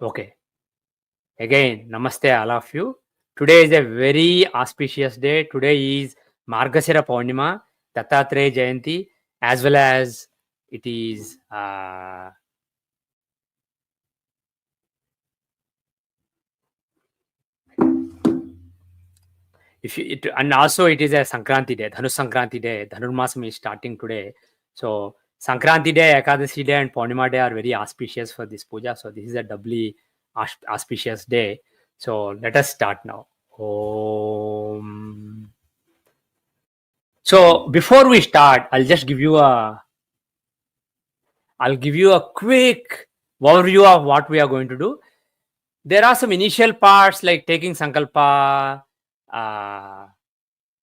Okay. Again, namaste all of you. Today is a very auspicious day. Today is Margasira Purnima, Dattatreya Jayanti, as well as it is and also it is a Sankranti day, Dhanus Sankranti day. Dhanurmasam is starting today. So Sankranti day, Ekadasi day, and Purnima day are very auspicious for this puja. So this is a doubly auspicious day. So let us start now. Om. So before we start, I'll give you a quick overview of what we are going to do. There are some initial parts like taking Sankalpa,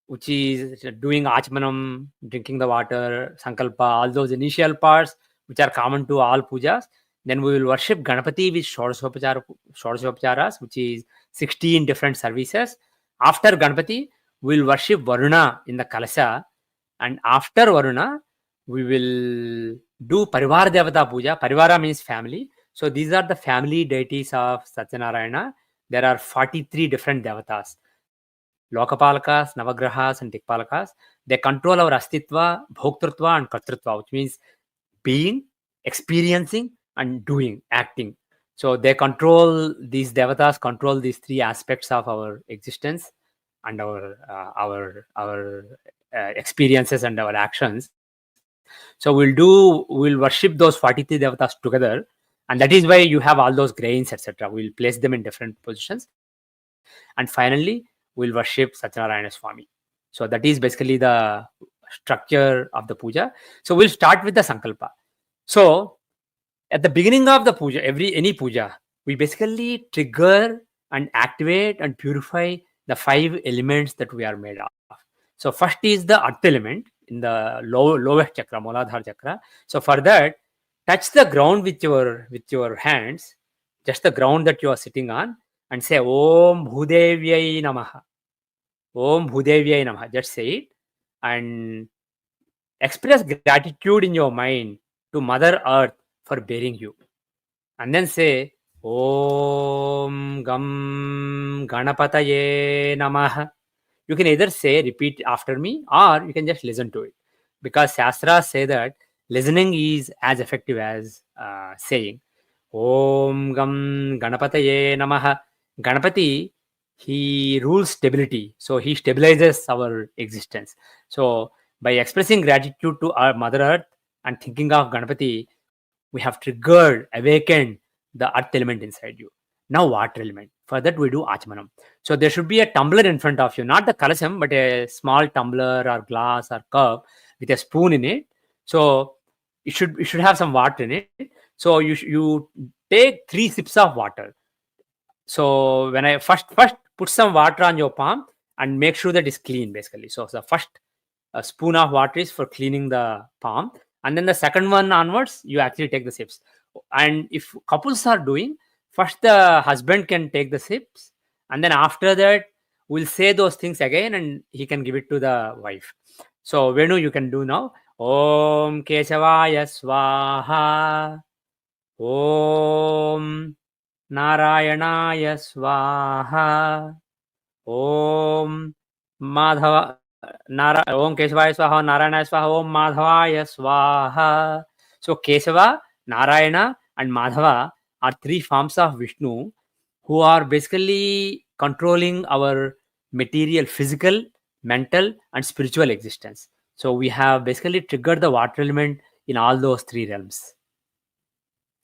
which is doing Achmanam, drinking the water, Sankalpa, all those initial parts which are common to all pujas. Then we will worship Ganapati with Shodasopacharas, which is 16 different services. After Ganapati, we will worship Varuna in the Kalasha. And after Varuna, we will do Parivara devata puja. Parivara means family. So these are the family deities of Satyanarayana. There are 43 different devatas. Lokapalakas, Nava Grahas, and Dikpalakas. They control our Astitva, Bhoktrutva, and Kartrutva, which means being, experiencing, and doing, acting. So they control, these devatas control these three aspects of our existence and our experiences and our actions. So we'll worship those 43 devatas together, and that is why you have all those grains, etc. We'll place them in different positions, and finally we'll worship Satyanarayana Swami. So that is basically the structure of the puja. So we'll start with the Sankalpa. So at the beginning of the puja, any puja, we basically trigger and activate and purify the 5 elements that we are made of. So first is the earth element in the lowest chakra, Muladhara chakra. So for that, touch the ground with your hands, just the ground that you are sitting on, and say Om Bhudevyai Namaha. Om Bhudevyai Namaha. Just say it and express gratitude in your mind to Mother Earth for bearing you. And then say Om Gam Ganapataye Namaha. You can either repeat after me, or you can just listen to it, because Shastras say that listening is as effective as saying. Om Gam Ganapataye Namaha. Ganapati, he rules stability, so he stabilizes our existence. So by expressing gratitude to our Mother Earth and thinking of Ganapati, we have triggered, awakened the earth element inside you. Now water element. For that we do Achmanam. So there should be a tumbler in front of you, not the kalasam, but a small tumbler or glass or cup with a spoon in it. So it should have some water in it. So you take 3 sips of water. So when I first put some water on your palm and make sure that it's clean basically. So the first spoon of water is for cleaning the palm, and then the second one onwards you actually take the sips. And if couples are doing, first the husband can take the sips, and then after that we'll say those things again and he can give it to the wife. So Venu, you can do now. Om Keshavaya Swaha. Om Narayanaya Swaha. Om Madhava Om Keshavaya Swaha, Narayana Swaha, Om Madhavaya Swaha. So Keshava, Narayana, and Madhava are 3 forms of Vishnu who are basically controlling our material, physical, mental, and spiritual existence. So we have basically triggered the water element in all those 3 realms.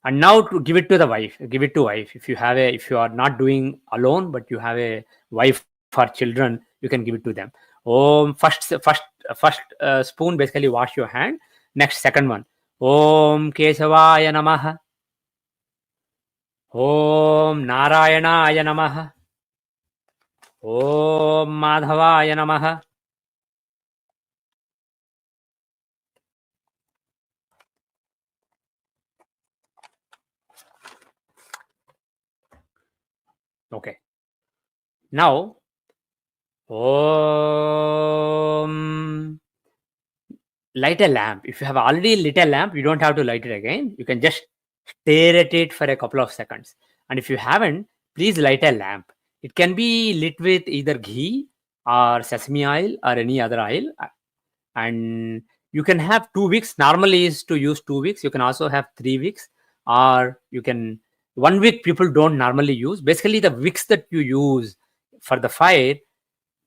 And now to give it to the wife, give it to wife. If you are not doing alone, but you have a wife or children, you can give it to them. First spoon, basically wash your hand. Next, second one. Om Keshavaya Namaha. Om Narayanaya Namaha. Om Madhavaya Namaha. Okay. Now, Om. Light a lamp. If you have already lit a lamp, you don't have to light it again. You can just stare at it for a couple of seconds. And if you haven't, please light a lamp. It can be lit with either ghee or sesame oil or any other oil. And you can have 2 weeks. Normally is to use 2 weeks. You can also have 3 weeks, or you can 1 week. People don't normally use. Basically, the wicks that you use for the fire,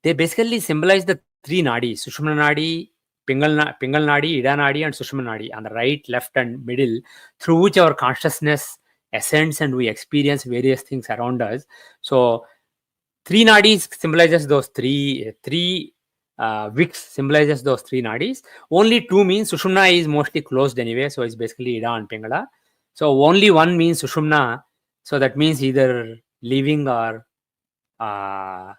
they basically symbolize the three nadis: Sushumna Nadi, Pingal Nadi, Ida Nadi, and Sushumna Nadi on the right, left, and middle, through which our consciousness ascends and we experience various things around us. So, three nadis symbolizes those three wicks symbolizes those three nadis. Only two means Sushumna is mostly closed anyway, so it's basically Ida and Pingala. So only one means Sushumna, so that means either living or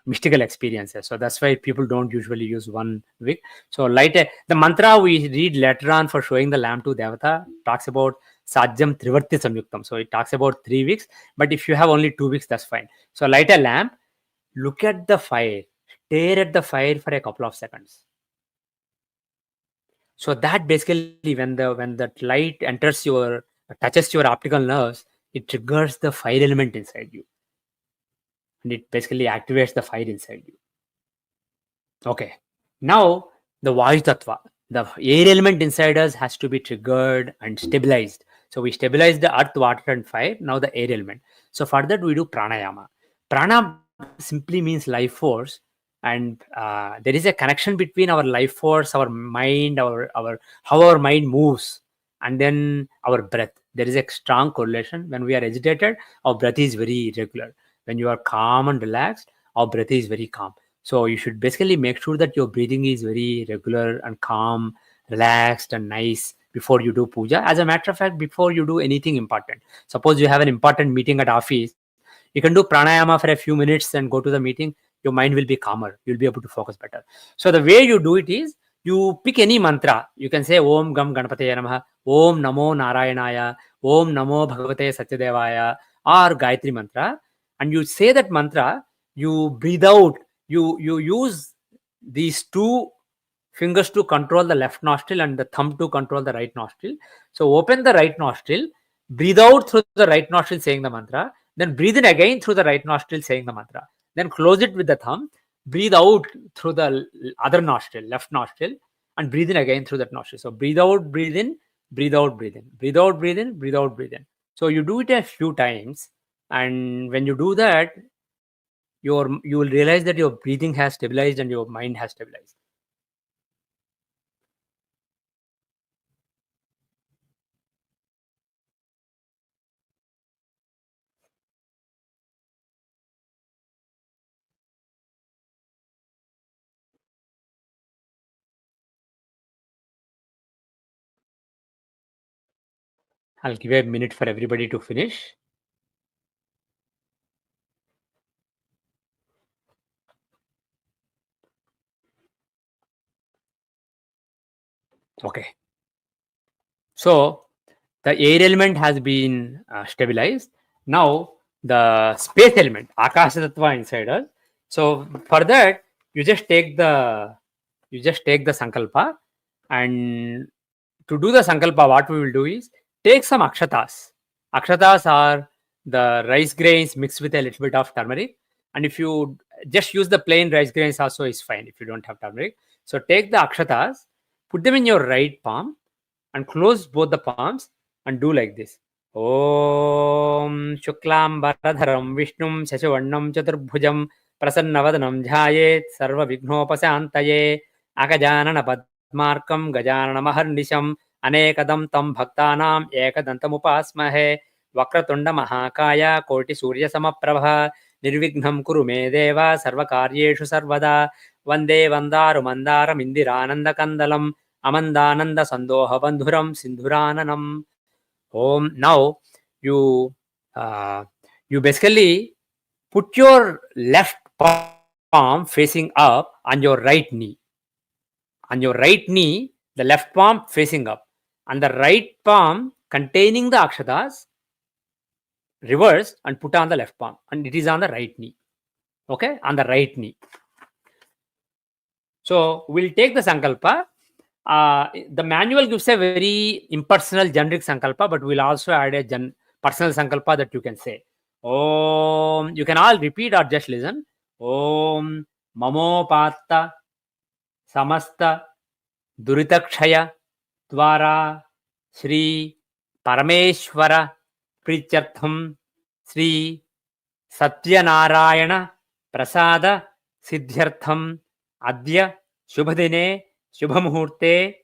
mystical experiences. So that's why people don't usually use one wick. So the mantra we read later on for showing the lamp to devata talks about Sajjam Trivarti Samyuktam. So it talks about 3 weeks, but if you have only 2 weeks, that's fine. So light a lamp, look at the fire, stare at the fire for a couple of seconds. So that basically when that light touches your optical nerves, it triggers the fire element inside you. And it basically activates the fire inside you. Okay. Now the Vayu Tattva, the air element inside us has to be triggered and stabilized. So we stabilize the earth, water, and fire. Now the air element. So for that we do pranayama. Prana simply means life force, and there is a connection between our life force, our mind, our how our mind moves, and then our breath. There is a strong correlation. When we are agitated, our breath is very irregular. When you are calm and relaxed, our breath is very calm. So you should basically make sure that your breathing is very regular and calm, relaxed, and nice before you do puja. As a matter of fact, before you do anything important, suppose you have an important meeting at office, you can do pranayama for a few minutes and go to the meeting. Your mind will be calmer. You'll be able to focus better. So the way you do it is, you pick any mantra. You can say Om Gam Ganapataye Namaha, Om Namo Narayanaya, Om Namo Bhagavate Satyadevaya, or Gayatri mantra, and you say that mantra. You breathe out. You use these two fingers to control the left nostril and the thumb to control the right nostril. So open the right nostril, breathe out through the right nostril saying the mantra, then breathe in again through the right nostril saying the mantra. Then close it with the thumb, breathe out through the other nostril, left nostril, and breathe in again through that nostril. So breathe out, breathe in, breathe out, breathe in, breathe out, breathe in, breathe out, breathe in. So you do it a few times, and when you do that, you will realize that your breathing has stabilized and your mind has stabilized. I'll give a minute for everybody to finish. Okay. So the air element has been stabilized. Now the space element, Akasha Tattva inside us. So for that, you just take the Sankalpa, and to do the Sankalpa, what we will do is take some Akshatas. Akshatas are the rice grains mixed with a little bit of turmeric. And if you just use the plain rice grains also is fine if you don't have turmeric. So take the Akshatas, put them in your right palm, and close both the palms and do like this. Om Shuklam Bharadharam Vishnum Shashivarnam Chaturbhujam Prasannavadanam Jhayet Sarva Vignopasantaye Akajanana Padmarkam Gajanana Maharnisham Anekadam Tam Bhaktanam Ekadantam Upasmahe Vakratunda Mahakaya Koti Surya Samaprabha Nirvignam Kuru Me Deva Sarvakaryeshu Sarvada Vande Vandaru Mandaram Indirananda Kandalam Amandananda Sandoha Bandhuram Sindhurananam. Om. Now you basically put your left palm facing up on your right knee. On your right knee, the left palm facing up, and the right palm containing the akshatas reverse and put on the left palm, and it is on the right knee. Okay, on the right knee. So we'll take the Sankalpa. The manual gives a very impersonal generic Sankalpa, but we'll also add a personal Sankalpa that you can say. Om. You can all repeat or just listen. Om Mamopatta Samasta Duritakshaya Dwara Sri Parameshwara Prityartham Sri Satyanarayana Prasada Siddhyartham Adya Shubhadine Shubhamuhurte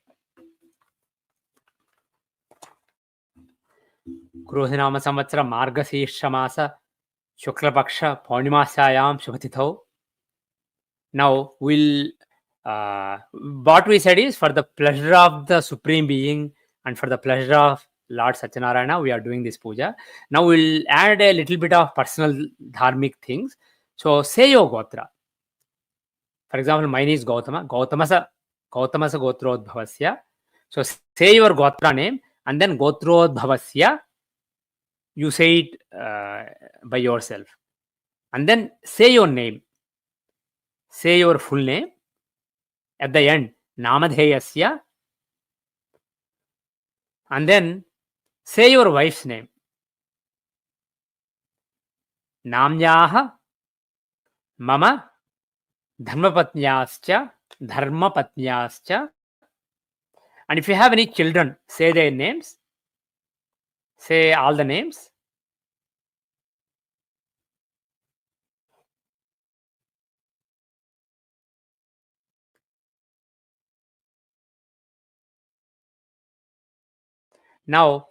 Kruhinama Samvatsara Margashirsha Masa Shuklapaksha Paurnimasayam Shubhatithau. Now we'll what we said is, for the pleasure of the Supreme Being and for the pleasure of Lord Satyanarayana, we are doing this puja. Now we'll add a little bit of personal dharmic things. So say your gotra. For example, mine is Gautama. Gautamasa Gotrodbhavasya. So say your gotra name and then Gotrodbhavasya. You say it by yourself. And then say your name. Say your full name. At the end, Namadheyasya. And then say your wife's name. Namnyaha Mama Dharmapatnyascha. And if you have any children, say their names. Say all the names. Now,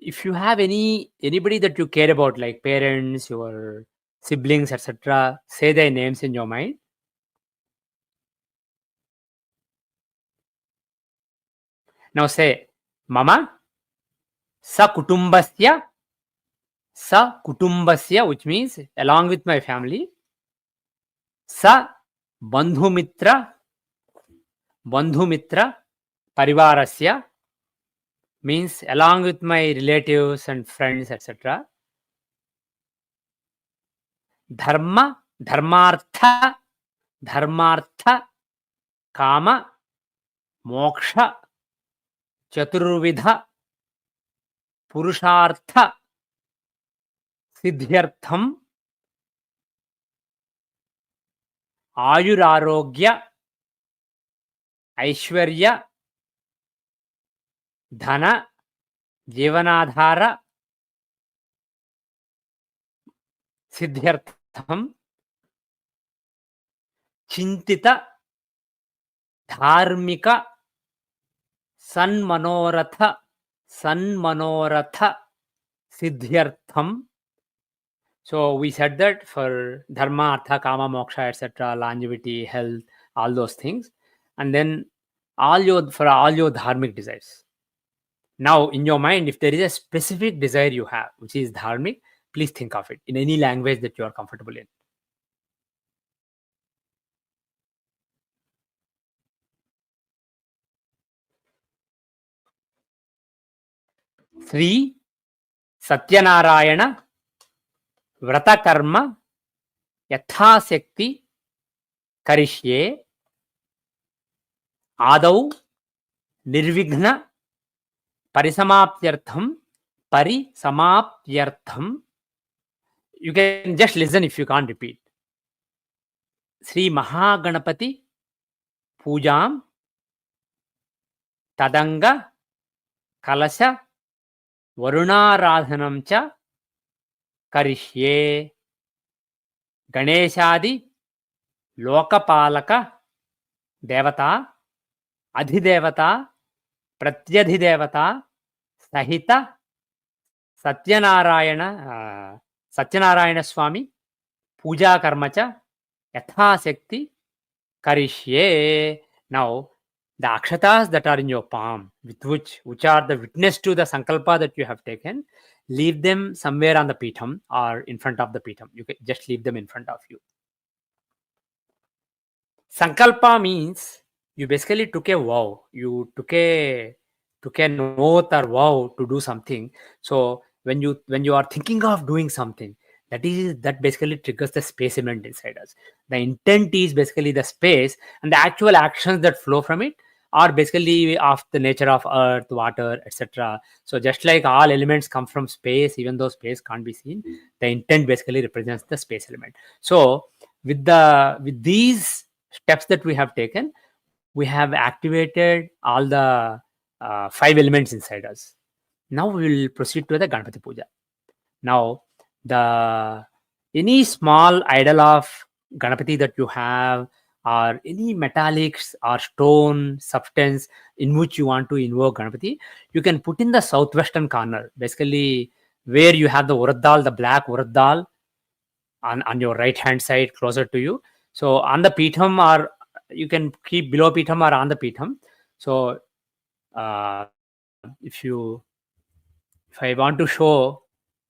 if you have anybody that you care about, like parents, your siblings, etc., say their names in your mind. Now say Mama Sakutumbasya, which means along with my family. Sa Bandhumitra Parivarasya, means along with my relatives and friends, etc. Dharmartha Kama Moksha Chaturvidha Purushartha Siddhyartham Ayurarogya Aishwarya Dhana Jivanadhara Siddhyartham Chintita Dharmika Sanmanoratha Siddhyartham. So we said that for dharma, artha, kama, moksha, etc., longevity, health, all those things, and then for all your dharmic desires. Now, in your mind, if there is a specific desire you have, which is dharmic, please think of it in any language that you are comfortable in. Sri Satyanarayana Vrata Karma Yathasekti Karishye Adau Nirvighna Parisamaptyartham. You can just listen if you can't repeat. Sri Mahaganapati Pujam Tadanga Kalasha Varuna cha Karishye Ganeshadi Lokapalaka Devata Adhidevata Pratyadhidevata Sahita Satyanarayana Swami Puja Karmacha Yathasekti Karishye. Now, the akshatas that are in your palm, which are the witness to the sankalpa that you have taken, leave them somewhere on the pitham or in front of the pitham. You can just leave them in front of you. Sankalpa means you basically took a vow. You took an oath or vow to do something. So when you are thinking of doing something, that basically triggers the space element inside us. The intent is basically the space, and the actual actions that flow from it are basically of the nature of earth, water, etc. So just like all elements come from space, even though space can't be seen, the intent basically represents the space element. So with these steps that we have taken, we have activated all the 5 elements inside us. Now we will proceed to the Ganapati Puja. Now, the any small idol of Ganapati that you have, or any metallics or stone substance in which you want to invoke Ganapati, you can put in the southwestern corner, basically where you have the Uraddal, the black Uraddal on your right hand side closer to you. So on the Pitham, or you can keep below Pitham or on the Pitham. So if I want to show,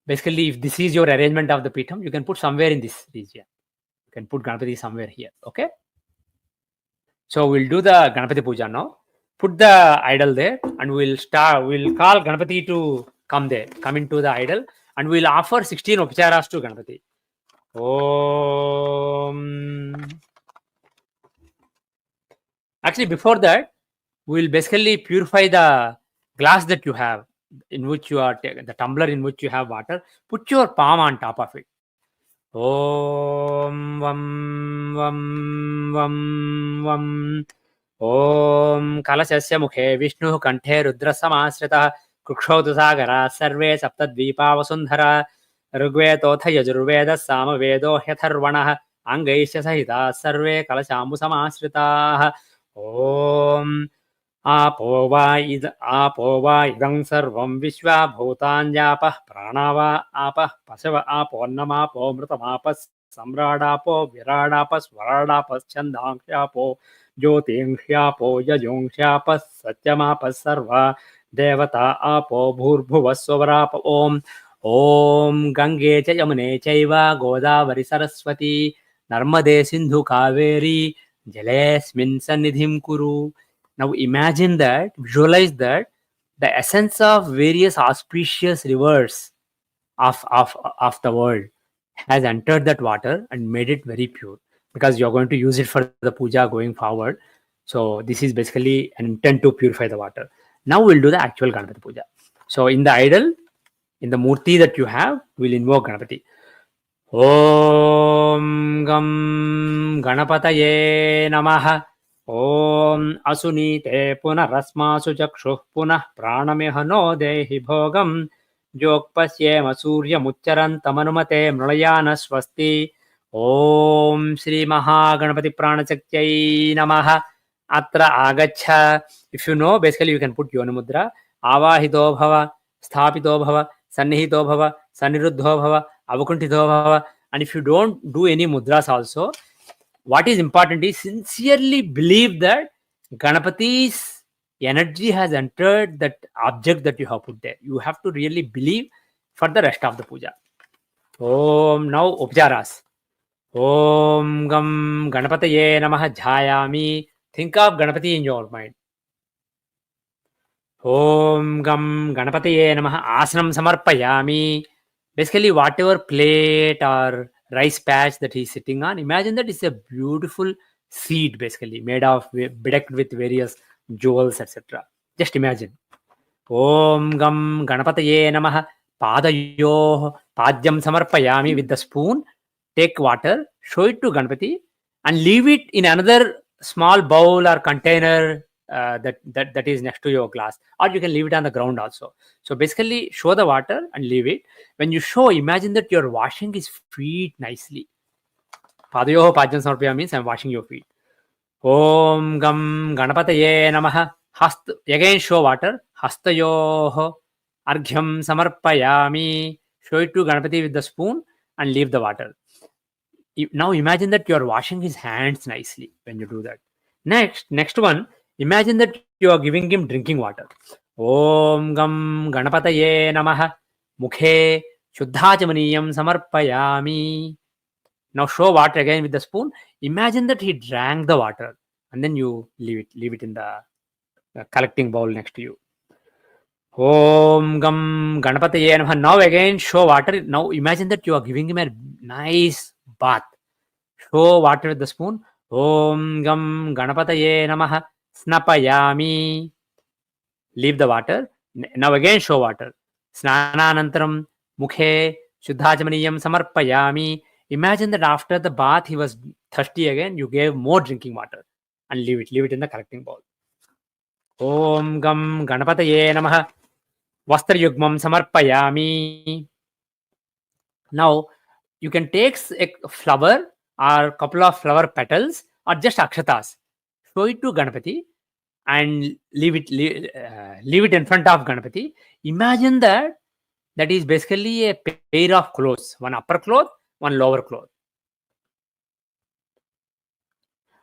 basically if this is your arrangement of the Pitham, you can put somewhere in this region. You can put Ganapati somewhere here. Okay. So we'll do the Ganapati Puja now. Put the idol there, and we'll call Ganapati to come into the idol, and we'll offer 16 upacharas to Ganapati. Actually, before that, we'll basically purify the glass that you have, in which you are the tumbler in which you have water. Put your palm on top of it. Om Vam Vam Vam Vam. Om Kalasasya Mukhe Vishnu Kanthe Rudra Samasrita Kukshotu Sagara Sarve Saptadvipa Vasundhara Rugvedotha Yajurveda Samavedo Hetharvana Angaisya Sahita Sarve Kalashambu Samasrita. Om Apo va idang sarvam vishva bhutanjapah pranava apah pasava apo annamapo mritamapas samradapo viradapas varadapas chandangshyapo jyotingshyapo yajongshyapas satyamapas sarva devata apo bhurbhuvaswarapo om gange cha yamune chaiva godavari saraswati narmade sindhu kaveri jalesmin sannidhim kuru. Now imagine that, visualize that the essence of various auspicious rivers of the world has entered that water and made it very pure, because you're going to use it for the puja going forward. So this is basically an intent to purify the water. Now we'll do the actual Ganapati Puja. So in the idol, in the murti that you have, we'll invoke Ganapati. Om Gam Ganapataye Namaha. Om Asunite Punarasmasu Chakshuh Punah Pranamehano Dehi Bhogam Jokpasyema Surya Mucharantamanumate Mralayana Swasti. Om Sri Mahaganapati Pranachakyai Namaha. Atra Agacha. If you know, basically you can put Yonamudra. Avahito Bhava, Sthapito Bhava, Sannihito Bhava, Sanniruddho Bhava, Avakuntito Bhava. And if you don't do any mudras also, what is important is sincerely believe that Ganapati's energy has entered that object that you have put there. You have to really believe for the rest of the puja. Om. Now upacharas. Om Gam Ganapataye Namaha Jhayami. Think of Ganapati in your mind. Om Gam Ganapataye Namaha Asanam Samarpayami. Basically, whatever plate or rice patch that he's sitting on, imagine that it's a beautiful seed, basically made of, bedecked with various jewels, etc. Just imagine. Om Gam Ganapataye Namaha Padayo Padyam Samarpayami. With the spoon, take water, show it to Ganapati, and leave it in another small bowl or container that is next to your glass, or you can leave it on the ground also. So basically, show the water and leave it. When you show, imagine that you're washing his feet nicely. Padayoho Padyam Samarpayami means I'm washing your feet. Om Gam Ganapataye Namaha. Again show water. Hastayoho Arghyam Samarpayami. Show it to Ganapati with the spoon and leave the water. Now imagine that you're washing his hands nicely when you do that. Next one, imagine that you are giving him drinking water. Om Gam Ganapataye Namaha Mukhe Shuddhachamaniyam Samarpayami. Now show water again with the spoon. Imagine that he drank the water, and then you leave it in the collecting bowl next to you. Om Gam Ganapataye Namaha. Now again show water. Now imagine that you are giving him a nice bath. Show water with the spoon. Om Gam Ganapataye Namaha Snapayami. Leave the water. Now again show water. Snananantaram mukhe shuddhachamaniyam samarpayami. Imagine that after the bath he was thirsty again, you gave more drinking water and leave it in the collecting bowl. Om Gam Ganapataye Namaha. Vastrayugmam samarpayami. Now you can take a flower or couple of flower petals or just akshatas. Show it to Ganapati and leave it in front of Ganapati. Imagine that is basically a pair of clothes, one upper cloth, one lower cloth.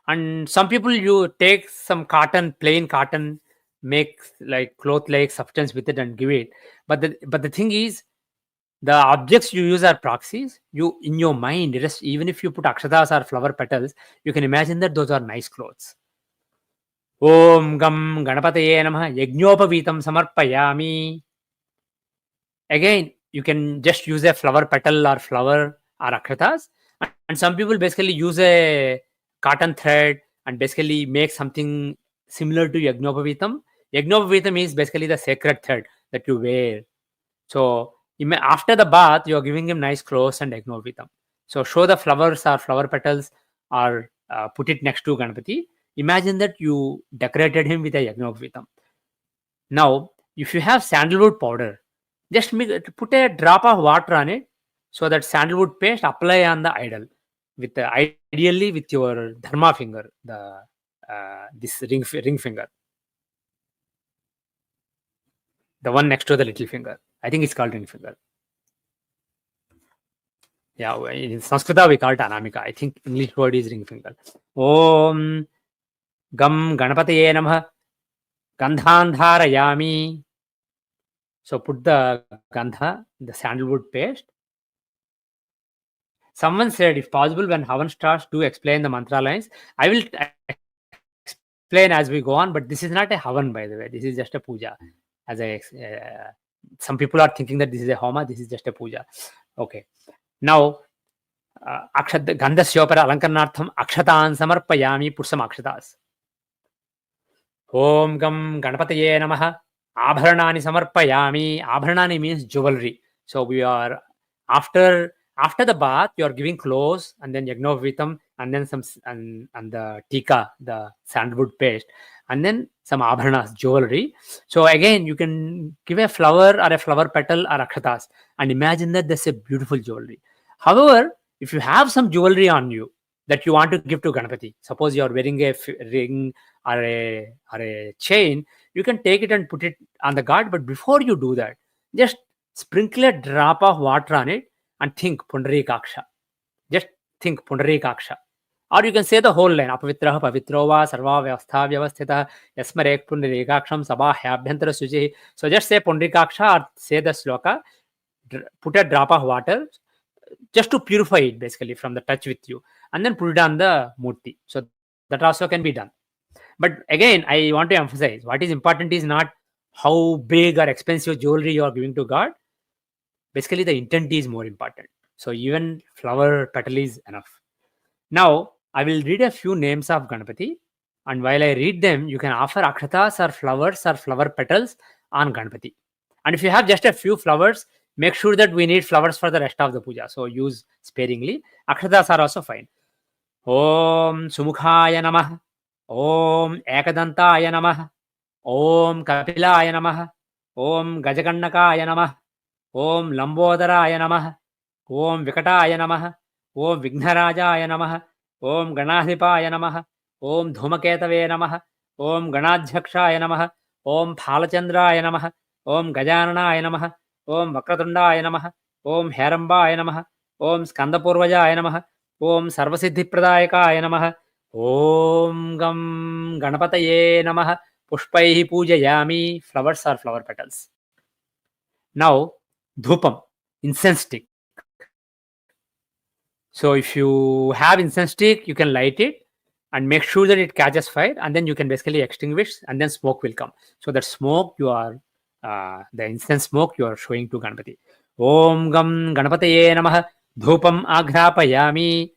And some people, you take some cotton, plain cotton, make like cloth like substance with it and give it. But the thing is, the objects you use are proxies. You, in your mind, even if you put akshatas or flower petals, you can imagine that those are nice clothes. Om Gam Ganapataye Namaha Yajnopavitam Samarpayami. Again, you can just use a flower petal or flower or akshatas. And some people basically use a cotton thread and basically make something similar to Yajnopavitam. Yajnopavitam is basically the sacred thread that you wear. So after the bath, you are giving him nice clothes and Yajnopavitam. So show the flowers or flower petals or put it next to Ganapati. Imagine that you decorated him with a Yajnopavitam. Now, if you have sandalwood powder, just put a drop of water on it, so that sandalwood paste apply on the idol, with ideally with your dharma finger, the this ring finger, the one next to the little finger. I think it's called ring finger. Yeah, in Sanskrit we call it anamika. I think English word is ring finger. Om Gam Ganapataye Namaha Gandhandharayami. So put the gandha, the sandalwood paste. Someone said, if possible, when Havan starts, do explain the mantra lines. I will explain as we go on, but this is not a Havan, by the way. This is just a puja. As some people are thinking that this is a homa, this is just a puja. Okay. Now, Gandhasyopara Alankarnartham Akshatan Samarpayami, put some akshatas. Om Gam Ganapataye Namaha Abharanani Samarpayami. Abharanani means jewelry. So we are after the bath, you are giving clothes and then Yajnopavitam and then some and the tika, the sandalwood paste, and then some abharanas, jewelry. So again, you can give a flower or a flower petal or akshatas and imagine that there's a beautiful jewelry. However, if you have some jewelry on you that you want to give to Ganapati, suppose you are wearing a ring or a chain, you can take it and put it on the god. But before you do that, just sprinkle a drop of water on it and think Pundarikaksha. Just think Pundarikaksha. Or you can say the whole line. Apavitraha pavitrova sarva vyavastha vyavasthita yasmarek Pundarikaksham sabhahyabhyantara suji. So just say Pundarikaksha or say the sloka. Put a drop of water just to purify it basically from the touch with you, and then put it on the murti. So that also can be done. But again, I want to emphasize, what is important is not how big or expensive jewelry you are giving to God. Basically, the intent is more important. So even flower petal is enough. Now, I will read a few names of Ganapati, and while I read them, you can offer akshatas or flowers or flower petals on Ganapati. And if you have just a few flowers, make sure that we need flowers for the rest of the puja. So use sparingly. Akshatas are also fine. Om Sumukhaya Namah. Om Ekadantaya Namah. Om Kapilaya Namah. Om Gajakannakaya Namah. Om Lambodaraya Namah. Om Vikataya Namah. Om Vighnarajaya Namah. Om Ganadhipaya Namah. Om Dhumaketave Namah. Om Ganadhyakshaya Namah. Om Phalachandraya Namah. Om Gajananaya Namah. Om Vakratundaya Namah. Om Herambaya Namah. Om Skandapurvajaya Namah. Om Sarvasiddhipradayakaya Namah. Om Gam Ganapataye Namah. Pushpaihi Pujayami. Flowers or flower petals. Now, Dhupam, incense stick. So if you have incense stick, you can light it and make sure that it catches fire, and then you can basically extinguish, and then smoke will come. So that smoke, you are the incense smoke you are showing to Ganapati. Om Gam Ganapataye Namah Dhupam Agrapayami.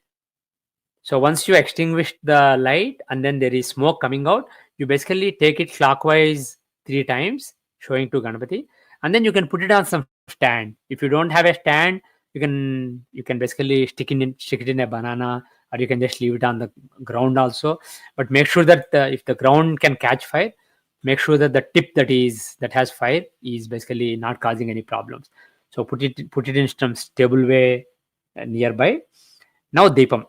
So once you extinguish the light and then there is smoke coming out, you basically take it clockwise 3 times, showing to Ganapati, and then you can put it on some stand. If you don't have a stand, you can basically stick it in a banana, or you can just leave it on the ground also. But make sure that if the ground can catch fire, make sure that the tip that has fire is basically not causing any problems. So put it in some stable way nearby. Now Deepam.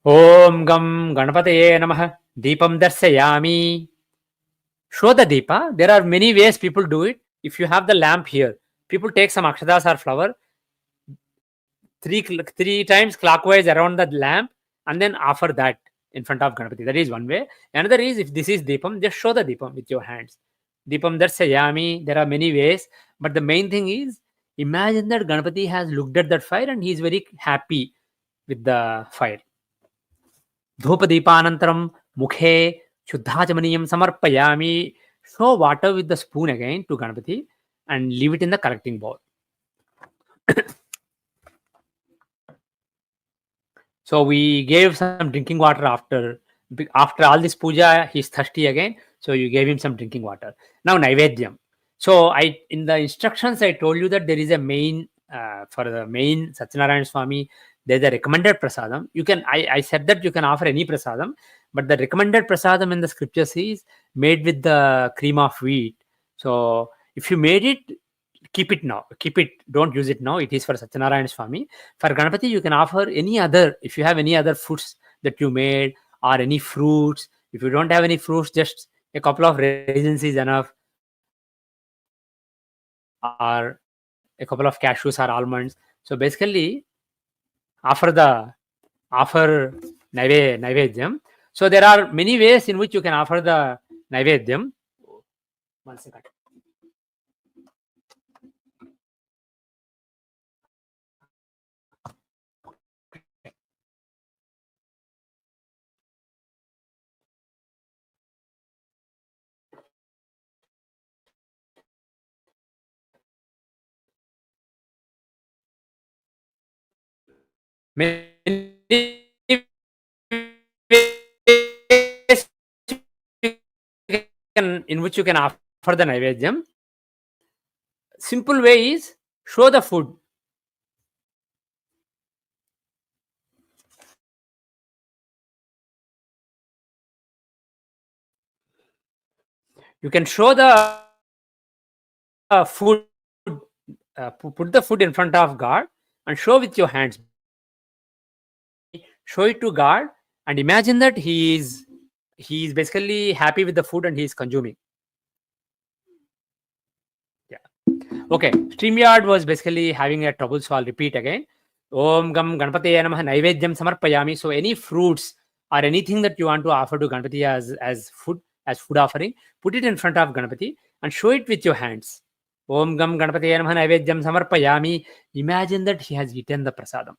Om Gam Ganapataye Namah. Deepam Darsayami. Show the Deepa. There are many ways people do it. If you have the lamp here, people take some akshadas or flower, three times clockwise around the lamp, and then offer that in front of Ganapati. That is one way. Another is, if this is Deepam, just show the Deepam with your hands. Deepam Darsayami. There are many ways, but the main thing is, imagine that Ganapati has looked at that fire and he is very happy with the fire. Dhupadīpānantaram mukhe shuddhachamaniyam samarpayami. Show water with the spoon again to Ganapati and leave it in the collecting bowl. So we gave some drinking water after all this puja. He's thirsty again, so you gave him some drinking water. Now Naivedyam. So in the instructions I told you that there is a main for the main Satyanarayana Swami. There's a recommended prasadam. I said that you can offer any prasadam, but the recommended prasadam in the scriptures is made with the cream of wheat. So if you made it, keep it now. Keep it. Don't use it now. It is for Satyanarayana Swami. For Ganapati, you can offer any other. If you have any other foods that you made, or any fruits. If you don't have any fruits, just a couple of raisins is enough, or a couple of cashews or almonds. So basically, offer Naivedyam. So there are many ways in which you can offer the Naivedyam. 1 second. Many ways in which you can offer the Naivedyam. Simple way is, show the food. You can show the food, put the food in front of God and show with your hands. Show it to God and imagine that he is basically happy with the food and he is consuming. Yeah. Okay. StreamYard was basically having a trouble, so I'll repeat again. Om Gam Ganapataye Namah Naivedyam Samarpayami. So any fruits or anything that you want to offer to Ganapati as food offering, put it in front of Ganapati and show it with your hands. Om Gam Ganapataye Namah Naivedyam Samarpayami. Imagine that he has eaten the prasadam.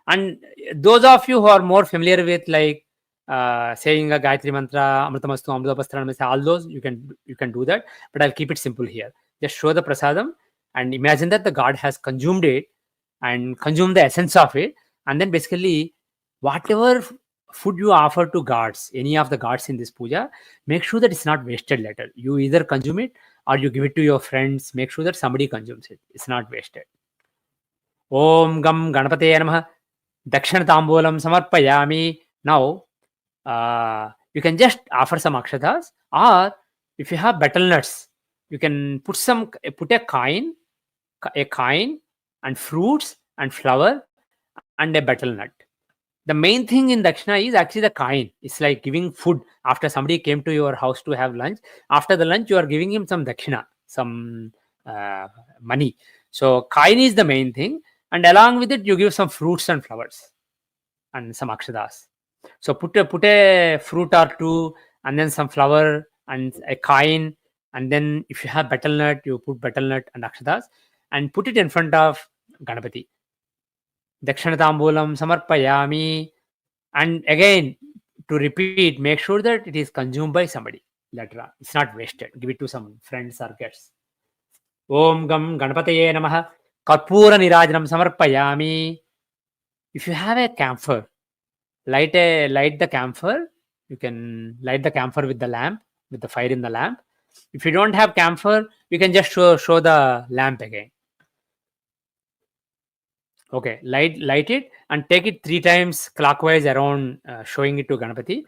And those of you who are more familiar with saying a Gayatri mantra, Amritamastu, Amritapastranam, all those, you can do that. But I'll keep it simple here. Just show the prasadam and imagine that the God has consumed it and consumed the essence of it. And then basically, whatever food you offer to gods, any of the gods in this puja, make sure that it's not wasted later. You either consume it or you give it to your friends. Make sure that somebody consumes it. It's not wasted. Om Gam Ganapataye Namah Dakshanatambulam Samarpayami. Now, you can just offer some akshatas, or if you have betel nuts, you can put a coin and fruits and flower and a betel nut. The main thing in dakshina is actually the coin. It's like giving food after somebody came to your house to have lunch. After the lunch, you are giving him some dakshina, some money. So coin is the main thing, and along with it, you give some fruits and flowers and some akshadas. So put a fruit or two, and then some flower and a coin, and then if you have betel nut, you put betel nut and akshadas, and put it in front of Ganapati. Dakshanatambulam Samarpayami. And again, to repeat, make sure that it is consumed by somebody later on. It's not wasted. Give it to some friends or guests. Om Gam Ganapataye Namah Karpura Nirajanam Samarpayami. If you have a camphor, light the camphor You can light the camphor with the lamp, with the fire in the lamp. If you don't have camphor, you can just show the lamp again. Okay, light it and take it 3 times clockwise around, showing it to Ganapati.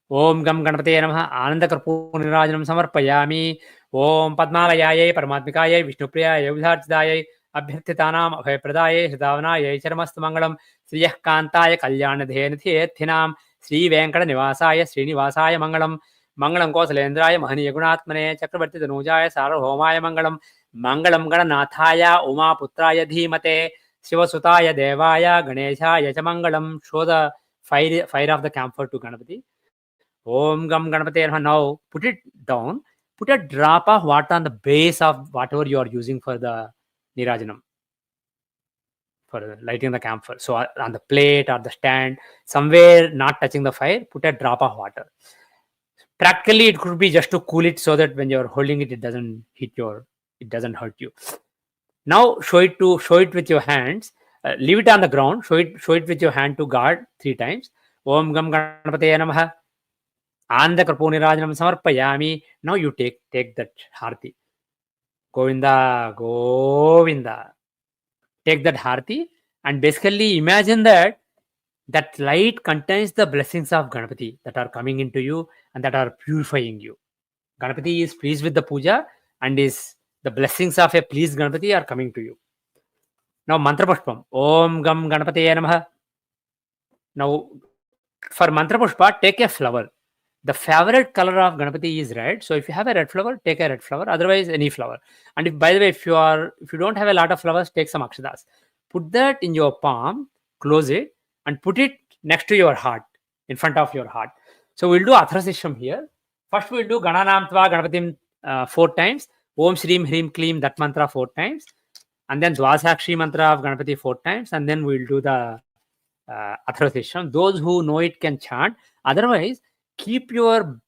Om Gam Ganapate Namaha Ananda Karpurnirajanam Samarpayami. Om Padmalaya Paramatmikaya Vishnupriya Yudhartidaya Abhyarthitanam Abhayapradaya Hridavanaye Charamastu Mangalam Sriyah Kantaya Kalyana Dhenathinam Sri Venkata Nivasaya Srinivasaya Mangalam Mangalam Kosalendraya Mahaniya Gunatmane Chakravarti Danujaya Sarvabhaumaya Mangalam Mangalam Gananathaya Uma Putraya Dhimate Shivasutaya Devaya Ganeshaya Chamangalam. Show the fire of the camphor to Ganapati. Om Gam Ganapati Namaha. Now put it down. Put a drop of water on the base of whatever you are using for the Nirajanam, for lighting the camphor. So on the plate or the stand, somewhere not touching the fire, put a drop of water. Practically, it could be just to cool it so that when you're holding it, it doesn't hurt you. Now show it with your hands. Leave it on the ground. Show it with your hand to guard 3 times. Om Gam Ganapate Namaha. Anda Karpurnirajanam Samarpayami. Now you take that harti. Govinda, Govinda. Take that harti and basically imagine that light contains the blessings of Ganapati that are coming into you and that are purifying you. Ganapati is pleased with the puja and the blessings of a pleased Ganapati are coming to you. Now Mantra Pushpam. Om Gam Ganapataye Namaha. Now for Mantra Pushpa, take a flower. The favorite color of Ganapati is red. So if you have a red flower, take a red flower. Otherwise, any flower. And if, by the way, if you don't have a lot of flowers, take some akshadas. Put that in your palm, close it, and put it next to your heart, in front of your heart. So we'll do Athrasisham here. First we'll do Gananam Tva Ganapatim 4 times. Om Shrim Hrim Klim, that mantra 4 times. And then Dvasakshi mantra of Ganapati 4 times. And then we'll do the Athrasisham. Those who know it can chant. Otherwise, keep your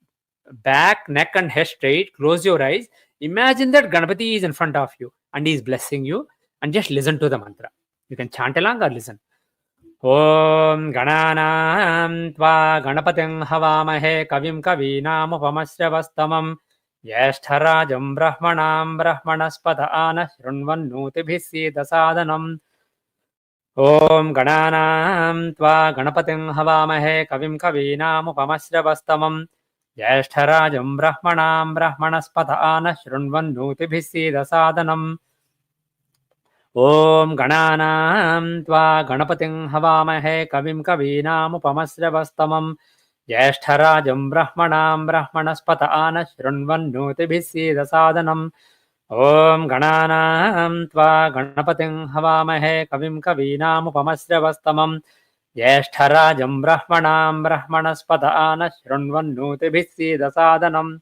back, neck and head straight. Close your eyes. Imagine that Ganapati is in front of you and he is blessing you. And just listen to the mantra. You can chant along or listen. Om Gananam Tva Ganapatim Havamahe Kavim Kavinam Upamasravastamam Yeshtarajam Brahmanam Brahmanaspata Ana Shrunvannutibhisi Dasadanam. Om Gananam Tva Ganapatim Havamahe Kavim Kavinam Upamasravastamam Yeshtarajam Brahmanam Brahmanaspata Ana Shrunvannutibhisi Dasadanam. Om Gananam Tva Ganapatim Havamahe Kavim Kavinam Upamasravastamam Yeshtarajam Brahmanam Brahmanaspata Ana Shrunvannutibhisi Dasadanam. Om Gananam Tva Ganapatim Havamahe Kavim Kavinam Upamasravastamam Yeshtarajam Brahmanam Brahmanaspata Ana Shrunvannutibhisi Dasadanam.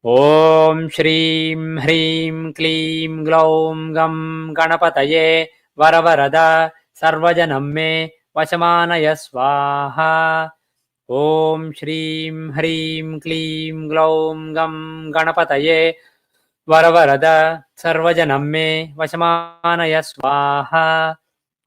Om Shrim Hrim Klim Glaum Gam Ganapataye Varavarada Sarvajanam Me Vachamanaya Swaha. Om Shrim Hrim Klim Glaum Gam Ganapataye Varavarada Sarvajanam Me Vachamanaya Swaha.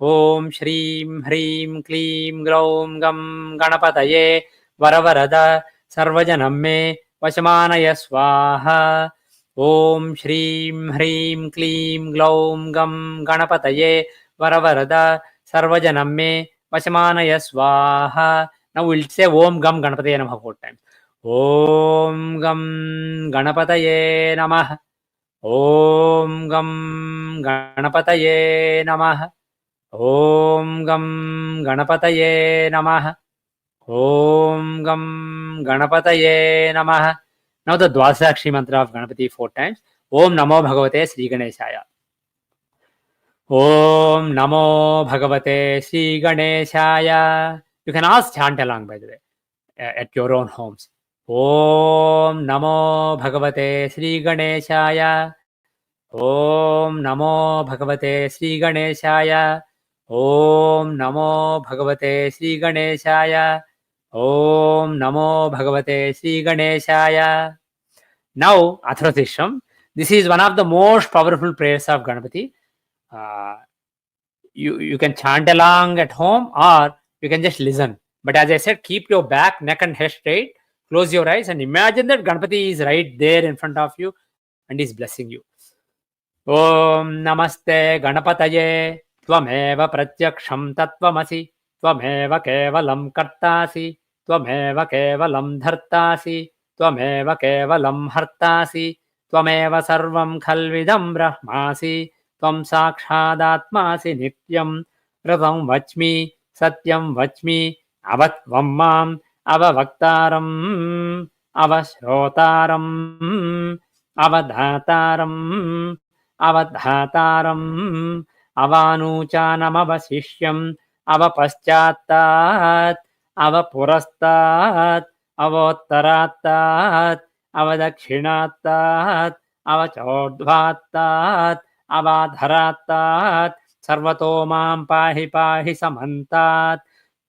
Om Shrim Hrim Klim Glaum Gam Ganapataye Varavarada Sarvajanam Me Vachamanaya Swaha. Om Shrim Hrim Klim Glaum Gam Ganapataye Varavarada Sarvajanam Me Vachamanaya Swaha. Now we'll say Om Gam Ganapataye Namaha 4 times. Om Gam Ganapataye Namaha. Om Gam Ganapataye Namaha. Om Gam Ganapataye Namaha. Om Gam Ganapataye Namaha. Now the Dvasakshi mantra of Ganapati 4 times. Om Namo Bhagavate Sri Ganeshaya. Om Namo Bhagavate Sri Ganeshaya. You can also chant along, by the way, at your own homes. Om Namo Bhagavate Sri Ganeshaya. Om Namo Bhagavate Sri Ganeshaya. Om Namo Bhagavate Sri Ganeshaya. Om Namo Bhagavate Sri Ganeshaya. Now, Athrasisham. This is one of the most powerful prayers of Ganapati. You can chant along at home or you can just listen. But as I said, keep your back, neck and head straight, close your eyes and imagine that Ganapati is right there in front of you and is blessing you. Om Namaste Ganapataye Tvameva Pratyaksham Tattvamasi Tvameva Kevalam Kartasi Tvameva Kevalam Dhartasi Tvameva Kevalam Hartasi Tvameva Sarvam Khalvidam Brahmasi Tvam Sakshadatmasi Nityam Ravam Vachmi Satyam Vachmi Avatvam Mam Avavaktaram Avashrotaram Avadhataram Avadhataram Avanuchanamavasishyam Avapashchattat Avapurastat Avottarattat Avadakshinattat Avachodvattat Avadharattat Sarvato Mam Pahi Pahi Samantat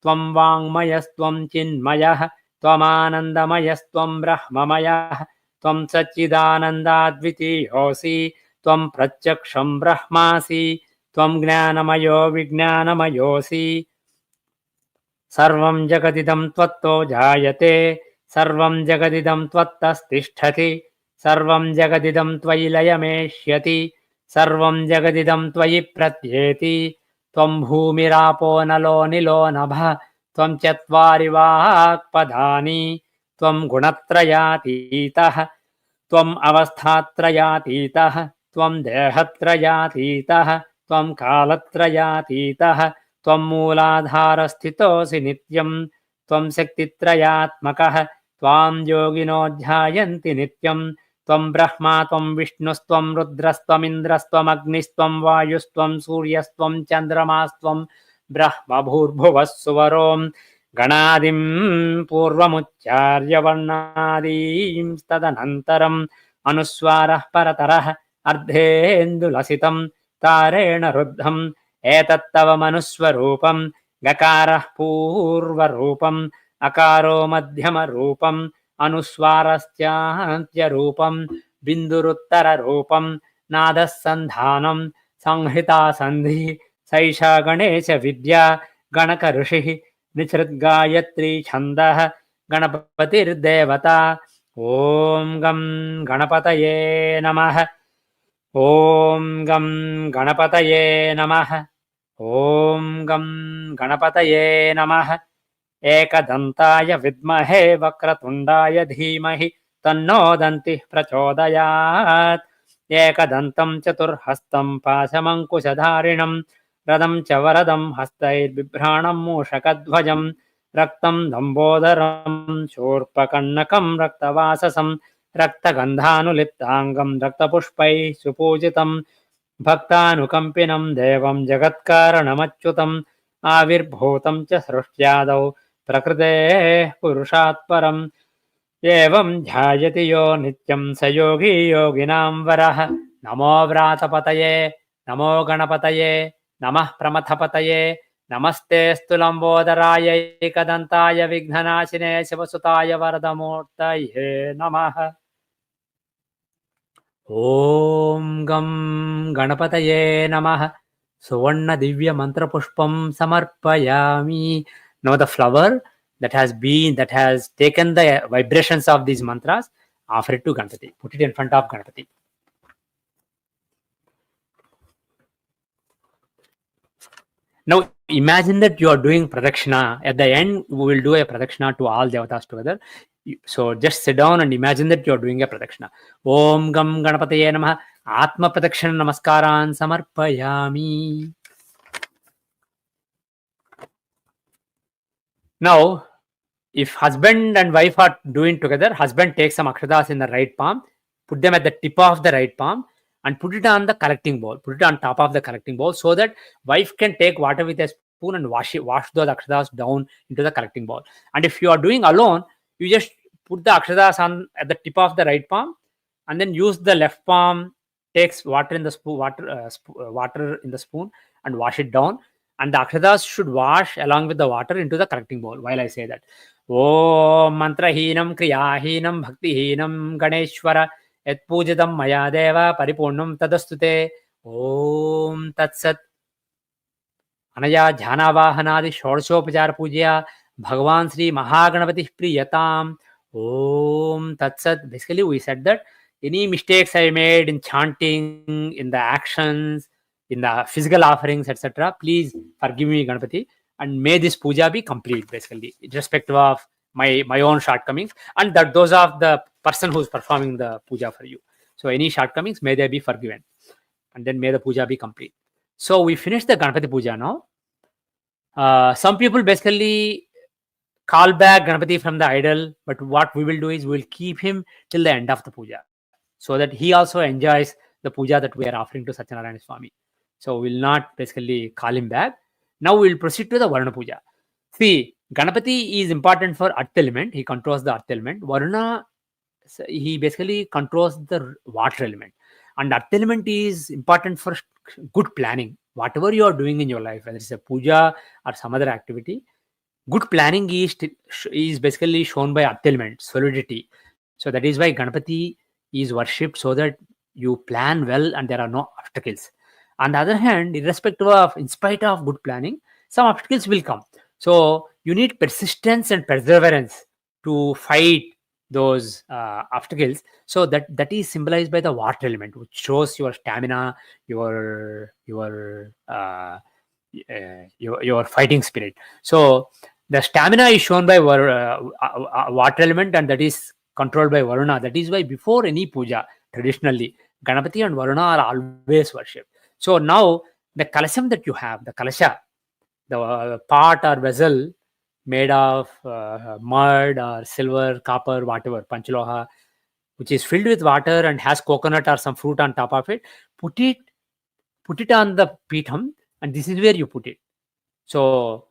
Tvam Vangmayastvam Chinmayah Tvam Anandamayastvam Brahmamayah Tvam Satchidanandadvitiyosi Tvam Pratyaksham Brahmasi Tvam Gnanamayo Vijnanamayosi Sarvam Jagadidam Tvatto Jayate Sarvam Jagadidam Tvattastisthati Sarvam Jagadidam Tvayi Layameshyati Sarvam Jagadidam Tvayi Pratyeti Tvam Bhumirapo Nalo Nilo Nabha Tvam Chatvari Vakpadani Tvam Gunatrayatitah Tvam Avasthatrayatitah Tvam Dehatrayatitah Tvam Kalatrayatitah Tvam Mooladharasthitosi Nityam Tvam Saktitrayatmakah Tvam Yogino Dhyayanti Nityam Tvam Brahma Tvam Vishnustvam Rudrastvam Indrastvam Agnistvam Vayustvam Suryastvam Chandramastam Brahma Bhurбhuvassuvarom Ganadim Purvamucharya Varnadim Stadanantaram Anuswarah Paratarah Ardhendulasitam Tarena Ruddham Etattava Manuswarupam Gakarah Purvarupam Akaro Madhyama Rupam Anuswarasthantya Rupam Binduruttara Rupam Nadasandhanam Sanghita Sandhi Saisha Ganesha Vidya Ganaka Rishi Nichrit Gayatri Chandah Ganapatir Devata Om Gam Ganapataye Namah Om Gam Ganapataye Namah Om Gam Ganapataye Namah Ekadantaya Vidmahe Vakratundaya Dhimahi Tanno Danti Prachodayat Ekadantam Chaturhastam Pasamankushadharinam Radam Chavaradam Hastair Bibhranam Mushakadvajam Raktam Dambodaram Shurpakannakam Raktavasasam Raktagandhanuliptangam Raktapushpai Supujitam Bhaktanukampinam Devam Jagatkaranamachyutam Avirbhutam Cha Srushtyadau Prakrite Purushatparam Evam Dhyayati Yo Nityam Sayogi Yoginam Varah Namo Vratapataye Namo Ganapataye Namah Pramathapataye Namaste Stulambodharaya Ekadantaya Vighnanashine Sivasutaya Varadamurtaye Namah Om Gam Ganapataye Namah Suvarna Divya Mantra Pushpam Samarpayami. Now the flower that has taken the vibrations of these mantras, offer it to Ganapati. Put it in front of Ganapati. Now imagine that you are doing pradakshina. At the end, we will do a pradakshina to all devatas together. So just sit down and imagine that you are doing a pradakshina. Om Gam Ganapataye Namah Atma Pradakshina Namaskaran Samarpayami. Now, if husband and wife are doing together, husband takes some akshatas in the right palm, put them at the tip of the right palm and put it on the collecting bowl, put it on top of the collecting bowl so that wife can take water with a spoon and wash those akshatas down into the collecting bowl. And if you are doing alone, you just put the akshatas on at the tip of the right palm and then use the left palm, takes water in the spoon, water in the spoon and wash it down. And the akshatas should wash along with the water into the collecting bowl while I say that. Om mantrahinam kriyahinam bhaktihinam ganeshwara yat pujitam maya deva paripurnam tadastute. Om tatsat. Anaya Dhanavahanadi Shorsopachara Puja Bhagavan Sri Mahaganapati Priyatam. Om Tat Sat. Basically, we said that any mistakes I made in chanting, in the actions, in the physical offerings, etc., please forgive me, Ganapati, and may this puja be complete, basically, irrespective of my own shortcomings, and that those of the person who's performing the puja for you. So any shortcomings, may they be forgiven, and then may the puja be complete. So we finished the Ganapati puja now. Some people basically call back Ganapati from the idol, but what we will do is we'll keep him till the end of the puja, so that he also enjoys the puja that we are offering to Satyanarayana Swami. So we'll not basically call him back. Now we'll proceed to the Varuna puja. See, Ganapati is important for earth element. He controls the earth element. Varuna, he basically controls the water element. And earth element is important for good planning. Whatever you are doing in your life, whether it's a puja or some other activity, good planning is basically shown by earth element, solidity. So that is why Ganapati is worshipped, so that you plan well and there are no obstacles. On the other hand, irrespective of, in spite of good planning, some obstacles will come. So you need persistence and perseverance to fight those obstacles. So that is symbolized by the water element, which shows your stamina, your fighting spirit. So the stamina is shown by water element, and that is controlled by Varuna. That is why before any puja, traditionally, Ganapati and Varuna are always worshipped. So now the kalasham that you have, the kalasha, the pot or vessel made of mud or silver, copper, whatever, panchaloha, which is filled with water and has coconut or some fruit on top of it, put it on the pitham, and this is where you put it. So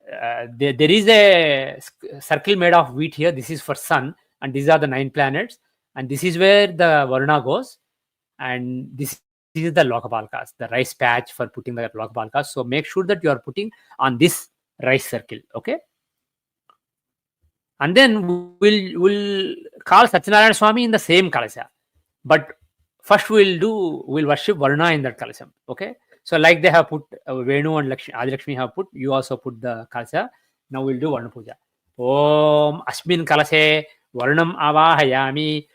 there is a circle made of wheat here. This is for sun, and these are the 9 planets, and this is where the Varuna goes, and this is the Lokapalkas, the rice patch for putting the Lokapalkas. So make sure that you are putting on this rice circle, okay? And then we'll call Satyanarayana Swami in the same kalasha, but first we'll worship Varuna in that kalasam, okay? So like they have put Venu and Adilakshmi have put, you also put the kalasha. Now we'll do Varuna puja. Om Asmin kalashe Varunam avahayami.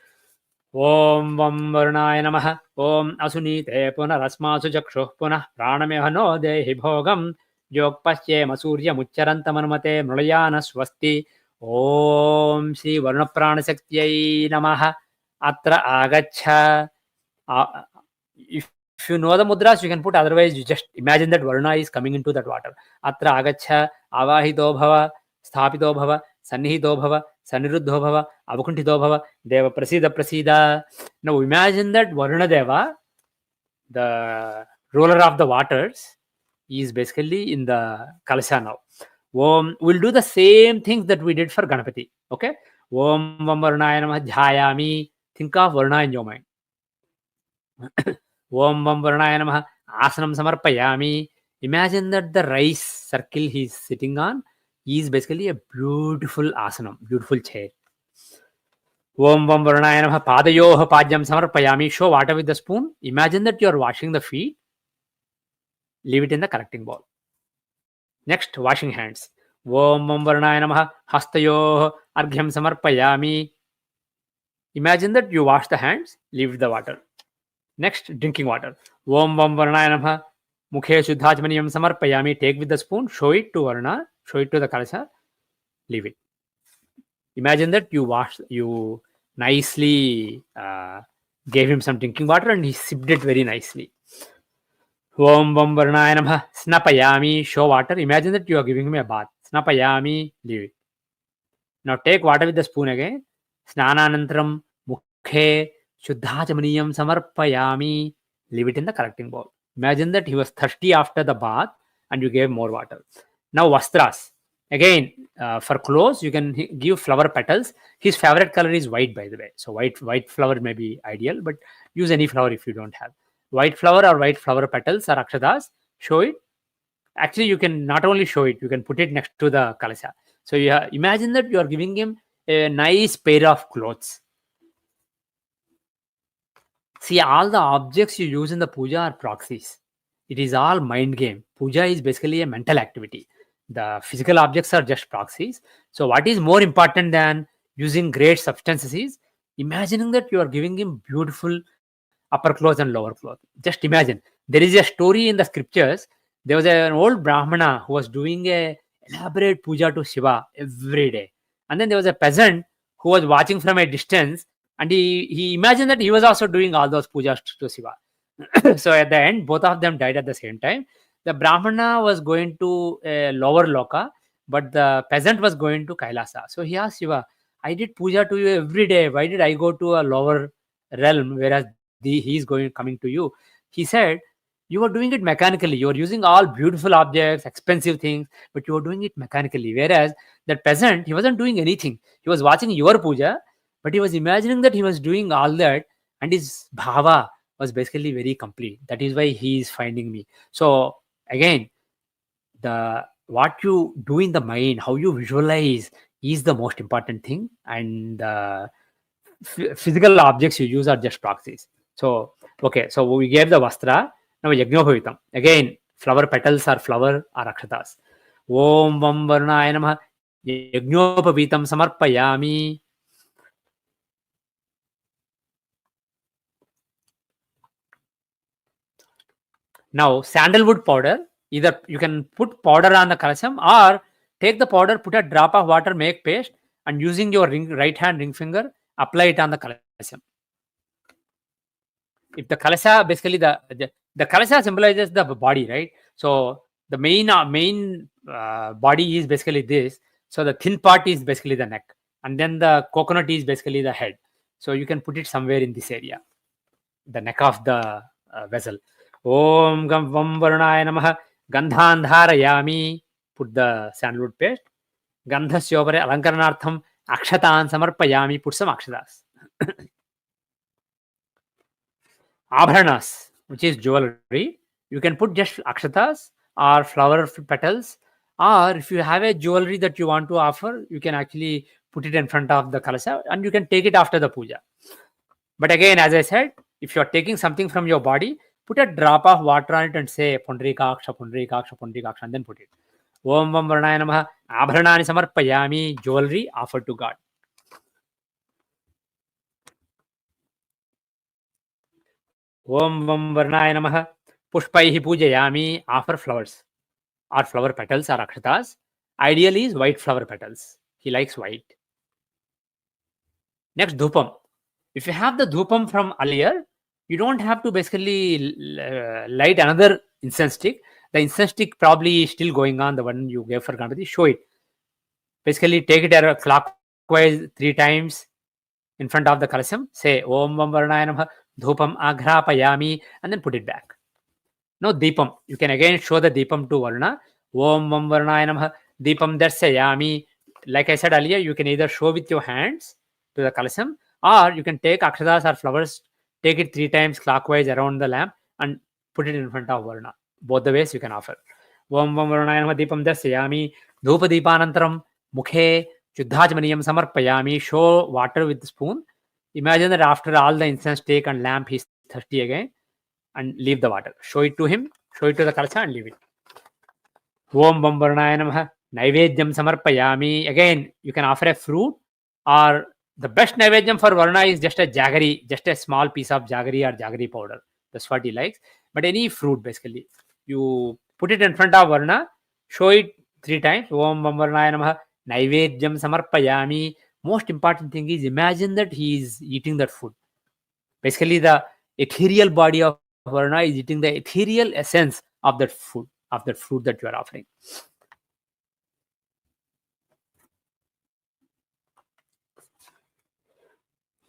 Om Vam Varunaya Namaha. Om Asunite Punarasmasu Jakshuh Punah Pranamehano Dehi Bhogam Jogpasye Masurya Mucharantamanmate Mrulayana Swasti. Om Shri Varuna Pranasaktiyai Namaha. Atra Agacha. If you know the mudras, you can put, otherwise you just imagine that Varuna is coming into that water. Atra Agacha Avahito Bhava Sthapito Bhava Sannihito Bhava Saniruddho Bhava Avakuntito Bhava Deva Prasida. Now imagine that Varuna Deva, the ruler of the waters, is basically in the Kalasha now. We'll do the same things that we did for Ganapati. Okay? Om Vam Varunaya Namaha Jhayami. Think of Varuna in your mind. Om Vam Varunaya Namaha Asanam Samarpayami. Imagine that the rice circle he's sitting on is basically a beautiful asanam, beautiful chair. Om Vam Varunaya Namaha Padayoha Pajyam Samarpayami. Show water with the spoon. Imagine that you are washing the feet. Leave it in the collecting bowl. Next, washing hands. Om Vam Varunaya Namaha Hastayoha Arghyam Samarpayami. Imagine that you wash the hands, leave the water. Next, drinking water. Om Vam Varunaya Namaha Mukhe Shuddhachmaniyam Samarpayami. Take with the spoon, show it to Varuna, show it to the Kalasha, leave it. Imagine that you nicely gave him some drinking water and he sipped it very nicely. Om Vam Varunaya Namaha Snapayami. Show water. Imagine that you are giving him a bath. Snapayami, leave it. Now take water with the spoon again. Snananantram Mukhe Shuddhachamaniyam Samarpayami. Leave it in the collecting bowl. Imagine that he was thirsty after the bath and you gave more water. Now vastras. Again, for clothes, you can give flower petals. His favorite color is white, by the way. So white flower may be ideal, but use any flower if you don't have. White flower or white flower petals or akshadas. Show it. Actually, you can not only show it, you can put it next to the kalasha. So imagine that you are giving him a nice pair of clothes. See, all the objects you use in the puja are proxies. It is all mind game. Puja is basically a mental activity. The physical objects are just proxies. So what is more important than using great substances is imagining that you are giving him beautiful upper clothes and lower clothes. Just imagine. There is a story in the scriptures. There was an old Brahmana who was doing a elaborate puja to Shiva every day. And then there was a peasant who was watching from a distance, and he imagined that he was also doing all those pujas to Shiva. So at the end, both of them died at the same time. The Brahmana was going to a lower loka, but the peasant was going to Kailasa. So he asked Shiva, I did puja to you every day. Why did I go to a lower realm, whereas he is coming to you? He said, you are doing it mechanically. You are using all beautiful objects, expensive things, but you are doing it mechanically. Whereas that peasant, he wasn't doing anything. He was watching your puja, but he was imagining that he was doing all that, and his bhava was basically very complete. That is why he is finding me. So again, the what you do in the mind, how you visualize, is the most important thing, and the physical objects you use are just proxies. So okay, so we gave the vastra. Now yagnophavitam. Again, flower petals or flower or akshatas. Om vam varunaya namah. Yagnopavitam samarpayami. Now sandalwood powder. Either you can put powder on the kalasham, or take the powder, put a drop of water, make paste, and using your right hand ring finger, apply it on the kalasham. If the kalasha, basically the kalasha symbolizes the body, right? So the main body is basically this. So the thin part is basically the neck, and then the coconut is basically the head. So you can put it somewhere in this area, the neck of the vessel. Om gam vam varunaya namah. Gandhan dharayami. Put the sandalwood paste. Gandhasya upare alankaranartham akshatan samarpayami. Put some akshatas. Abharanas, which is jewelry. You can put just akshatas or flower petals, or if you have a jewelry that you want to offer, you can actually put it in front of the kalasha, and you can take it after the puja. But again, as I said, if you are taking something from your body, put a drop of water on it and say Pundrikaksha, Pundrikaksha, Pundrikaksha, and then put it. Om Vam Varunaya Namaha. Abharanani samarpayami. Jewelry offered to God. Om Vam Varunaya Namaha. Pushpaihi Pujayami. Offer flowers or flower petals or akshatas. Ideally is white flower petals. He likes white. Next, dhupam. If you have the dhupam from earlier, you don't have to basically light another incense stick. The incense stick probably is still going on, the one you gave for Ganapati. Show it. Basically, take it clockwise 3 times in front of the kalasham. Say Om Vam Varunaya Namaha. Dhupam agrapayami, and then put it back. Now deepam. You can again show the deepam to Varuna. Om Vam Varunaya Namaha. Deepam darsayami. Like I said earlier, you can either show with your hands to the kalasham, or you can take akshatas or flowers, take it 3 times clockwise around the lamp and put it in front of Varuna. Both the ways you can offer. Om Vam Varunaya Namaha. Deepam darsayami. Dhupa deepanantaram mukhe chuddhajamaniyam samarpayami. Show water with the spoon. Imagine that after all the incense stick and lamp, he's thirsty again, and leave the water. Show it to him, show it to the kalasha, and leave it. Om Vam Varunaya Namaha. Naivedyam samarpayami. Again, you can offer a fruit, or the best naivedyam for Varuna is just a jaggery, just a small piece of jaggery or jaggery powder. That's what he likes. But any fruit, basically, you put it in front of Varuna, show it 3 times. Om Vam Varunaya Namaha. Naivedyam samarpayami. Most important thing is imagine that he is eating that food. Basically, the ethereal body of Varuna is eating the ethereal essence of that food, of that fruit that you are offering.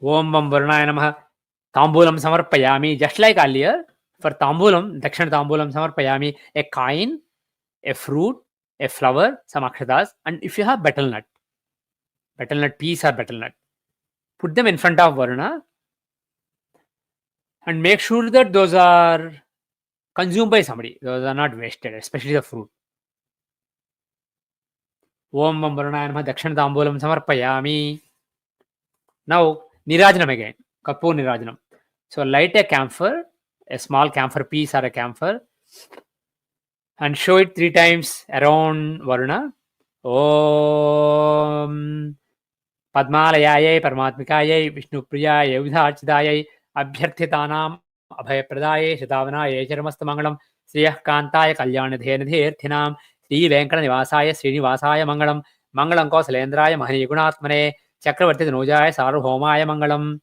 Om Vam Varunaya Namaha. Tambulam samarpayami. Just like earlier, for tambulam, Dakshin tambulam samarpayami, a coin, a fruit, a flower, some akshatas, and if you have betel nut piece or betel nut, put them in front of Varuna and make sure that those are consumed by somebody. Those are not wasted, especially the fruit. Om Vam Varunaya Namaha. Dakshin tambulam samarpayami. Now, Nirajanam again. Kapur Nirajanam. So light a camphor, a small camphor piece or a camphor, and show it 3 times around Varuna. Om Padmalayayai Paramatmikayai Vishnupriyayai Vidharchidayai Abhyarthitanam Abhayapradaye Shadavanayai Charamastamangalam Sriyah Kantaya Kalyanadhenadherthinam Sri Venkana Nivasaya Srinivasaya Mangalam Mangalam Kausalendraya Mahani Gunatmane Chakravarti Tanujaya Sarvabhaumaya Mangalam.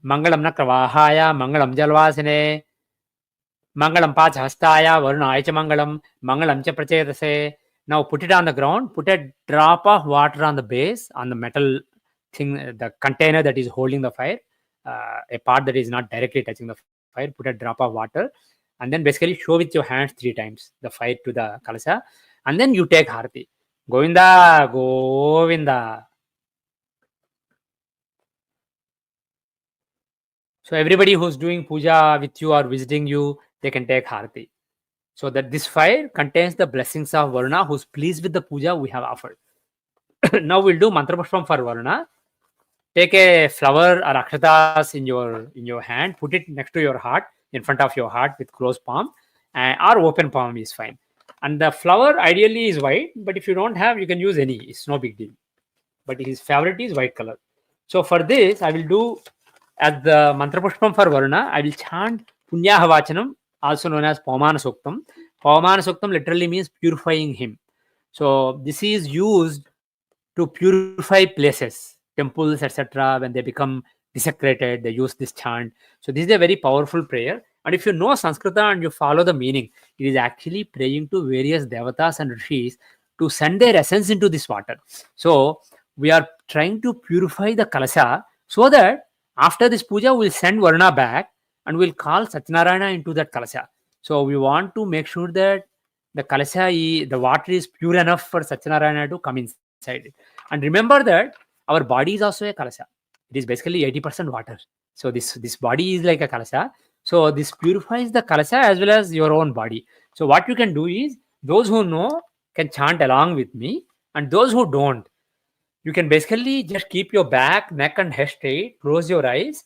Mangalam Nakravaahaya Mangalam Jalvasine Mangalam Pachastaya Varunaya cha Mangalam Mangalam cha Prachetase. Now put it on the ground, put a drop of water on the base, on the metal thing, the container that is holding the fire, a part that is not directly touching the fire, put a drop of water, and then basically show with your hands 3 times the fire to the kalasa, and then you take harati. Govinda, Govinda. So everybody who's doing puja with you or visiting you, they can take harati. So that this fire contains the blessings of Varuna, who's pleased with the puja we have offered. Now we'll do mantra pushpam for Varuna. Take a flower or akshatas in your hand, put it next to your heart, in front of your heart with closed palm, or open palm is fine. And the flower ideally is white, but if you don't have, you can use any. It's no big deal. But his favorite is white color. So for this, I will do as the mantra pushpam for Varuna. I will chant Punyaha Vachanam, also known as Pavamana Suktam. Pavamana Suktam literally means purifying him. So this is used to purify places, temples, etc. When they become desecrated, they use this chant. So this is a very powerful prayer. And if you know Sanskrita and you follow the meaning, it is actually praying to various devatas and rishis to send their essence into this water. So we are trying to purify the kalasha so that after this puja, we'll send Varuna back and we'll call Satyanarayana into that kalasha. So we want to make sure that the kalasha, the water is pure enough for Satyanarayana to come inside it. And remember that our body is also a kalasha. It is basically 80% water. So this body is like a kalasha. So this purifies the kalasha as well as your own body. So what you can do is, those who know can chant along with me, and those who don't, you can basically just keep your back, neck and head straight, close your eyes,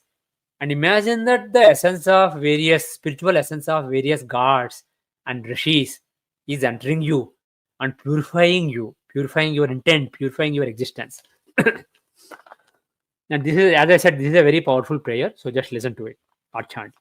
and imagine that the essence of various spiritual essence of various gods and rishis is entering you and purifying you, purifying your intent, purifying your existence. And this is, as I said, this is a very powerful prayer. So just listen to it or chant.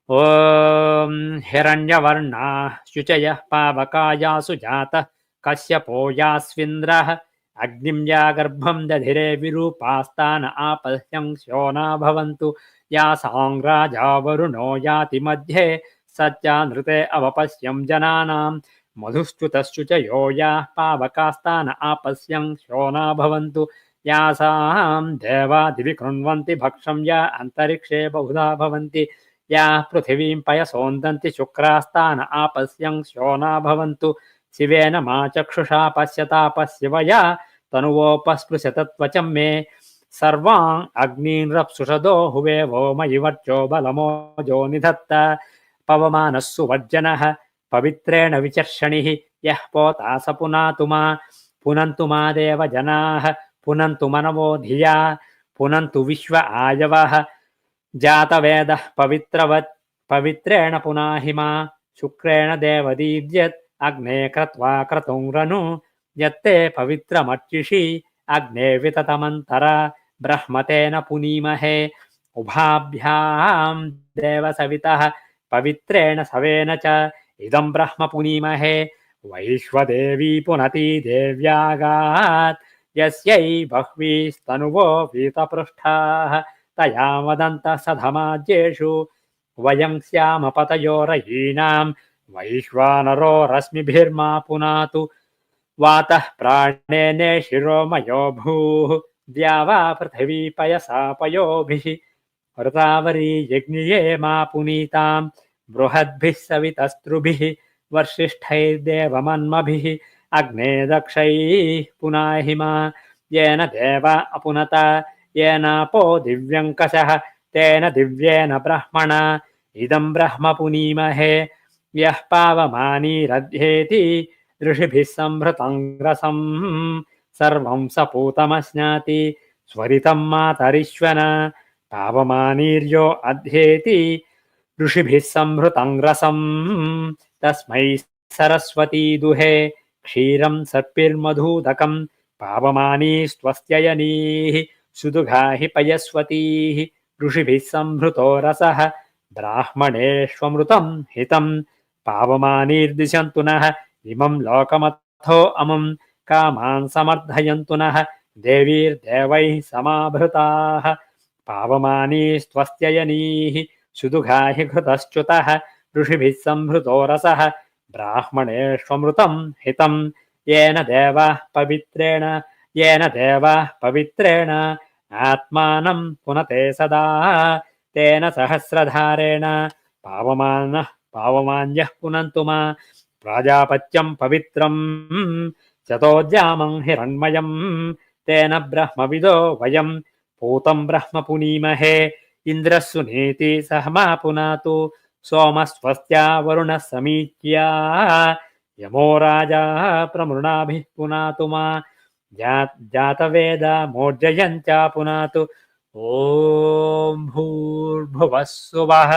Om Hiranyavarna Shuchaya Pavakaya Sujata Kasyapo Yasvindrah Agnim Yagarbham Dadhire Virupastana Apasyam Shona Bhavantu Yasangraja Varuno Yati Madhye Satyanrite Avapasyam Jananam Madhustutaschuchayoya Pavakastana Apasyam Shona Bhavantu Yasam Deva Divikrunvanti Bhaksham Ya Antarikshe Bahudha Bhavanti Ya Prithivim Payasondanti Shukrastana Apasyam Shona Bhavantu Sivena Machakshusha Pasyata Pasyavaya Tanuvopasprushatatvacham me Sarvang Agnin Rapsushado Huvevo Mayivarcho Balamojo Nidhatta Pavamanas Suvajjanaha Pavitrena Vicharshanihi Yah Potasa Punatuma Punantuma Deva Janaha Punantumanavo Dhiya Punantu Vishwa Ayavaha Jata Veda Pavitravat Pavitrena Punahima Shukrena Devadivjat Agne Kratva Kratungranu Yatte Pavitra Marchishi Agne Vitatamantara Brahmatena Punimahe Ubhabhyam Deva Savitaha Pavitrena Savena Cha Idam Brahma Punimahe Vaishwadevi Punati Devyagat Yasyai Bhakvi Stanuvo Vitaprushtha Tayavadanta Sadhamajeshu Vayam Syama Patayorayinam Vaishwanaro Rasmibhirma Punatu Vatah Pranene Shiromayo Bhu Dyava Prathavi Payasa Payobhi Vratavari Yagniye Ma Punitam Bruhadbhih Savitastrubhih Varshishthai Devamanmabhih Agne Dakshai Punahima Yena Deva Apunata Yena Po Divyankasah Tena Divyena Brahmana Idam Brahma Punimahe Yah Pavamani Radhyeti Rishibhih Samhritam Rasam Sarvam Saputam Asnati Swaritam Matarishvana पावमानीर्यो अध्येति ऋषिभिः संहृतं रसं तस्मै सरस्वती दुहे क्षीरं सर्पिर्मधूदकं पावमानी स्वस्त्ययनीः सुदुघा हि पयस्वतीः ऋषिभिः संहृतो रसः ब्राह्मणेष्वमृतं हितं पावमानीर्दिशन्तु नः इमं लोकमथो अमुं कामान् समर्थयन्तु नः देवीर्देवैः समाभृताः पावमानी स्वस्त्ययनीः सुदुघा हि घृतश्च्युतः ऋषिभिः संहृतो रसः ब्राह्मणेष्वमृतं हितं येन देवाः पवित्रेण आत्मानं पुनते सदा तेन सहस्रधारेण पावमान्यः पुनन्तु मा प्राजापत्यं पवित्रं चतोद्यामं हिरण्मयं तेन ब्रह्मविदो वयं पूतं ब्रह्म पुनीमहे इन्द्रः सुनीति सहमा पुनातु सोमस्वस्त्या वरुणः समीच्या यमो राजा प्रमृणाभिः पुनातु मा जातवेदा मोर्जयन्त्या पुनातु ॐ भूर्भुवः सुवः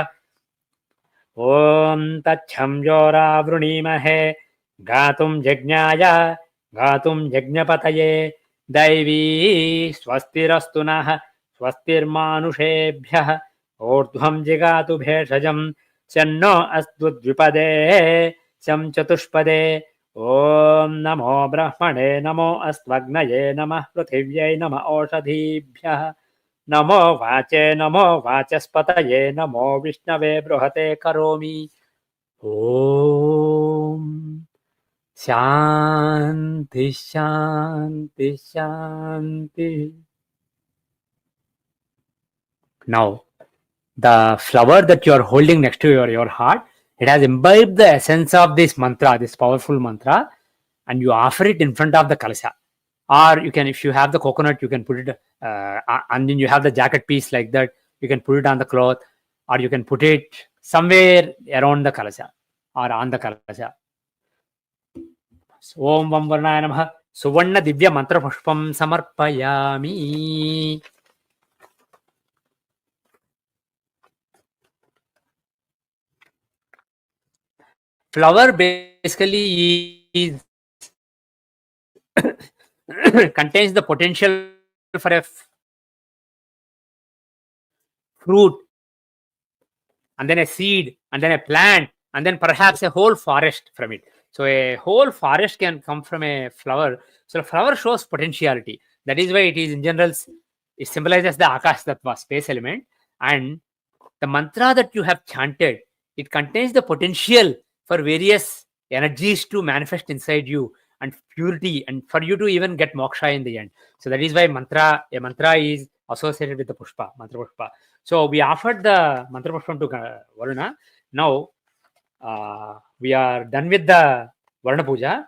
ॐ तच्छं जोरावृणीमहे गातुं यज्ञपतये दैवी स्वस्तिरस्तु नः स्वस्तिर्मानुषेभ्यः ऊर्ध्वं जिगातु भेषजं शन्नो अस्तु द्विपदे शं चतुष्पदे ॐ नमो ब्रह्मणे नमो अस्त्वग्नये नमः पृथिव्यै नमः ओषधीभ्यः नमो वाचस्पतये नमो विष्णवे बृहते करोमि ॐ शान्ति शान्ति शान्ति. Now, the flower that you are holding next to your heart, it has imbibed the essence of this mantra, this powerful mantra, and you offer it in front of the kalasha. Or you can, if you have the coconut, you can put it, and then you have the jacket piece like that, you can put it on the cloth, or you can put it somewhere around the kalasha or on the kalasha. Om Vam Varunaya Namaha Suvarna Divya Mantra Pushpam Samarpayami. Flower basically is contains the potential for a fruit, and then a seed, and then a plant, and then perhaps a whole forest from it. So a whole forest can come from a flower. So a flower shows potentiality. That is why it is in general, it symbolizes the Akash Tattva, space element. And the mantra that you have chanted, it contains the potential for various energies to manifest inside you and purity, and for you to even get moksha in the end. So that is why a mantra is associated with the pushpa, mantra pushpa. So we offered the mantra pushpam to Varuna. Now we are done with the Varuna Puja.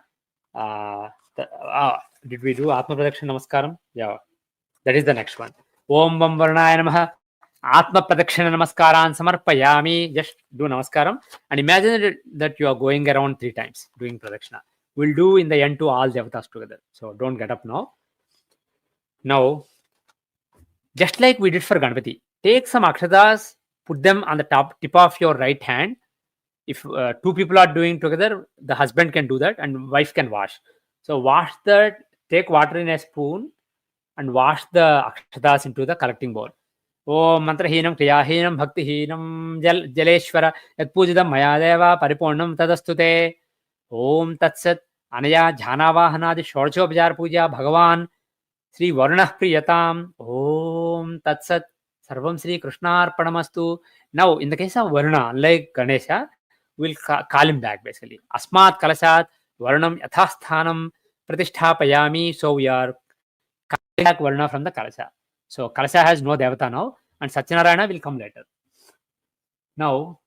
Did we do Atma Pradakshin Namaskaram? Yeah, that is the next one. Om Vam Varunaya Namaha Atma Pradakshina Namaskaran Samarpayami. Just do Namaskaram and imagine that you are going around 3 times doing Pradakshina. We'll do in the end to all devatas together. So don't get up now. Now, just like we did for Ganapati, take some akshatas, put them on the tip of your right hand. If 2 people are doing together, the husband can do that and wife can wash. So wash that, take water in a spoon and wash the akshatas into the collecting bowl. Om mantrahinam kriyahinam bhaktihinam jaleshwara yatpujidam maya deva paripurnam tadastute. Om tatsat anaya jhanavahanadi shorchopachar puja bhagavan Sri Varuna Priyatam. Om tatsat sarvam Sri Krishnarpanamastu. Now in the case of Varuna, unlike Ganesha, we'll call him back basically. Asmat kalasat varnam yathasthanam pratisthapayami. So we are calling back Varuna from the kalasha. So kalasha has no devata now, and Satyanarayana will come later. Now,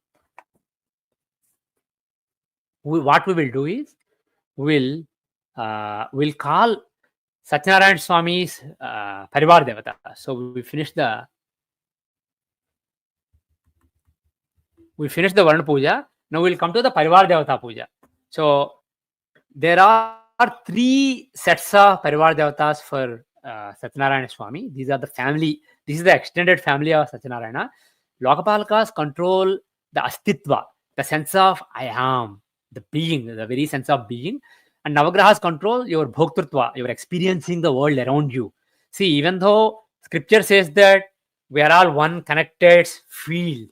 what we will do is we'll call Satyanarayana Swami's Parivara devata. So we finish the Varuna Puja. Now we'll come to the Parivara devata puja. So there are 3 sets of Parivara devatas for Satyanarayana Swami. These are the family. This is the extended family of Satyanarayana. Lokapalakas control the astitva, the sense of I am, the being, the very sense of being. And Navagrahas control your bhoktrutva, your experiencing the world around you. See, even though scripture says that we are all one connected field,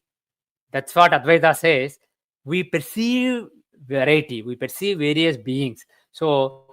that's what Advaita says. We perceive variety, we perceive various beings. So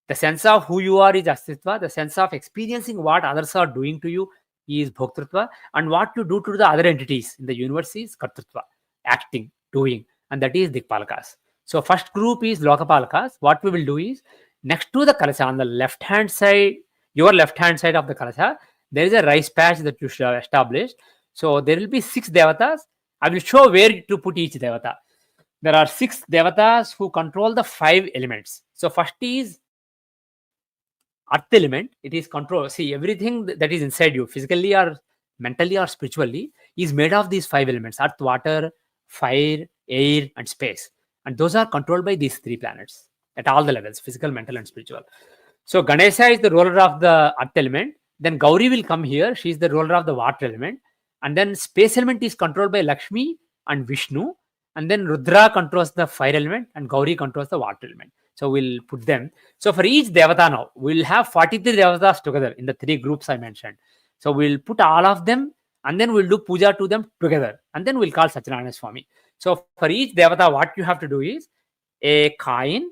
the sense of who you are is astitva, the sense of experiencing what others are doing to you is bhoktrutva, and what you do to the other entities in the universe is kartrutva, acting, doing, and that is Dikpalakas. So first group is Lokapalakas. What we will do is, next to the Kalasha, on the left hand side, your left hand side of the Kalasha, there is a rice patch that you should have established. So there will be 6 devatas. I will show where to put each devata. There are 6 devatas who control the 5 elements. So first is earth element. It is control. See, everything that is inside you, physically or mentally or spiritually, is made of these 5 elements: earth, water, fire, air, and space. And those are controlled by these 3 planets at all the levels: physical, mental, and spiritual. So Ganesha is the ruler of the earth element. Then Gauri will come here. She is the ruler of the water element. And then space element is controlled by Lakshmi and Vishnu. And then Rudra controls the fire element and Gauri controls the water element. So we'll put them. So for each devata now, we'll have 43 devatas together in the 3 groups I mentioned. So we'll put all of them and then we'll do puja to them together. And then we'll call Satyanarayana Swami. So for each devata, what you have to do is a coin,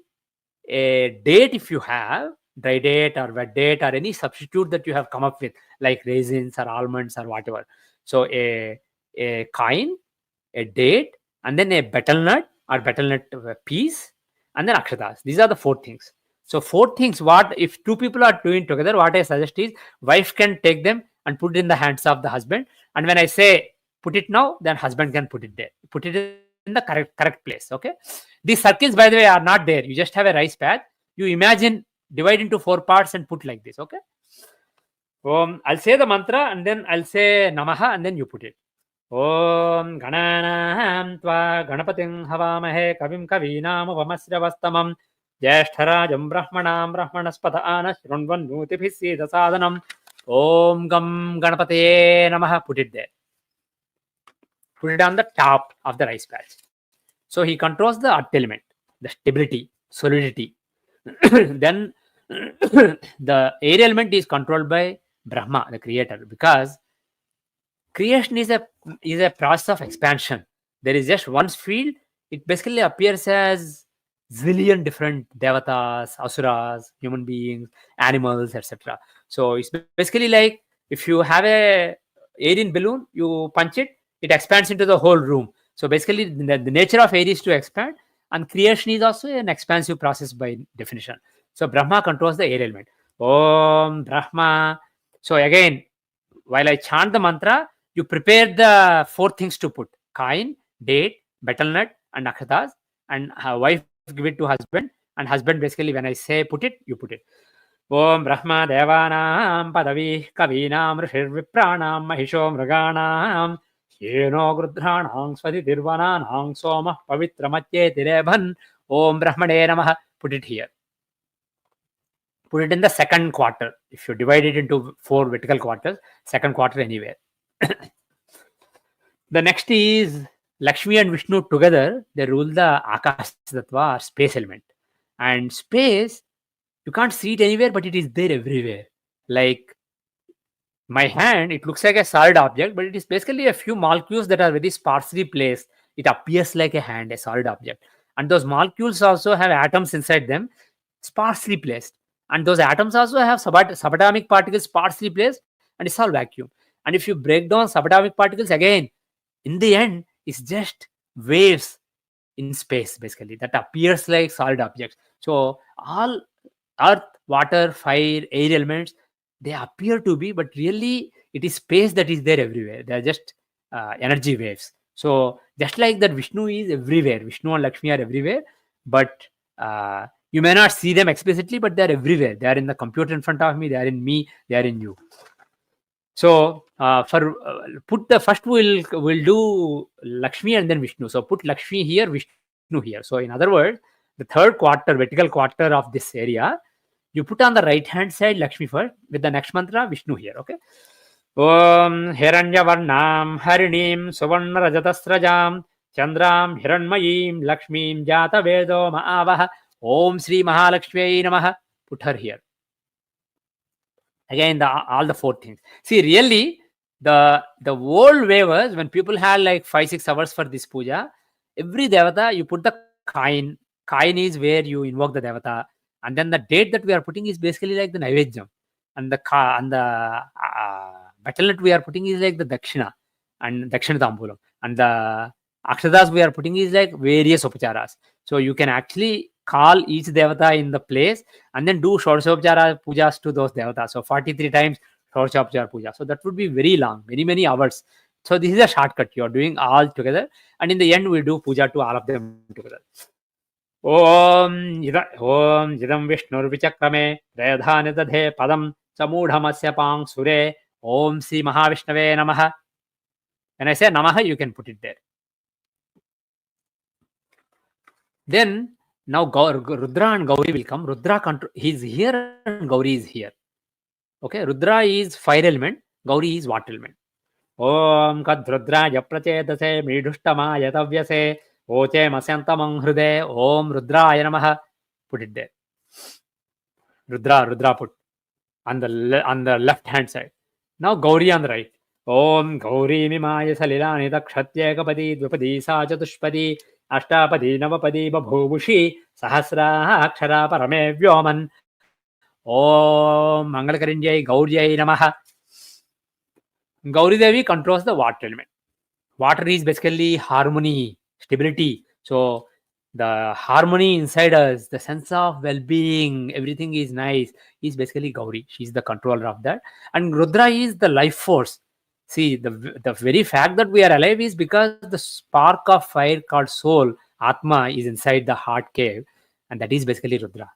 a date if you have, dry date or wet date or any substitute that you have come up with, like raisins or almonds or whatever. So a coin, a date, and then a betel nut or betel nut piece, and then akshatas. These are the 4 things. So 4 things, what if 2 people are doing together, what I suggest is wife can take them and put it in the hands of the husband. And when I say put it now, then husband can put it there. Put it in the correct place. Okay. These circles, by the way, are not there. You just have a rice patch. You imagine, divide into 4 parts and put like this. Okay. I'll say the mantra and then I'll say Namaha and then you put it. Om Gananaham Tva Ganapatim Havamahe Kavim Kavinam Vamasravastamam Jeshtarajam Brahmanam Brahmanaspata Anashrunvan Nutibhisi Sadanam. Om Gam Ganapate Namaha. Put it there. Put it on the top of the rice patch. So he controls the earth element, the stability, solidity. Then the air element is controlled by Brahma, the creator, because creation is a process of expansion. There is just one field. It basically appears as zillion different devatas, asuras, human beings, animals, etc. So it's basically like if you have a air in balloon, you punch it, it expands into the whole room. So basically the nature of air is to expand, and creation is also an expansive process by definition. So Brahma controls the air element. Om Brahma. So again, while I chant the mantra, you prepare the 4 things to put: coin, date, betel nut, and akshatas. And wife give it to husband. And husband basically, when I say put it, you put it. Om Brahma Devanam Padavi Kavinam Rishir Vipranam Mahisho Mraganam Yeno Grudranam Swati Dirvananam Soma Pavitra Matye Tirebhan. Om Brahmane Namaha. Put it here. Put it in the second quarter. If you divide it into 4 vertical quarters, second quarter anywhere. The next is Lakshmi and Vishnu together. They rule the Akash Tattva or space element. And space, you can't see it anywhere, but it is there everywhere. Like my hand, it looks like a solid object, but it is basically a few molecules that are very sparsely placed. It appears like a hand, a solid object. And those molecules also have atoms inside them, sparsely placed. And those atoms also have subatomic particles sparsely placed, and it's all vacuum. And if you break down subatomic particles again, in the end, it's just waves in space, basically, that appears like solid objects. So all earth, water, fire, air elements, they appear to be, but really it is space that is there everywhere. They are just energy waves. So just like that, Vishnu is everywhere. Vishnu and Lakshmi are everywhere, but you may not see them explicitly, but they are everywhere. They are in the computer in front of me. They are in me. They are in you. So for put the first we'll do Lakshmi and then Vishnu. So put Lakshmi here, Vishnu here. So in other words, the third quarter, vertical quarter of this area, You put on the right hand side Lakshmi first with the next mantra Vishnu here. Okay. Om Hiranyavarnam Harinim Suvarna Rajatasrajam Chandram Hiranmayim Lakshmim Jata Vedo Maavaha Om Sri Mahalakshmi Namaha. Put her here. Again, all the 4 things. See, really, the old way was when people had like 5-6 hours for this puja, every devata you put the kain. Kain is where you invoke the devata, and then the date that we are putting is basically like the naivedyam, and the betel nut we are putting is like the dakshina and dakshina tambulam, and the akshadas we are putting is like various upacharas. So you can actually call each devata in the place and then do Shodasopachara pujas to those devatas. So 43 times Shodasopachara puja. So that would be very long, many hours. So this is a shortcut. You are doing all together, and in the end we do puja to all of them together. Om Jidam Vishnur Vichakrame Redhani Dadhe Padam Samudhamasya Pang Sure Om Sri Mahavishnave Namaha. When I say Namaha, you can put it there. Then now Rudra and Gauri will come. Rudra he's here and Gauri is here. Okay, Rudra is fire element, Gauri is water element. Om Kadrudra Yaprachetase Midushtama Yatavyase Oche Masyantamang Hrude Om Rudraya Namaha. Put it there. Rudra put on the left hand side. Now Gauri on the right. Om Gauri Mimaya Salilani Dakshatya Kapadi Dvipadi Sa Chatushpadi Ashtapadi Navapadi Babhubushi Sahasra Akshara Parame Vyoman Om Mangalakarinjai Gaurjai Namaha. Gauri Devi controls the water element. Water is basically harmony, stability. So the harmony inside us, the sense of well-being, everything is nice, is basically Gauri. She's the controller of that. And Rudra is the life force. See, the very fact that we are alive is because the spark of fire called soul, Atma, is inside the heart cave. And that is basically Rudra.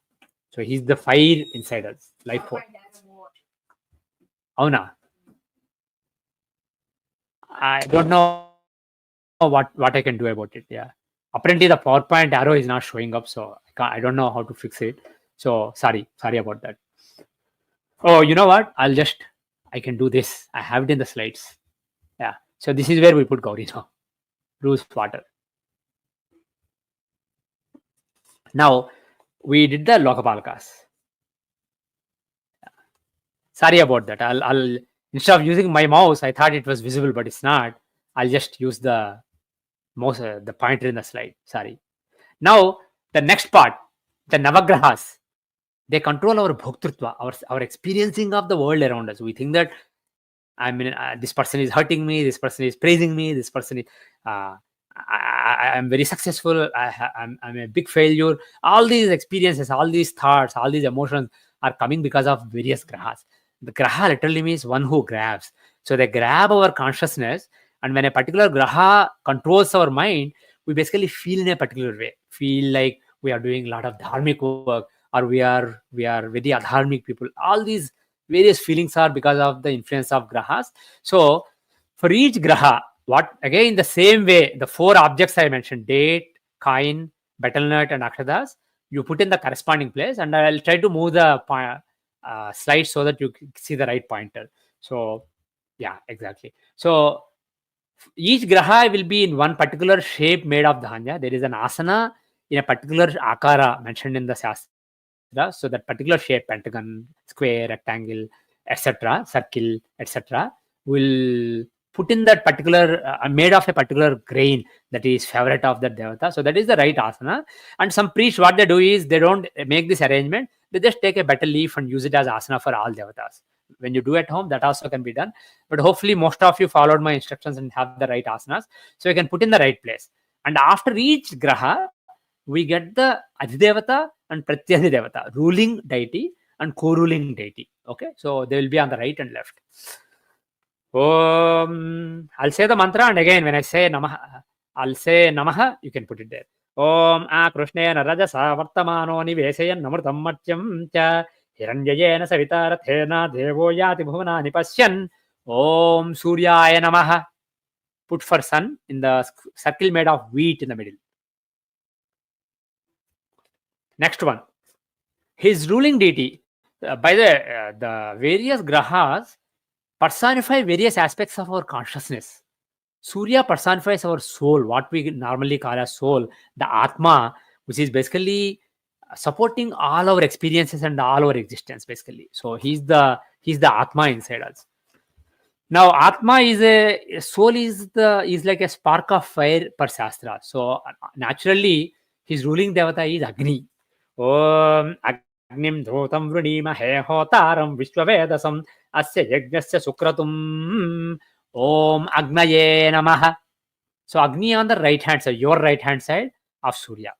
So he's the fire inside us, life force. Avuna. I don't know what I can do about it. Yeah. Apparently the PowerPoint arrow is not showing up, so I don't know how to fix it. So sorry about that. Oh, you know what? I can do this. I have it in the slides. Yeah. So this is where we put Gauri now. Bruce water. Now we did the Lokapalakas. Sorry about that. I'll instead of using my mouse, I thought it was visible, but it's not. I'll just use the mouse, the pointer in the slide. Sorry. Now the next part, the Nava Grahas, they control our bhoktrutva, our experiencing of the world around us. We think that this person is hurting me, this person is praising me, this person is I'm very successful, I'm a big failure. All these experiences, all these thoughts, all these emotions are coming because of various grahas. The graha literally means one who grabs. So they grab our consciousness, and when a particular graha controls our mind, we basically feel in a particular way. Feel like we are doing a lot of dharmic work, or we are very adharmic people. All these various feelings are because of the influence of grahas. So for each graha, again the same way, the 4 objects I mentioned, date, kain, betel nut, and akshadas, you put in the corresponding place, and I'll try to move the slide so that you see the right pointer. So yeah, exactly. So each graha will be in one particular shape made of dhanya. There is an asana in a particular akara mentioned in the Sahasranama. So that particular shape, pentagon, square, rectangle, etc., circle, etc., will put in that particular made of a particular grain that is favorite of that devata. So that is the right asana. And some priests, what they do is they don't make this arrangement. They just take a betel leaf and use it as asana for all devatas. When you do at home, that also can be done. But hopefully most of you followed my instructions and have the right asanas. So you can put in the right place. And after each graha, we get the Adhidevata and Pratyadhidevata, ruling deity and co-ruling deity. Okay, so they will be on the right and left. I'll say the mantra, and again when I say Namaha, I'll say Namaha, you can put it there. Om Akrushnena Rajasa Vartamano Nivesayan Namrutam Matyam Cha Hiranyayena Savitarathena Devo Yati Bhuvanani Pasyan. Om Suryaya Namaha. Put for sun in the circle made of wheat in the middle. Next one. His ruling deity By the various grahas personify various aspects of our consciousness. Surya personifies our soul, what we normally call as soul, the Atma, which is basically supporting all our experiences and all our existence, basically. So he's the Atma inside us. Now, Atma is a soul is like a spark of fire per Shastra. So naturally, his ruling devata is Agni. Om Agnim Dhotam Vrunimahe Hotaram Vishwavedasam Asya Yajnasya Sukratum Om Agnaye Namaha. So Agni on the right hand side, your right hand side of Surya.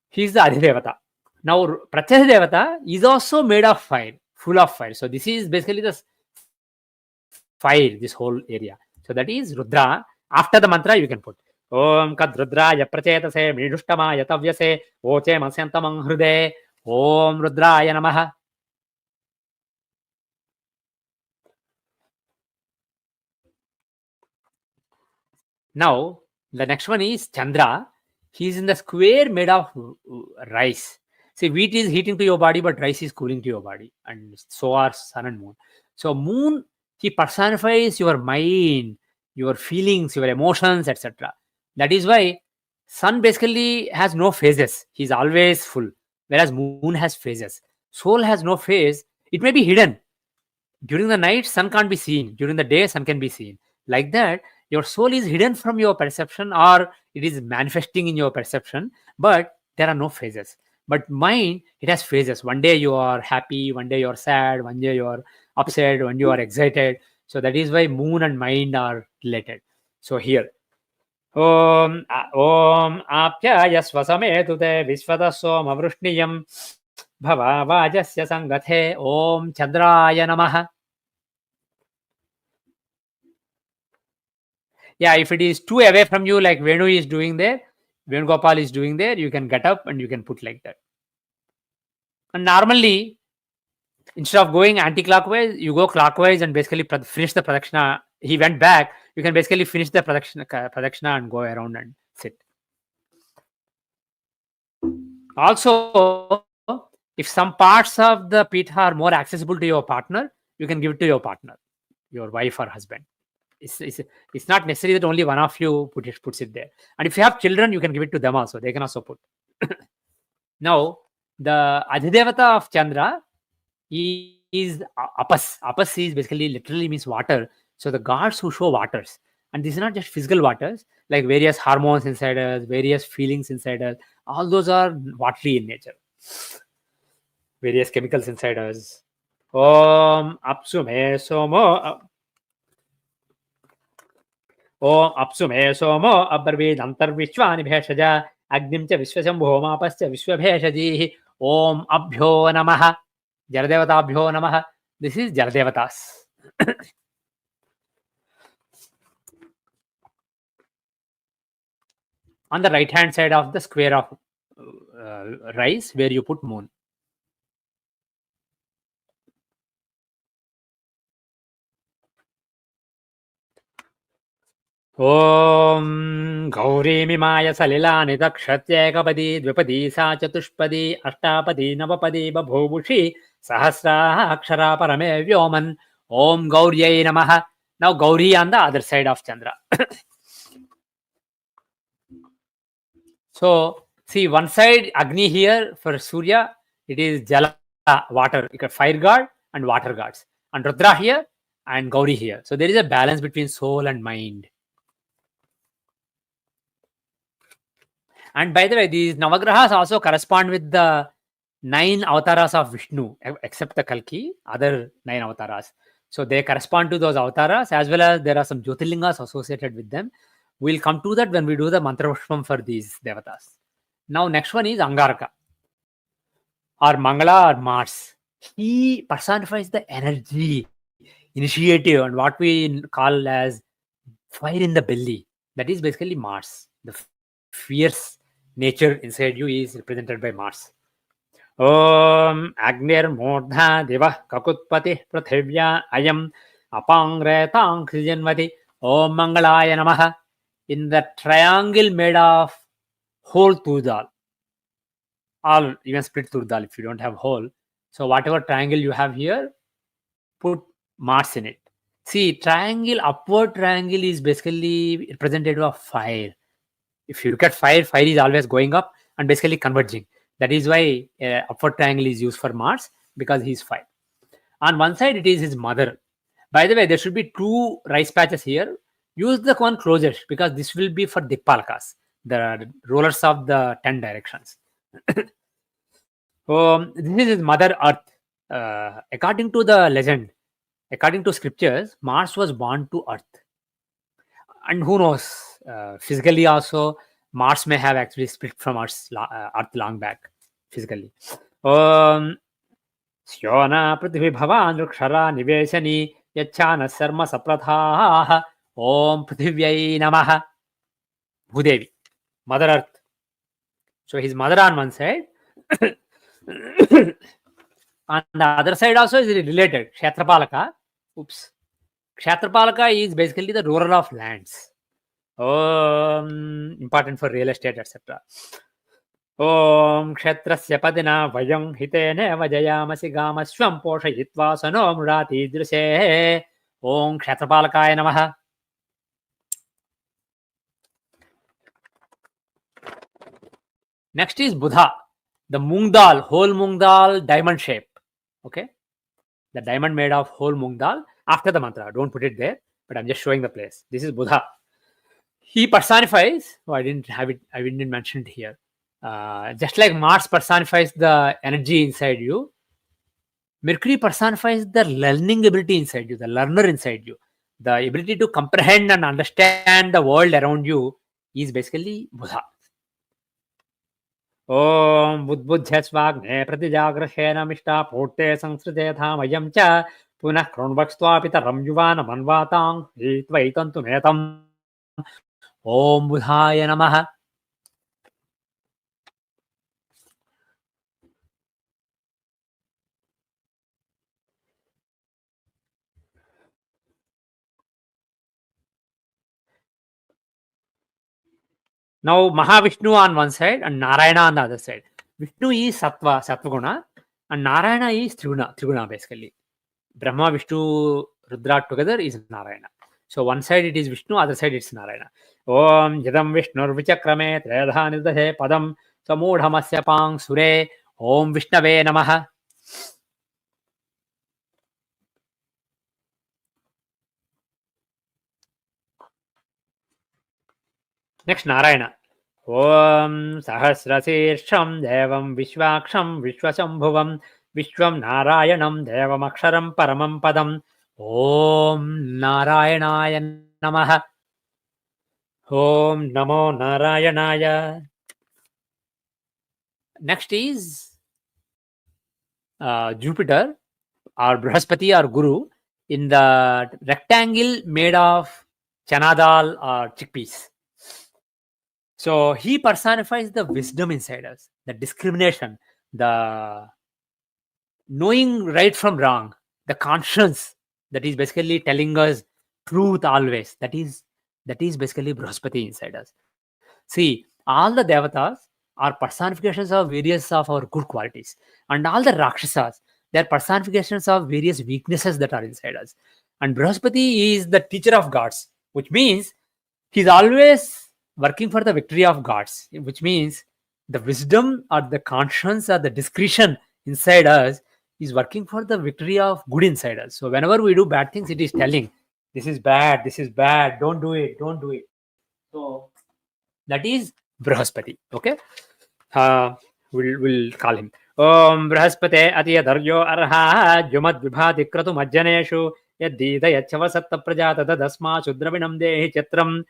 He is the Adhidevata. Now Pratyasha Devata is also made of fire, full of fire. So this is basically the fire, this whole area. So that is Rudra. After the mantra, you can put Om Kad Rudraya Prachetase Mridustamaya Tavyase Oche Mansantamang Hrude Om Rudraya Namaha. Now, the next one is Chandra. He is in the square made of rice. See, wheat is heating to your body, but rice is cooling to your body, and so are sun and moon. So, moon, he personifies your mind, your feelings, your emotions, etc. That is why sun basically has no phases. He's always full, whereas moon has phases. Soul has no phase. It may be hidden. During the night, sun can't be seen. During the day, sun can be seen. Like that, your soul is hidden from your perception or it is manifesting in your perception, but there are no phases. But mind, it has phases. One day you are happy, one day you are sad, one day you are upset, one day you are excited. So that is why moon and mind are related. So here, Om Apyaya Swasametu Te Vishvata Soma Vrushniyam Bhava Vajasya Sangathe Om Chandraya Namaha. Yeah, if it is too away from you, like Venu is doing there, Venugopal is doing there, you can get up and you can put like that. And normally, instead of going anti-clockwise, you go clockwise and basically finish the pradakshina. He went back. You can basically finish the pradakshina and go around and sit. Also, if some parts of the pitha are more accessible to your partner, you can give it to your partner, your wife or husband. It's not necessary that only one of you puts it there. And if you have children, you can give it to them also. They can also put. Now, the Adhidevata of Chandra is Apas. Apas is basically literally means water. So the gods who show waters. And this is not just physical waters, like various hormones inside us, various feelings inside us. All those are watery in nature. Various chemicals inside us. Om Apsume Somo. Om Apsume Somo Abarvid Antarvishwani Bheshaja Agnim Cha Vishwashambho Mapascha Vishwabheshaji Om Abhyo Namaha Jaladevata Abhyo Namaha. This is Jaladevatas. On the right hand side of the square of rice where you put moon. Om Gauri Mimaya Salilani Dakshatyekapadi Dvipadi Sa Chatushpadi Ashtapadi Navapadi Babhubushi Sahasra Akshara Parame Vyoman Om Gauriyai Namaha. Now Gauri on the other side of Chandra. So see, one side Agni here for Surya, it is Jala, water, fire god and water gods, and Rudra here and Gauri here. So there is a balance between soul and mind. And by the way, these Navagrahas also correspond with the 9 avatars of Vishnu, except the Kalki, other 9 avatars. So they correspond to those avatars, as well as there are some Jyotirlingas associated with them. We'll come to that when we do the mantra pushpam for these devatas. Now, next one is Angaraka, or Mangala or Mars. He personifies the energy, initiative, and what we call as fire in the belly. That is basically Mars. The fierce nature inside you is represented by Mars. Om Agnir Mordha Deva Kakutpati Prathivya Ayam Apangretang Krijanvati Om Mangalaya Namaha. In the triangle made of whole turdal, or even split turdal if you don't have whole. So whatever triangle you have here, put Mars in it. See, triangle, upward triangle is basically representative of fire. If you look at fire, fire is always going up and basically converging. That is why upward triangle is used for Mars, because he is fire. On one side, it is his mother. By the way, there should be 2 rice patches here. Use the one closest, because this will be for Dikpalakas, the rulers of the 10 directions. This is his mother Earth. According to the legend, according to scriptures, Mars was born to Earth. And who knows, physically also, Mars may have actually split from Earth long back, physically. Syona Prithvi Bhavan Rukshara Niveshani Yachana Sarma Sapratha Om Prithvyai Namaha. Bhudevi, Mother Earth. So his mother on one side. On the other side also is related. Kshatrapalaka. Oops. Kshatrapalaka is basically the ruler of lands. Important for real estate, etc. Om Kshetrasya Padina Vayam Hitene Vajayamasi Gamaswam Poshayitva Sano Murati Drishe. Om Kshatrapalakaya Namaha. Next is Buddha, the moong dal, whole moong dal, diamond shape. Okay, the diamond made of whole moong dal. After the mantra, don't put it there, but I'm just showing the place. This is Buddha. He personifies. Oh, I didn't have it. I didn't mention it here. Just like Mars personifies the energy inside you, Mercury personifies the learning ability inside you, the learner inside you, the ability to comprehend and understand the world around you is basically Buddha. Om Budbudhyasvagne Pratijagrahena Mishta Porte Sanskrithe Thamayam Cha Punah Kronvakstvapitaram Yuvana Manvatang Hitvaitantu Netam. Om Buddhaya Namaha. Now Mahavishnu on one side and Narayana on the other side. Vishnu is Sattva Guna, and Narayana is Triguna basically. Brahma, Vishnu, Rudra together is Narayana. So one side it is Vishnu, other side it's Narayana. Om Jadam Vishnur Vichakrame Tredhanidhe Padam Samudhamasya Pang Sure. Om Vishnave Namaha. Next Narayana. Om Sahasrasirsham Devam Vishwaksham Vishwasambhuvam Vishwam Narayanam Devam Aksharam Paramam Padam. Om Narayanaya Namaha. Om Namo Narayanaya. Next is Jupiter or Brihaspati or Guru in the rectangle made of chana dal or chickpeas. So he personifies the wisdom inside us, the discrimination, the knowing right from wrong, the conscience that is basically telling us truth always. That is basically Brihaspati inside us. See, all the devatas are personifications of various of our good qualities, and all the rakshasas, they are personifications of various weaknesses that are inside us. And Brihaspati is the teacher of gods, which means he's always working for the victory of gods, which means the wisdom or the conscience or the discretion inside us is working for the victory of good inside us. So whenever we do bad things, it is telling, this is bad, don't do it. So that is Brihaspati. Okay, we'll call him Om Brihaspate Atiya Daryo Arha Jumad Vibhati Kratu Majjaneshu Yadida Yachava Satta Prajata Dasma Sudravinam Dehi Chatram.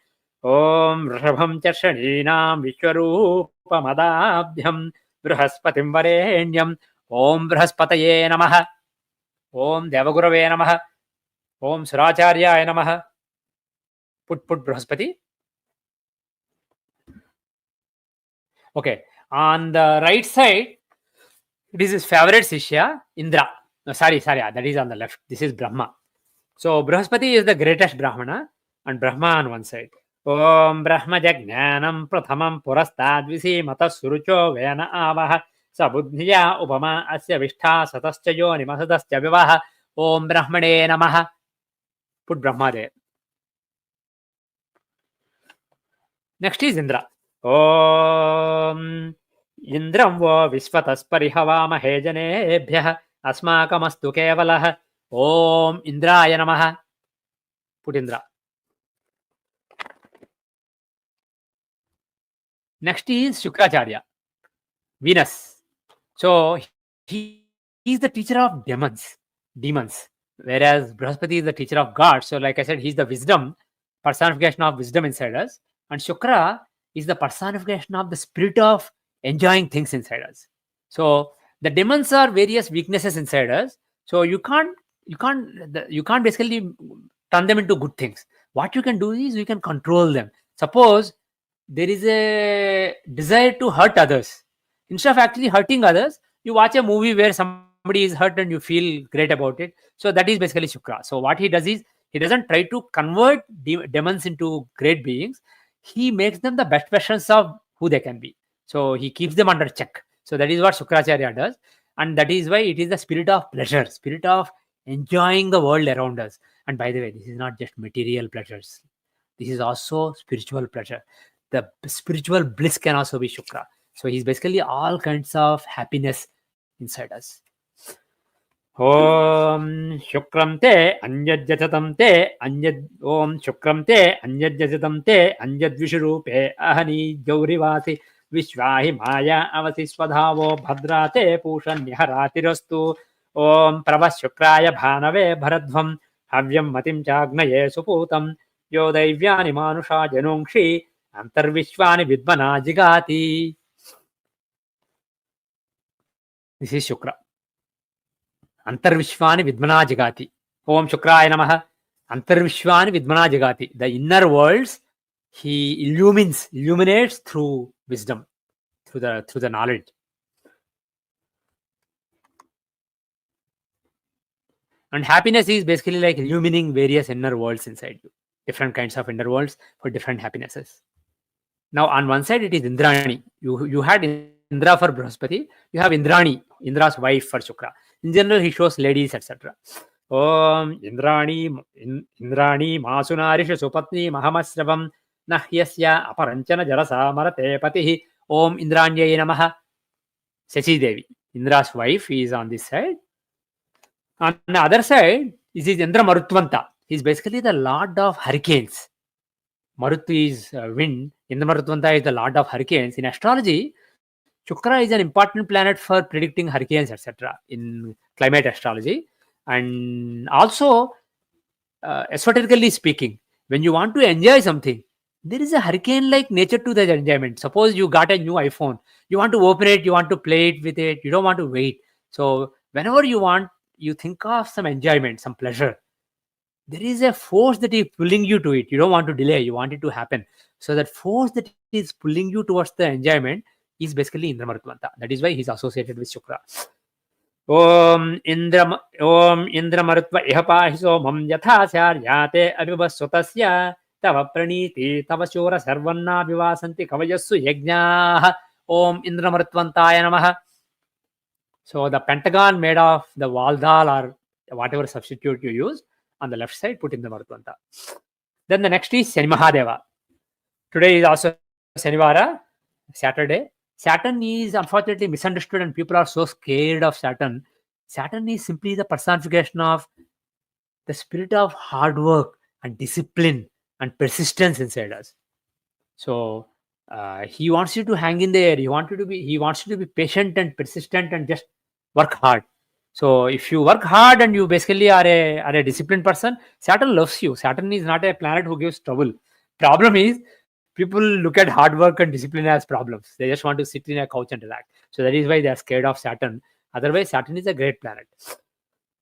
Om Rishabham Charshaninam Vishwarupa Madabhyam Brihaspatim Varenyam. Om Brihaspataye Namaha. Om Devagurave Namaha. Om Suracharya Namaha. Put Brihaspati. Okay, on the right side, it is his favorite Shishya, Indra. No, sorry, that is on the left. This is Brahma. So Brihaspati is the greatest Brahmana, and Brahma on one side. Om Brahma Jagnanam Prathamam Purastad Visi Mata Surucho Vena Avaha Sabuddhiya Upama Asya Vishtha Satascha Yoni Masadascha Vivaha Om Brahmane Namaha. Put Brahma there. Next is Indra. Om Indram vo Vishvatas Parihawamahe Janebhyah Asmakamastu Kevalah. Om Indraya Namaha. Put Indra. Next is Shukracharya, Venus. So he is the teacher of demons, whereas Brihaspati is the teacher of gods. So, like I said, he's the wisdom, personification of wisdom inside us, and Shukra is the personification of the spirit of enjoying things inside us. So the demons are various weaknesses inside us. So you can't basically turn them into good things. What you can do is you can control them. Suppose there is a desire to hurt others. Instead of actually hurting others, you watch a movie where somebody is hurt and you feel great about it. So that is basically Shukra. So what he does is he doesn't try to convert demons into great beings. He makes them the best versions of who they can be. So he keeps them under check. So that is what Shukracharya does. And that is why it is the spirit of pleasure, spirit of enjoying the world around us. And by the way, this is not just material pleasures. This is also spiritual pleasure. The spiritual bliss can also be Shukra. So he's basically all kinds of happiness inside us. Om Shukram te Anyadjatam te Anyad Om Shukram te Anyadjatam te Anyad Vishurupe Ahani Gaurivati Vishvahi Maya Avati Swadhavo Bhadrate Pushanyharati Om Pravas Shukraya Bhanave Bharadvam Havyam Matim Chagnaye Suputam Yodavyani Manusha Janungshi Antarvishwani Vidmana Jigati. This is Shukra. Antarvishwani Vidmana Jagati. Om Shukraya Namaha. Antarvishwani Vidmana Jagati. The inner worlds he illuminates through wisdom, through the knowledge. And happiness is basically like illumining various inner worlds inside you. Different kinds of inner worlds for different happinesses. Now on one side it is Indrani. You had Indra for Brihaspati. You have Indrani, Indra's wife for Shukra. In general, he shows ladies, etc. Om Indrani Masunarisha Supatni Mahamasravam Nahyasya Aparanchana Jarasa Marate Patihi. Om Indranyaya Namaha. Shachi Devi, Indra's wife, is on this side. On the other side is Indra Marutvanta. He's basically the lord of hurricanes. Marut is wind. Indra Marutvanta is the lord of hurricanes. In astrology, Shukra is an important planet for predicting hurricanes, etc. in climate astrology. And also, esoterically speaking, when you want to enjoy something, there is a hurricane-like nature to that enjoyment. Suppose you got a new iPhone. You want to open it, you want to play it with it. You don't want to wait. So whenever you want, you think of some enjoyment, some pleasure. There is a force that is pulling you to it. You don't want to delay. You want it to happen. So that force that is pulling you towards the enjoyment is basically Indra Marutvanta. That is why he's associated with Shukra. Om Indra Marutva Ihapahi Somam Yatha Saryate Abhivaswatasya Tava Praniti Tava Shura Sarvanna Vivasanti Kavayasu Yajna. Om Indra Marutvantaya Namaha. So the pentagon made of the Valdal or whatever substitute you use, on the left side, put in the Marutvanta. Then the next is Shani Mahadeva. Today is also Shanivara, Saturday. Saturn is unfortunately misunderstood and people are so scared of Saturn. Saturn is simply the personification of the spirit of hard work and discipline and persistence inside us. So he wants you to hang in there. He wants you to be patient and persistent and just work hard. So if you work hard and you basically are a disciplined person, Saturn loves you. Saturn is not a planet who gives trouble. Problem is, people look at hard work and discipline as problems. They just want to sit in a couch and relax. So that is why they are scared of Saturn. Otherwise, Saturn is a great planet.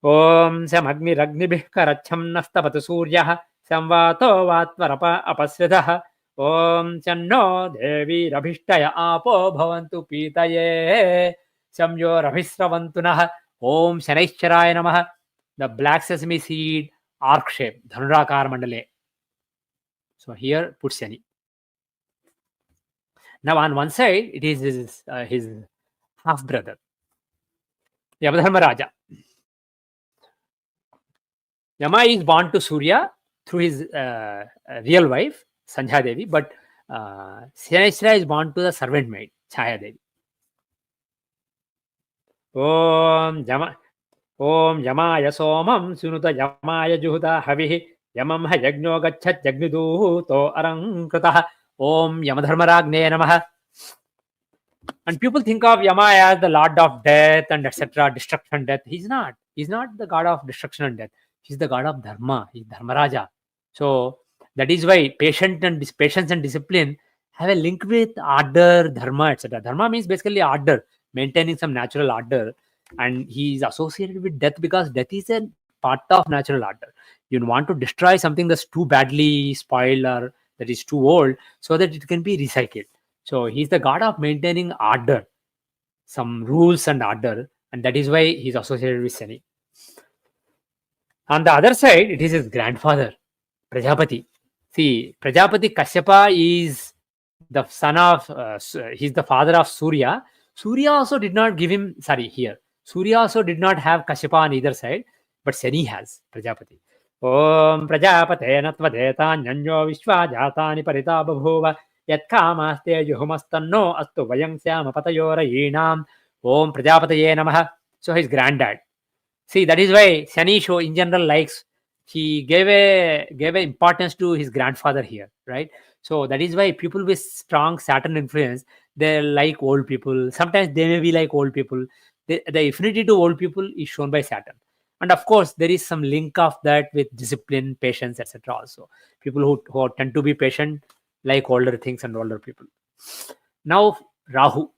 Om Samagni Ragnibih Karacham Naftapatu Suryah Samvato Vatvarapa Apasridah Om Channo Devi Rabhishtaya Apo Bhavantu Pitaye Samyo Rabhisravantunah. Om Shanaishcharaya Namaha. The black sesame seed arc shape, Dhanurakar Mandale. So here put Shani. Now on one side it is his half brother, Yamadharmaraja. Yama is born to Surya through his real wife, Sanjha Devi, but Shanaishra is born to the servant maid, Chaya Devi. Om Yama. Om Yamaya Somam Sunuta Yamaya Juhuta Havihi Yamam Yagno Gachat Jagnidu To Arankrata Om Yamadharmaragne Namaha. And people think of Yama as the lord of death and etc. Destruction, death. He's not. He's not the god of destruction and death. He's the god of Dharma. He's Dharmaraja. So that is why patience and discipline have a link with order, dharma, etc. Dharma means basically order, maintaining some natural order, and he is associated with death because death is a part of natural order. You want to destroy something that's too badly spoiled or that is too old so that it can be recycled. So he's the god of maintaining order, some rules and order, and that is why he's associated with Shani. On the other side, it is his grandfather, Prajapati. See, Prajapati Kashyapa is the son of, he's the father of Surya. Surya also did not give him, Surya also did not have Kashyapa on either side, but Shani has Prajapati. Om Prajapate Natvadeta Nyanyo Vishwa Jatani Parita Babhuva Yatkamaste Juhumastanno Astu Vayang Syama Patayora Yinam Om Prajapataye Namaha. So his granddad. See, that is why Shani show in general likes, he gave a importance to his grandfather here, right? So that is why people with strong Saturn influence, they like old people. Sometimes they may be like old people. The affinity to old people is shown by Saturn. And of course, there is some link of that with discipline, patience, etc. also. People who tend to be patient like older things and older people. Now, Rahu,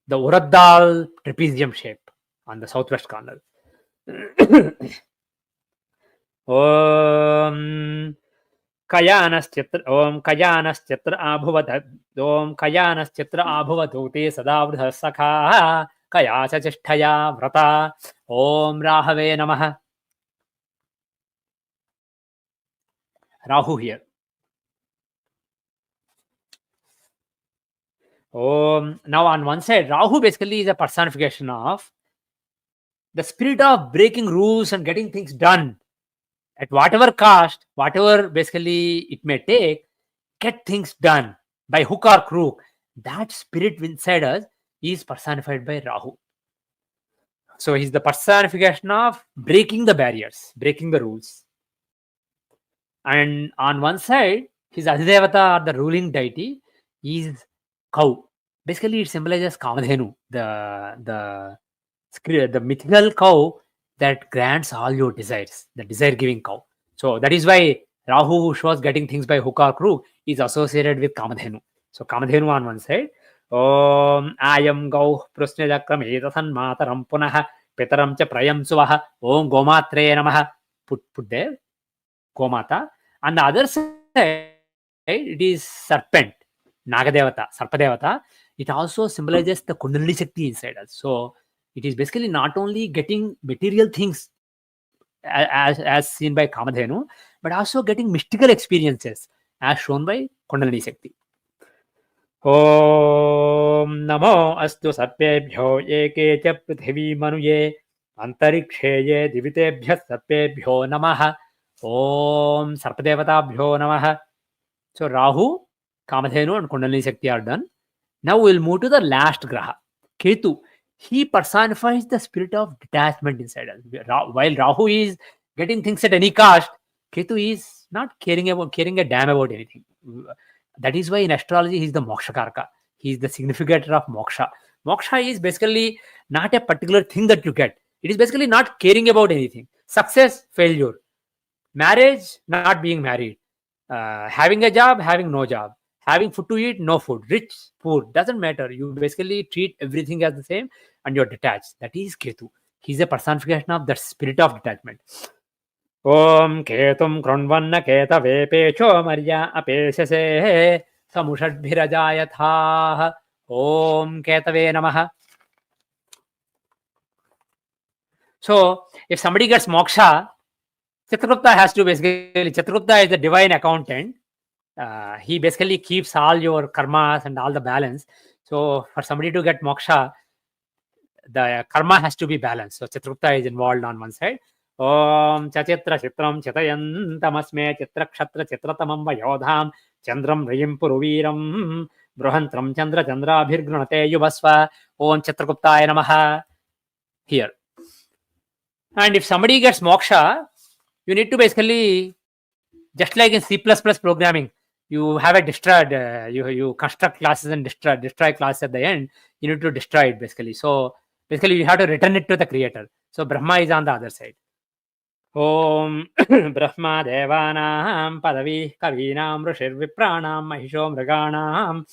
the Uraddal trapezium shape on the southwest corner. Om Kayanashchitra Abhuvat Om Kayanashchitra Abhuvatute Sadavridha Sakha Kayasa Chishtaya Vrata Om Rahave Namaha. Rahu here. Now on one side, Rahu basically is a personification of the spirit of breaking rules and getting things done at whatever cost, whatever basically it may take, get things done by hook or crook. That spirit inside us is personified by Rahu. So he's the personification of breaking the barriers, breaking the rules. And on one side, his Adhidevata, or the ruling deity, is cow. Basically, it symbolizes Kamadhenu, the mythical cow that grants all your desires, the desire-giving cow. So that is why Rahu, who shows getting things by hook or crook, is associated with Kamadhenu. So Kamadhenu on one side. Om Ayam Gau Prusnajakram Etasan Mataram Punaha Petaram Cha Prayam Suvaha Om Gomatre Namaha. Put there, Gomata. On the other side, it is serpent, Nagadevata, Sarpadevata. It also symbolizes the Kundalini Shakti inside us. So it is basically not only getting material things as seen by Kamadhenu, but also getting mystical experiences as shown by Kundalini Shakti. Om Namo Astu Sarpebhyo Eke Cha Prithvi Manuye Antarikshe Ye Divitebhya Sarpebhyo Namaha Om Sarpadevatabhyo Namaha. So Rahu, Kamadhenu and Kundalini Shakti are done. Now we'll move to the last Graha, Ketu. He personifies the spirit of detachment inside us. While Rahu is getting things at any cost, Ketu is not caring a damn about anything. That is why in astrology he is the Mokshakarka. He is the significator of Moksha. Moksha is basically not a particular thing that you get. It is basically not caring about anything. Success, failure. Marriage, not being married. Having a job, having no job. Having food to eat, no food. Rich, poor, doesn't matter. You basically treat everything as the same and you're detached. That is Ketu. He's a personification of that spirit of detachment. Om Ketum Kronvanna Keta Vepecho Maria Apeshase Samushadbhirajayatha Om Ketave Namaha. So, if somebody gets moksha, Chitragupta has to basically, Chitragupta is the divine accountant. He basically keeps all your karmas and all the balance. So for somebody to get moksha, the karma has to be balanced. So Chitragupta is involved on one side. Om Chachitra Chitram Chitayantamasme Chitra Kshatra Chitratamam Vayodham Chandram Rayim Puruviram Brahantram Chandra Chandra Bhirgrunate Yuvasva Om Chitraguptaya Namaha. Here. And if somebody gets moksha, you need to basically, just like in C++ programming, you have a destroyed, you construct classes and destroy class at the end. You need to destroy it basically. So basically you have to return it to the creator. So Brahma is on the other side. Om Brahma Devanam Padavi Kavinam Rishir Vipranam Mahisho Mriganam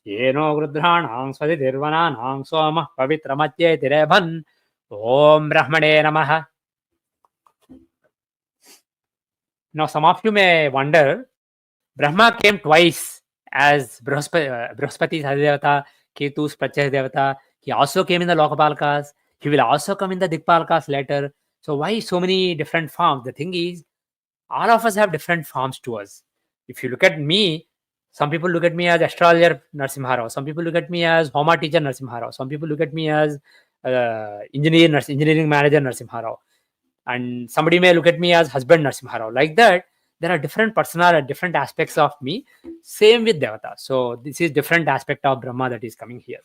Yeno Grudranam Svadidirvananam Soma Pavitramatye Tirebhan Om Brahmane Namaha. Now some of you may wonder, Brahma came twice as Brihaspati's Adivata, Ketu's Pratyaya Devata. He also came in the Lokapalakas. He will also come in the Dikpalakas later. So why so many different forms? The thing is, all of us have different forms to us. If you look at me, some people look at me as astrologer Narasimha Rao. Some people look at me as Homa teacher Narasimha Rao. Some people look at me as engineering manager Narasimha Rao. And somebody may look at me as husband Narasimha Rao. Like that, there are different personal, different aspects of me. Same with Devata. So this is different aspect of Brahma that is coming here.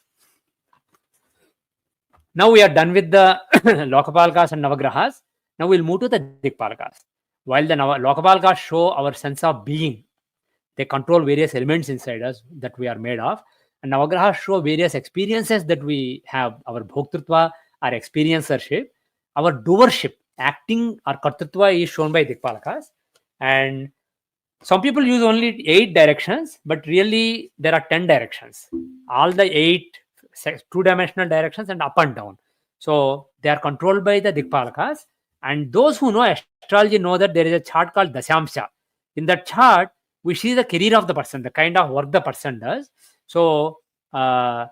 Now we are done with the Lokapalakas and Nava Grahas. Now we'll move to the Dikpalakas. While the Lokapalakas show our sense of being, they control various elements inside us that we are made of. And Nava Grahas show various experiences that we have, our Bhoktrutva, our experiencership, our doership, acting or Kartrutva is shown by Dikpalakas. And some people use only 8 directions, but really there are 10 directions. All the 8 two-dimensional directions and up and down. So they are controlled by the Dikpalakas. And those who know astrology know that there is a chart called Dasyamsha. In that chart, we see the career of the person, the kind of work the person does. So the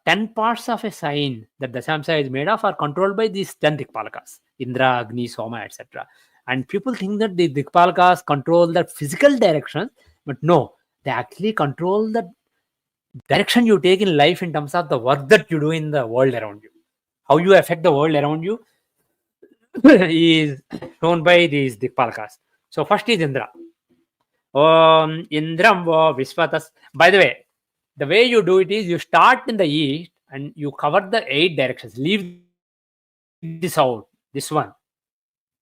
10 parts of a sign that Dasyamsha is made of are controlled by these 10 Dikpalakas, Indra, Agni, Soma, etc. And people think that the Dikpalakas control the physical direction, but no, they actually control the direction you take in life in terms of the work that you do in the world around you. How you affect the world around you is shown by these Dikpalakas. So first is Indra. Om Indram va Visvatas. By the way you do it is you start in the east and you cover the 8 directions. Leave this out, this one.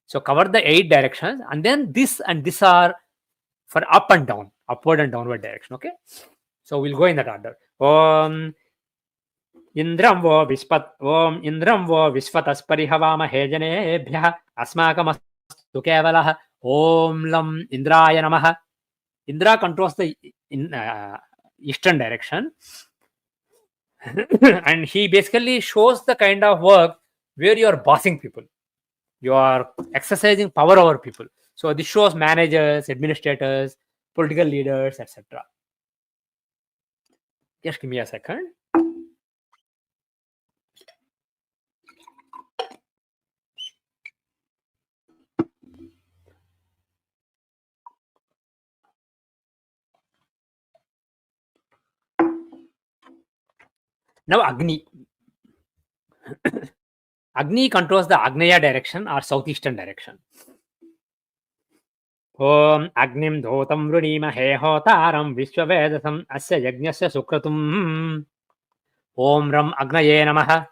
So cover the 8 directions, and then this and this are for up and down, upward and downward direction. Okay. So we'll go in that order. Om Indram vo Visvatas Parihavama Hejanebhya Asmakam Astu Kevalah Om Lam Indraya Namaha. Indra controls the eastern direction. And he basically shows the kind of work where you are bossing people. You are exercising power over people. So this shows managers, administrators, political leaders, etc. Just give me a second. Now Agni. Agni controls the Agneya direction or southeastern direction. Om Agnim Dhotam Vrunimahe Hotaram Vishwavedasam Asya Yajnasya Sukratum Om Ram Agnaye Namaha.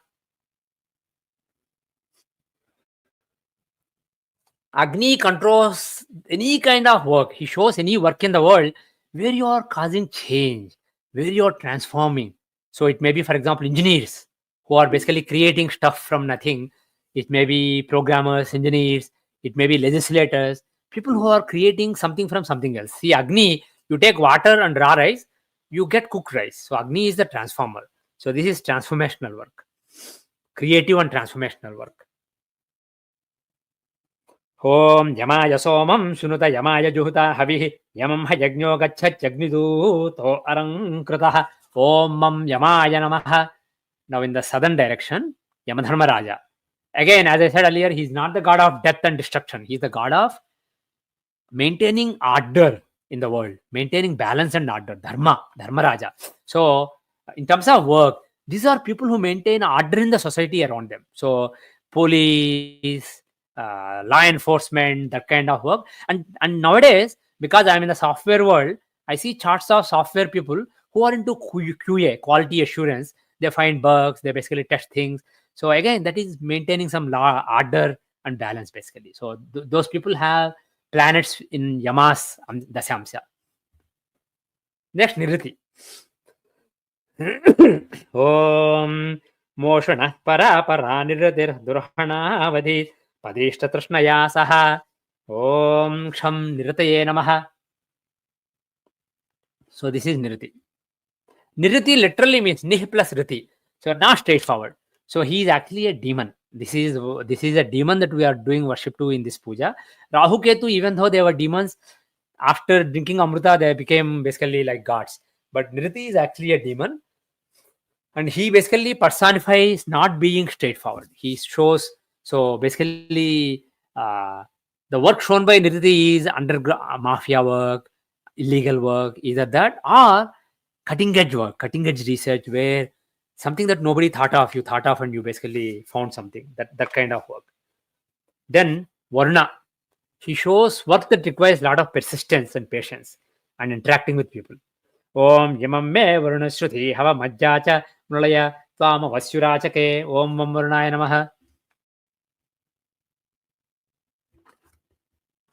Agni controls any kind of work. He shows any work in the world where you are causing change, where you are transforming. So it may be, for example, engineers who are basically creating stuff from nothing. It may be programmers, engineers. It may be legislators, people who are creating something from something else. See, Agni, you take water and raw rice, you get cooked rice. So Agni is the transformer. So this is transformational work, creative and transformational work. Om Yamaya Somam Sunuta Yamaya Juhuta Havihi Yamam Hajagno Gachat Jagniduto Arankrata Om Mam Yamaya Namaha. Now in the southern direction, Yamadharma Raja. Again, as I said earlier, he is not the god of death and destruction. He is the god of maintaining order in the world, maintaining balance and order. Dharma Raja. So in terms of work, these are people who maintain order in the society around them. So police, law enforcement, that kind of work. And nowadays, because I'm in the software world, I see charts of software people who are into QA, quality assurance. They find bugs, they basically test things. So again, that is maintaining some law, order, and balance basically. So those people have planets in Yamas Dasyamsya. Next, Niriti. Om Moshana Para Para Niradir Durhanaavadhi Padishta Trashnaya Saha Om Ksham Niritaye Namaha. So this is Niriti. Niriti literally means Nih plus Riti. So not straightforward. So he is actually a demon. This is a demon that we are doing worship to in this puja. Rahu Ketu, even though they were demons, after drinking Amrita, they became basically like gods. But Niriti is actually a demon. And he basically personifies not being straightforward. He shows, so basically, the work shown by Niriti is underground mafia work, illegal work, either that or cutting edge work, cutting edge research, where something that nobody thought of, you thought of and you basically found something, that kind of work. Then Varuna, he shows work that requires a lot of persistence and patience and interacting with people. Om Yamam Me Varunashruti Hava Majjacha Nulaya Twama Vasyurachake Om Varunaya Namaha.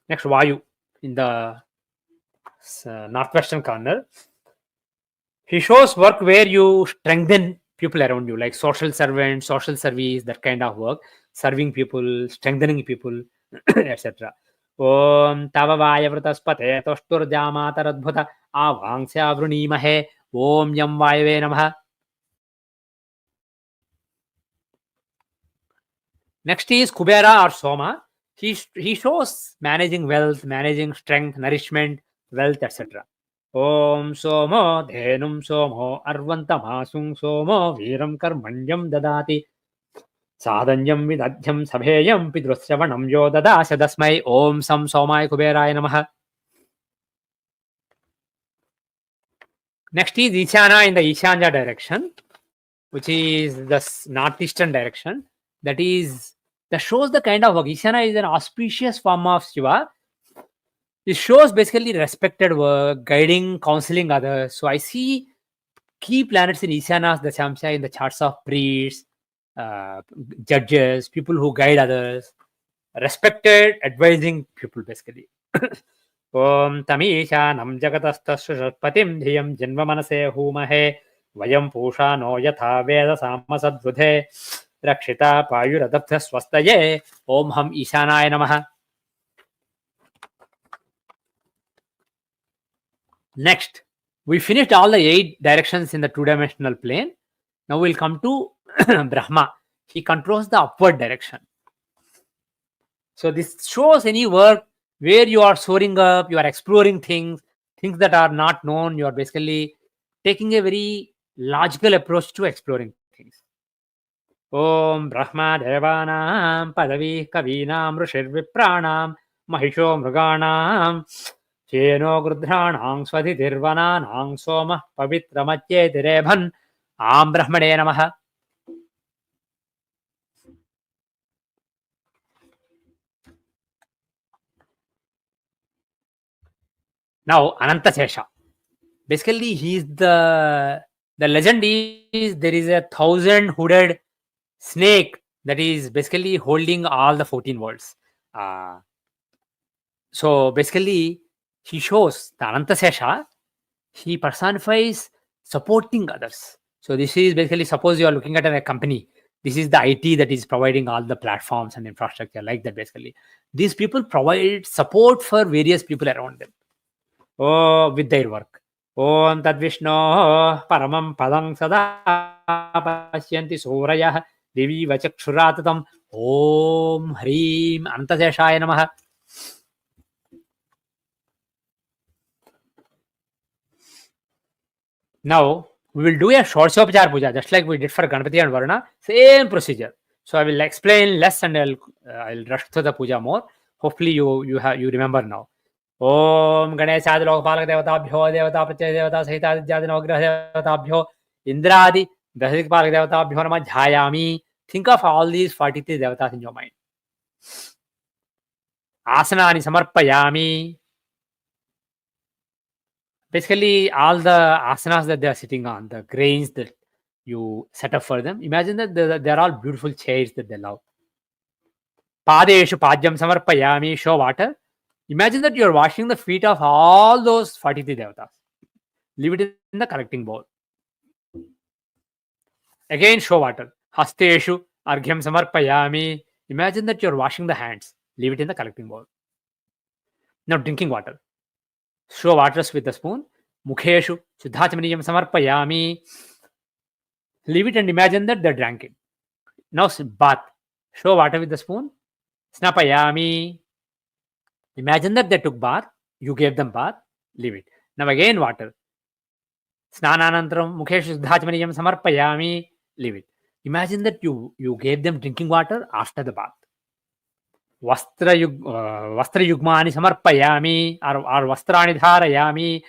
Next, Vayu in the northwestern corner. He shows work where you strengthen people around you, like social servant, social service, that kind of work, serving people, strengthening people, etc. Om Tavavaya Vrataspate Toshturjamataradbhuta Avangsya Vrunimahe Om Yam Vayave Namaha. Next is Kubera or Soma. He shows managing wealth, managing strength, nourishment, wealth, etc. Om Somo Dhenum Somo Arvantamasung Somo Viram Karmanyam Dadati Sadanyam Vidadhyam Sabheyam Pidrusyavanam Yo Dadasya Dasmai Om Sam Somai Kuberaya Namaha. Next is Ishana in the Ishanya direction, which is the northeastern direction. That shows the kind of work. Ishana is an auspicious form of Shiva. It shows basically respected work, guiding, counseling others. So I see key planets in Ishana's Dasyamsya in the charts of priests, judges, people who guide others, respected, advising people basically. Om Tamishanam Jagatastaspatim Dhyam Janva Manase Humahe Vayam Pusha No Yatha Veda Samasadvrudhe Rakshita Payuradabdha Swastaye Om Ham Ishanaya Namaha. Next, we finished all the 8 directions in the 2-dimensional plane. Now we'll come to Brahma. He controls the upward direction. So this shows any work where you are soaring up, you are exploring things that are not known. You are basically taking a very logical approach to exploring things. Om Brahma Devanam Padavi Kavinam Rishir Vipranam Mahisho Mruganam Cheno Grudranang Swadhitirvananang Soma Pavitramatye Direbhan Am Brahmane Namaha. Now Ananta Sesha. Basically, he's the legend is there is a 1,000 hooded snake that is basically holding all the 14 worlds. So basically, he shows the Ananta Sesha. He personifies supporting others. So this is basically, suppose you are looking at a company. This is the IT that is providing all the platforms and infrastructure like that. Basically, these people provide support for various people around them. Oh, with their work. Om Tad Vishnu Paramam Padang Sada Pashyanti Surayah Devi Vachakshuratatam Om Hrim Antaseshaya Namaha. Now we will do a Shorshopachar Puja just like we did for Ganapati and Varuna. Same procedure. So I will explain less and I'll rush through the puja more. Hopefully you remember now. Om Ganeshaadi Lokapalaka Devatabhyo Devata Pratyaya Devata Sahita Nava Graha Devatabhyo Indradi Dikpalaka devatabhyo namah dhyayami. Think of all these 43 devatas in your mind. Asanani samarpayami. Basically, all the asanas that they are sitting on, the grains that you set up for them, imagine that they're all beautiful chairs that they love. Padeshu padyam samarpayami, show water. Imagine that you're washing the feet of all those 43 devatas. Leave it in the collecting bowl. Again, show water. Hasteshu arghyam samarpayami. Imagine that you're washing the hands. Leave it in the collecting bowl. Now, drinking water. Show waters with a spoon. Mukheshu shuddhachamaniyam samarpayami. Leave it and imagine that they drank it. Now, bath. Show water with the spoon. Snapayami. Imagine that they took bath. You gave them bath. Leave it. Now, again, water. Snananantaram mukheshu shuddhachamaniyam samarpayami. Leave it. Imagine that you gave them drinking water after the bath. Vastra yugmani samarpayami or vastrani dharayami.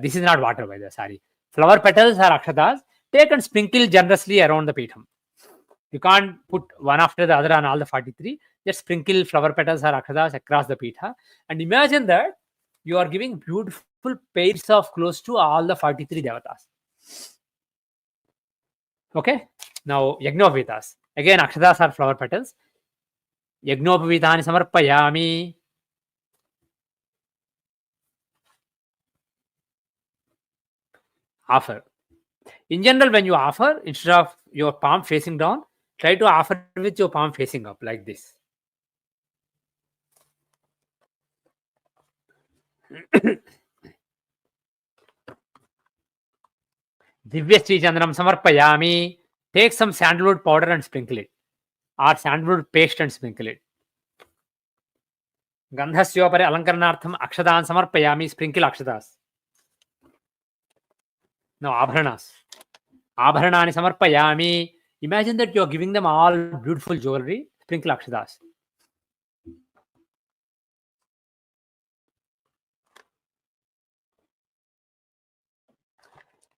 This is not water, by the way, sorry. Flower petals are akshatas. Take and sprinkle generously around the pitham. You can't put one after the other on all the 43. Just sprinkle flower petals or akshatas across the pitha. And imagine that you are giving beautiful pairs of clothes to all the 43 devatas. Okay? Now, Yajnopavitas. Again, akshatas are flower petals. Yajnopavitani samarpayami. Offer. In general, when you offer, instead of your palm facing down, try to offer with your palm facing up like this. Divya Sri Chandram samarpayami. Take some sandalwood powder and sprinkle it. Or sandalwood paste and sprinkle it. Gandhasyopare alankaranartham akshadan samarpayami. Sprinkle akshadas. Now, abharanas. Abharanani samarpayami. Imagine that you are giving them all beautiful jewelry. Sprinkle akshadas.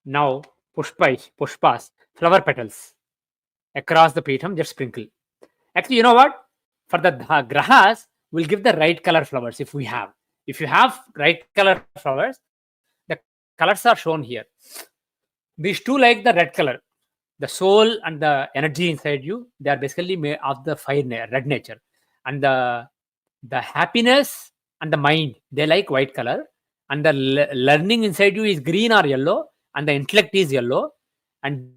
Now, pushpas, flower petals. Across the pitham, just sprinkle. Actually, you know what? For the grahas, we'll give the right color flowers if we have. If you have right color flowers, the colors are shown here. These two like the red color. The soul and the energy inside you, they are basically made of the red nature. And the happiness and the mind, they like white color. And the learning inside you is green or yellow. And the intellect is yellow. And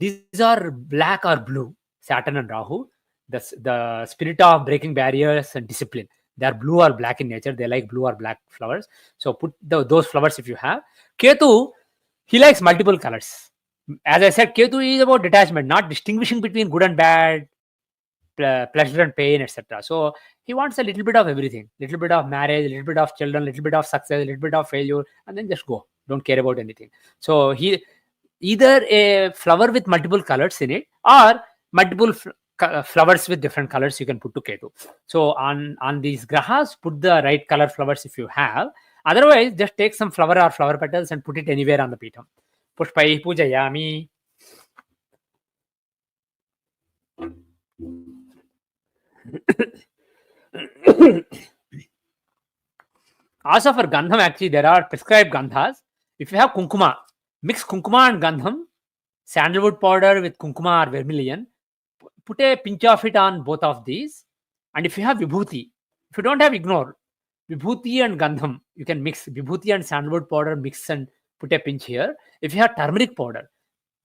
these are black or blue. Saturn and Rahu. The spirit of breaking barriers and discipline. They are blue or black in nature. They like blue or black flowers. So put those flowers if you have. Ketu, he likes multiple colors. As I said, Ketu is about detachment, not distinguishing between good and bad, pleasure and pain, etc. So he wants a little bit of everything. Little bit of marriage, a little bit of children, little bit of success, a little bit of failure, and then just go. Don't care about anything. So he either a flower with multiple colors in it or multiple flowers with different colors you can put to Ketu. So on these grahas, put the right color flowers if you have. Otherwise, just take some flower or flower petals and put it anywhere on the pitham. Pushpai pujayami. Also for Gandham, actually, there are prescribed Gandhas. If you have Kunkuma, mix Kunkuma and Gandham, sandalwood powder with Kunkuma or vermilion, put a pinch of it on both of these. And if you have Vibhuti, if you don't have, ignore. Vibhuti and Gandham, you can mix Vibhuti and sandalwood powder, mix and put a pinch here. If you have turmeric powder,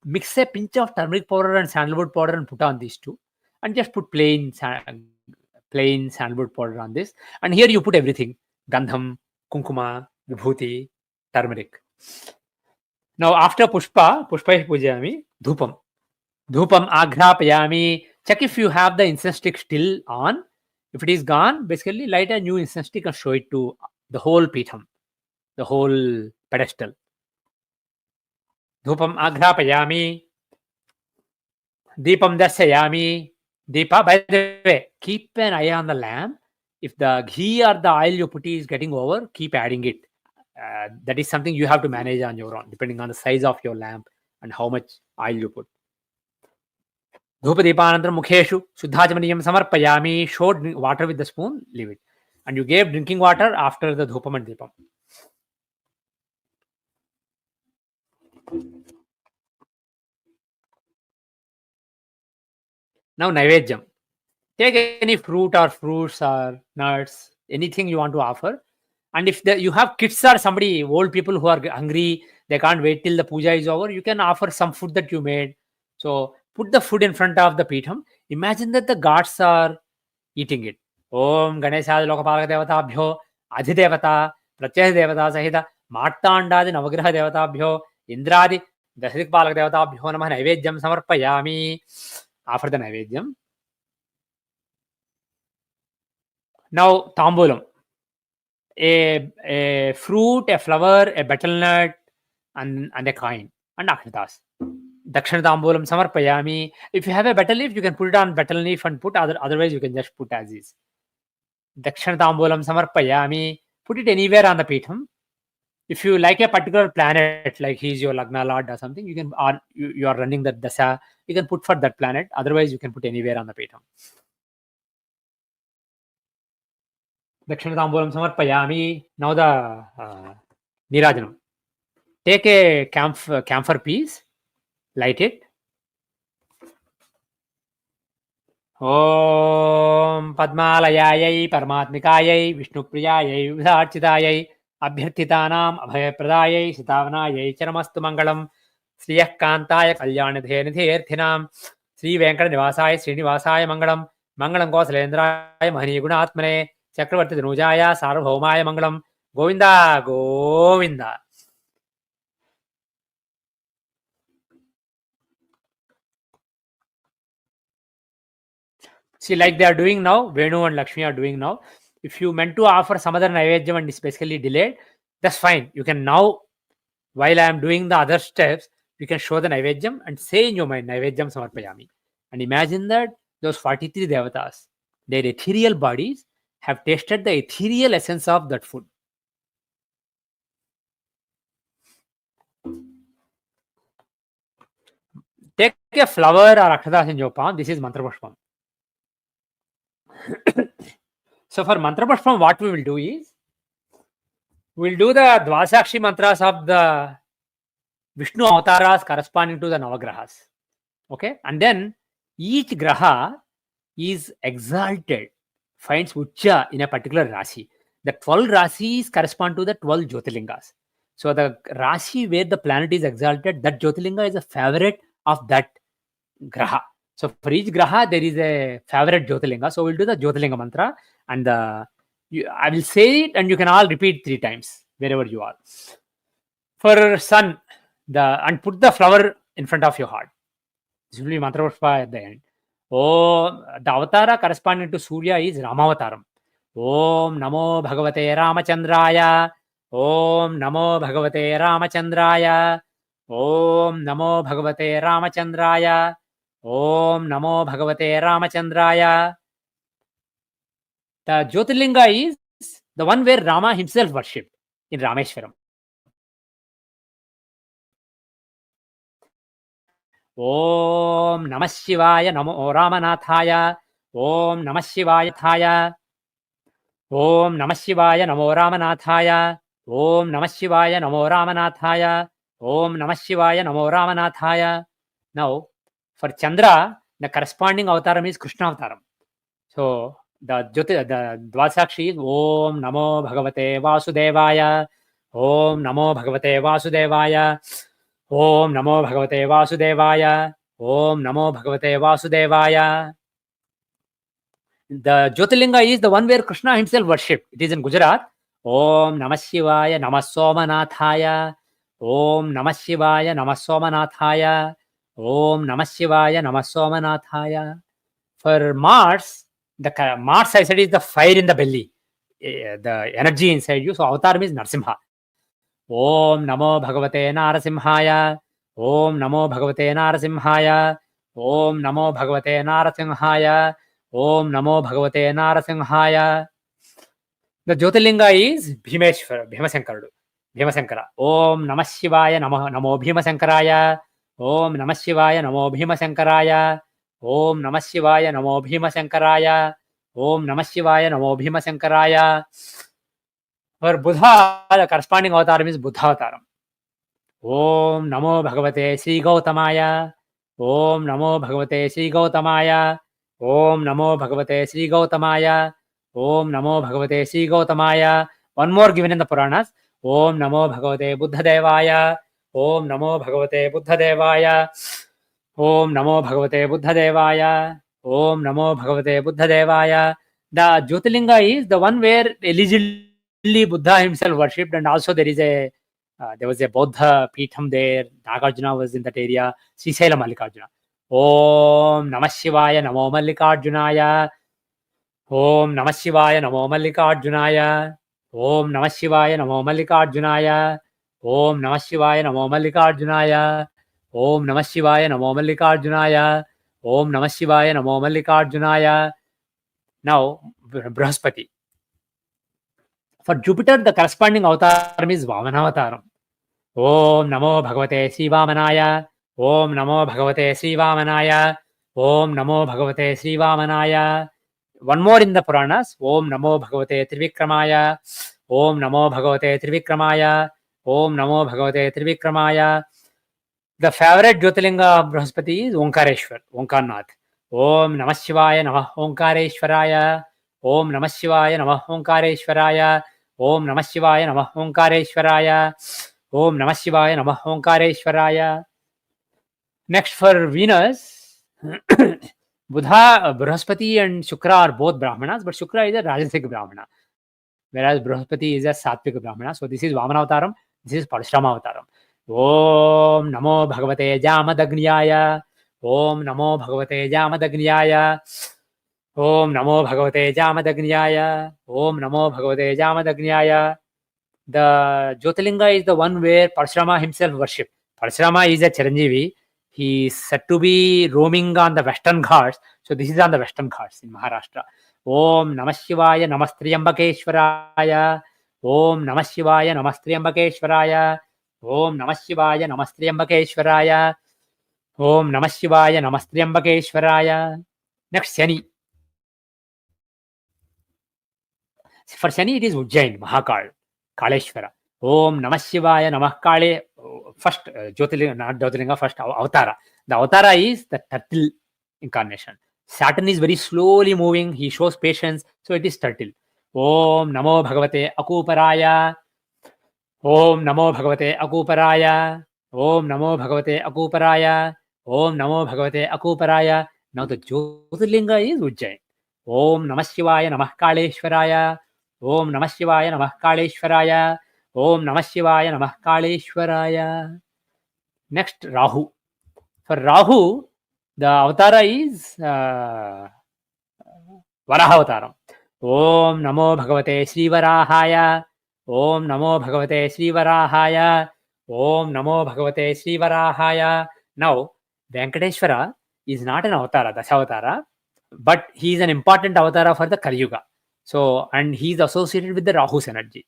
mix a pinch of turmeric powder and sandalwood powder and put on these two. And just put plain sandalwood powder on this. And here you put everything. Gandham, Kunkuma, Vibhuti, turmeric. Now after Pushpa pujayami, Dhupam. Dhupam agrapayami. Check if you have the incense stick still on. If it is gone, basically light a new incense stick and show it to the whole pitham, the whole pedestal. Dhupam agrapayami. Deepam dasyayami. Deepa, by the way, keep an eye on the lamp. If the ghee or the oil you put is getting over, keep adding it. That is something you have to manage on your own, depending on the size of your lamp and how much oil you put. Dhupadeepanantaram mukheshu shuddhachamaniyam samarpayami. Showed water with the spoon, leave it. And you gave drinking water after the dhupam and deepam. Now Naivedyam. Take any fruit or fruits or nuts, anything you want to offer. And if you have kids or somebody, old people who are hungry, they can't wait till the puja is over, you can offer some food that you made. So put the food in front of the pitham. Imagine that the gods are eating it. Om Ganeshaya Lokapalaka Devatabhyo Adhidevata Pratyaya Devata Sahita Martandadi Nava Graha Devatabhyo Indradi Dikpalakas Devatabhyo Namah Naivedyam Samarpayami. Offer the Naivedyam. Now Tambulam. A fruit, a flower, a betel nut, and a coin, and akshatas. Dakshana Tambulam Samarpayami. If you have a betel leaf, you can put it on betel leaf and put otherwise you can just put as is. Dakshana Tambulam Samarpayami. Put it anywhere on the pitham. If you like a particular planet, like he's your Lagna Lord or something, you can, or you are running the dasa, you can put for that planet. Otherwise, you can put anywhere on the pitham. Dakshinathambulam samarpayami. Now the Nirajanam. Take a camphor piece, light it. Om Padmalayayai Paramatmikayai Vishnupriyayai Vidharchitayai Abhyarthitanam Abhayapradayai Sitavanayai Charamastu Mangalam Sriyah Kantaya Kalyanidhenidherthinam Sri Venkata Nivasaya Srinivasaya Mangalam Mangalam Gosalendraya Mahani Gunatmane Chakravarti Dhanujaya Sarvabhaumaya Mangalam Govinda Govinda. See, like they are doing now, Venu and Lakshmi are doing now. If you meant to offer some other Naivedyam and it's basically delayed, that's fine. You can now, while I am doing the other steps, you can show the Naivedyam and say in your mind, Naivedyam Samarpayami. And imagine that those 43 devatas, their ethereal bodies have tasted the ethereal essence of that food. Take a flower or akshatas in your palm. This is Mantra Pushpam. So for Mantra Pushpam, what we will do is, we'll do the Dvasakshi mantras of the Vishnu avataras corresponding to the Nava Grahas. Okay? And then each Graha is exalted, finds Ucha in a particular Rasi. The 12 Rasis correspond to the 12 Jyotirlingas. So the Rasi where the planet is exalted, that Jyotirlinga is a favorite of that Graha. So for each Graha, there is a favorite Jyotirlinga. So we'll do the Jyotirlinga mantra and I will say it and you can all repeat 3 times wherever you are. For sun, and put the flower in front of your heart. This will be Mantra Pushpa at the end. Oh, the avatara corresponding to Surya is Ramavataram. Om Namo Bhagavate Ramachandraya. Om Namo Bhagavate Ramachandraya. Om Namo Bhagavate Ramachandraya. Om Namo Bhagavate Ramachandraya. The Jyotirlinga is the one where Rama himself worshipped in Rameshwaram. Om Namah Shivaya Namo Ramanathaya. Om Namah Shivaya Thaya. Om Namah Shivaya Namo Ramanathaya. Om Namah Shivaya Namo Ramanathaya. Om Namah Shivaya Namo Ramanathaya. Now, for Chandra, the corresponding avataram is Krishna avataram. So, the Dvasakshi is Om Namo Bhagavate Vasudevaya. Om Namo Bhagavate Vasudevaya. Om Namo Bhagavate Vasudevaya. Om Namo Bhagavate Vasudevaya. The Jyotirlinga is the one where Krishna himself worshipped. It is in Gujarat. Om Namah Shivaya Namah Somanathaya. Om Namah Shivaya Namah Somanathaya. Om Namah Shivaya Namah Somanathaya. For Mars, Mars I said is the fire in the belly, the energy inside you. So avatar is Narasimha. Om Namo Bhagavate Narasimhaya. Om Namo Bhagavate Narasimhaya. Om Namo Bhagavate Narasimhaya. Om Namo Bhagavate Narasimhaya. The Jyotirlinga is Bhimasankarudu. Bhimasankara. Om Namah Shivaya Namo Bhimasankaraya. Om Namah Shivaya Namo Bhima Shankaraya. Om Namah Shivaya Namo Bhima Shankaraya. Om Namah Shivaya Namo Bhima Shankaraya. For Buddha, the corresponding avatar is Buddha avatar. Om Namo Bhagavate Sri Gautamaya. Om Namo Bhagavate Sri Gautamaya. Om Namo Bhagavate Sri Gautamaya. Om Namo Bhagavate Sri Gautamaya. One more given in the Puranas. Om Namo Bhagavate Buddha Devaya. Om Namo Bhagavate Buddha Devaya. Om Namo Bhagavate Buddha Devaya. Om Namo Bhagavate Buddha Devaya. The Jyotirlinga is the one where allegedly Buddha himself worshipped, and also there was a Bodha Peetham there. Nagarjuna was in that area. Srisaila Mallikarjuna. Om Namah Shivaya Namo Mallikarjunaya. Om Namah Shivaya Namo Mallikarjunaya. Om Namah Shivaya Namo Mallikarjunaya. Om Namah Shivaya Namo Mallikarjunaya. Om Namah Shivaya Namo Mallikarjunaya. Om Namah Shivaya Namo Mallikarjunaya. Now, Brahaspati. For Jupiter, the corresponding avatar is Vamanavataram. Om Namo Bhagavate Sri Vamanaya. Om Namo Bhagavate Sri Vamanaya. Om Namo Bhagavate Sri Vamanaya. One more in the Puranas. Om Namo Bhagavate Trivikramaya. Om Namo Bhagavate Trivikramaya. Om Namo Bhagavate Trivikramaya. The favorite Jyotirlinga of Brahaspati is Omkareshwar, Omkarnath. Om Namah Shivaya Namah Omkareshwaraya. Om Namah Shivaya Namah Omkareshwaraya. Om Namah Shivaya Namah Omkareshwaraya. Om Namah Shivaya Namah Omkareshwaraya. Next for Venus, Buddha, Brahaspati and Shukra are both Brahmanas, but Shukra is a Rajasic Brahmana, whereas Brahaspati is a Sattvic Brahmana. So this is Vamanavataram, this is Parashurama Avataram. Om Namo Bhagavate Jamadagnyaya. Om Namo Bhagavate Jamadagnyaya. Om Namo Bhagavate Jamadagnyaya. Om Namo Bhagavate Jamadagnyaya. The Jyotirlinga is the one where Parashurama himself worshipped. Parashurama is a Chiranjeevi. He is said to be roaming on the Western Ghats. So this is on the Western Ghats in Maharashtra. Om Namah Shivaya Namastriyambakeshwaraya. Om Namah Shivaya Namastriyambakeshwaraya. Om Namah Shivaya Namastriyambakeshwaraya. Om Namah Shivaya Namastriyambakeshwaraya. Next, Shani. For Shani, it is Ujjain, Mahakal, Kaleshwara. Om Namah Shivaya Namah Kale. First, Jyotirlinga, not Jyotirlinga, first Avatara. The Avatara is the turtle incarnation. Saturn is very slowly moving. He shows patience. So it is turtle. Om Namo Bhagavate Akuparaya. Om Namo Bhagavate Akuparaya. Om Namo Bhagavate Akuparaya. Om Namo Bhagavate Akuparaya. Now the Jyotirlinga is Ujjain. Om Namah Shivaya Namah Kaleshwaraya. Om Namah Shivaya Namah Kaleshwaraya. Om Namah Shivaya Namah Kaleshwaraya. Next, Rahu. For Rahu, the avatara is Varaha Avataram. Om Namo Bhagavate Sri Varahaya. Om Namo Bhagavate Sri Varahaya. Om Namo Bhagavate Sri Varahaya. Now, Venkateshwara is not an avatara, Dashavatara, but he is an important avatara for the Kali Yuga. So, and he is associated with the Rahu's energy,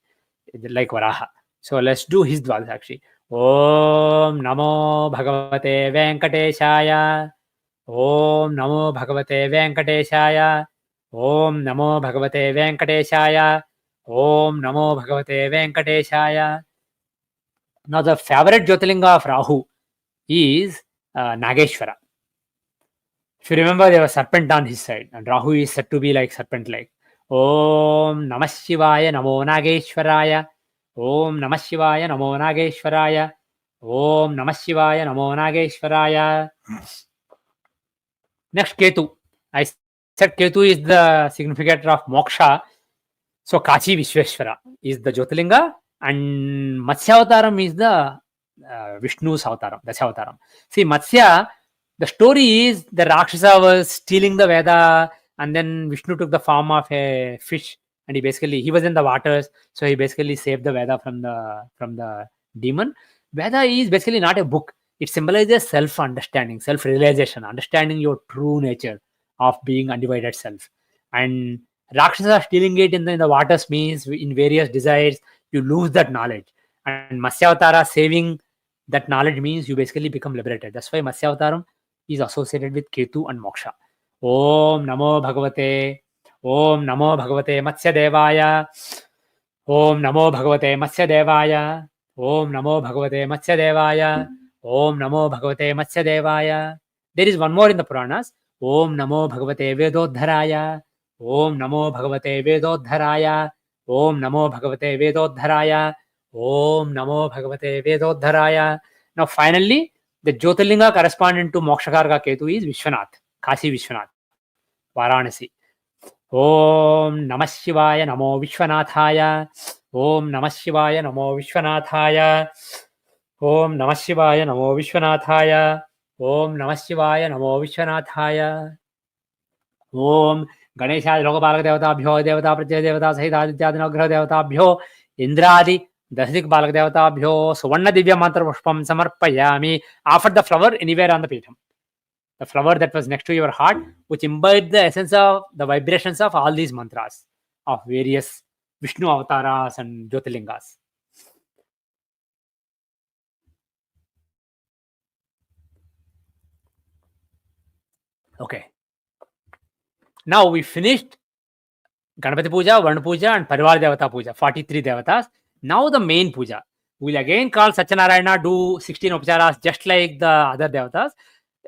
like Varaha. So, let's do his dwadas actually. Om Namo Bhagavate Venkateshaya. Om Namo Bhagavate Venkateshaya. Om Namo Bhagavate Venkateshaya. Om Namo Bhagavate Venkateshaya. Now, the favorite Jyotirlinga of Rahu is Nageshwara. If you remember, there was serpent on his side, and Rahu is said to be like serpent-like. Om Namah Shivaya Namo Nageshwaraya. Om Namah Shivaya Namo Nageshwaraya. Om Namah Shivaya Namo Nageshwaraya. Next, Ketu. I said Ketu is the significator of moksha. So Kachi Vishweshwara is the Jyotirlinga, and Matsya Avataram is the Vishnu's Avataram, Dashavataram. See, Matsya, the story is the Rakshasa was stealing the Veda, and then Vishnu took the form of a fish, and he was in the waters, so he basically saved the Veda from the demon. Veda is basically not a book. It symbolizes self-understanding, self-realization, understanding your true nature of being undivided self. And Rakshasa stealing it in the waters means in various desires, you lose that knowledge. And Matsyavatara saving that knowledge means you basically become liberated. That's why Matsya Avtaram is associated with Ketu and Moksha. Om Namo Bhagavate. Om Namo Bhagavate Matsya Devaya. Om Namo Bhagavate Matsya Devaya. Om Namo Bhagavate Matsya Devaya. Om Namo Bhagavate Matsya Devaya. There is one more in the Puranas. Om Namo Bhagavate Vedodharaya. Om Namo Bhagavate Vedodharaya. Om Namo Bhagavate Vedodharaya. Om Namo Bhagavate Vedodharaya. Now finally, the Jyotirlinga corresponding to Mokshakarka Ketu is Vishwanath, Kashi Vishwanath, Varanasi. Om Namah Shivaya Namo Vishwanathaya. Om Namah Shivaya Namo Vishwanathaya. Om Namah Shivaya Namo Vishwanathaya. Om Namah Shivaya Namo Vishwanathaya. Om Ganeshaya Lokapalaka Devatabhyo Devata Pratyaya Devata Sahita Aditya Nava Graha Devatabhyo Indradi Dasdik Balak Devatabhyo Suvarna Divya Mantra Pushpam Samarpayami. Offer the flower anywhere on the Pitham. The flower that was next to your heart, which imbibed the essence of the vibrations of all these mantras of various Vishnu avatars and Jyotirlingas. Okay. Now we finished Ganapati Puja, Varuna Puja, and Parivara Devata Puja, 43 devatas. Now the main puja. We'll again call Satyanarayana, do 16 upacharas just like the other devatas.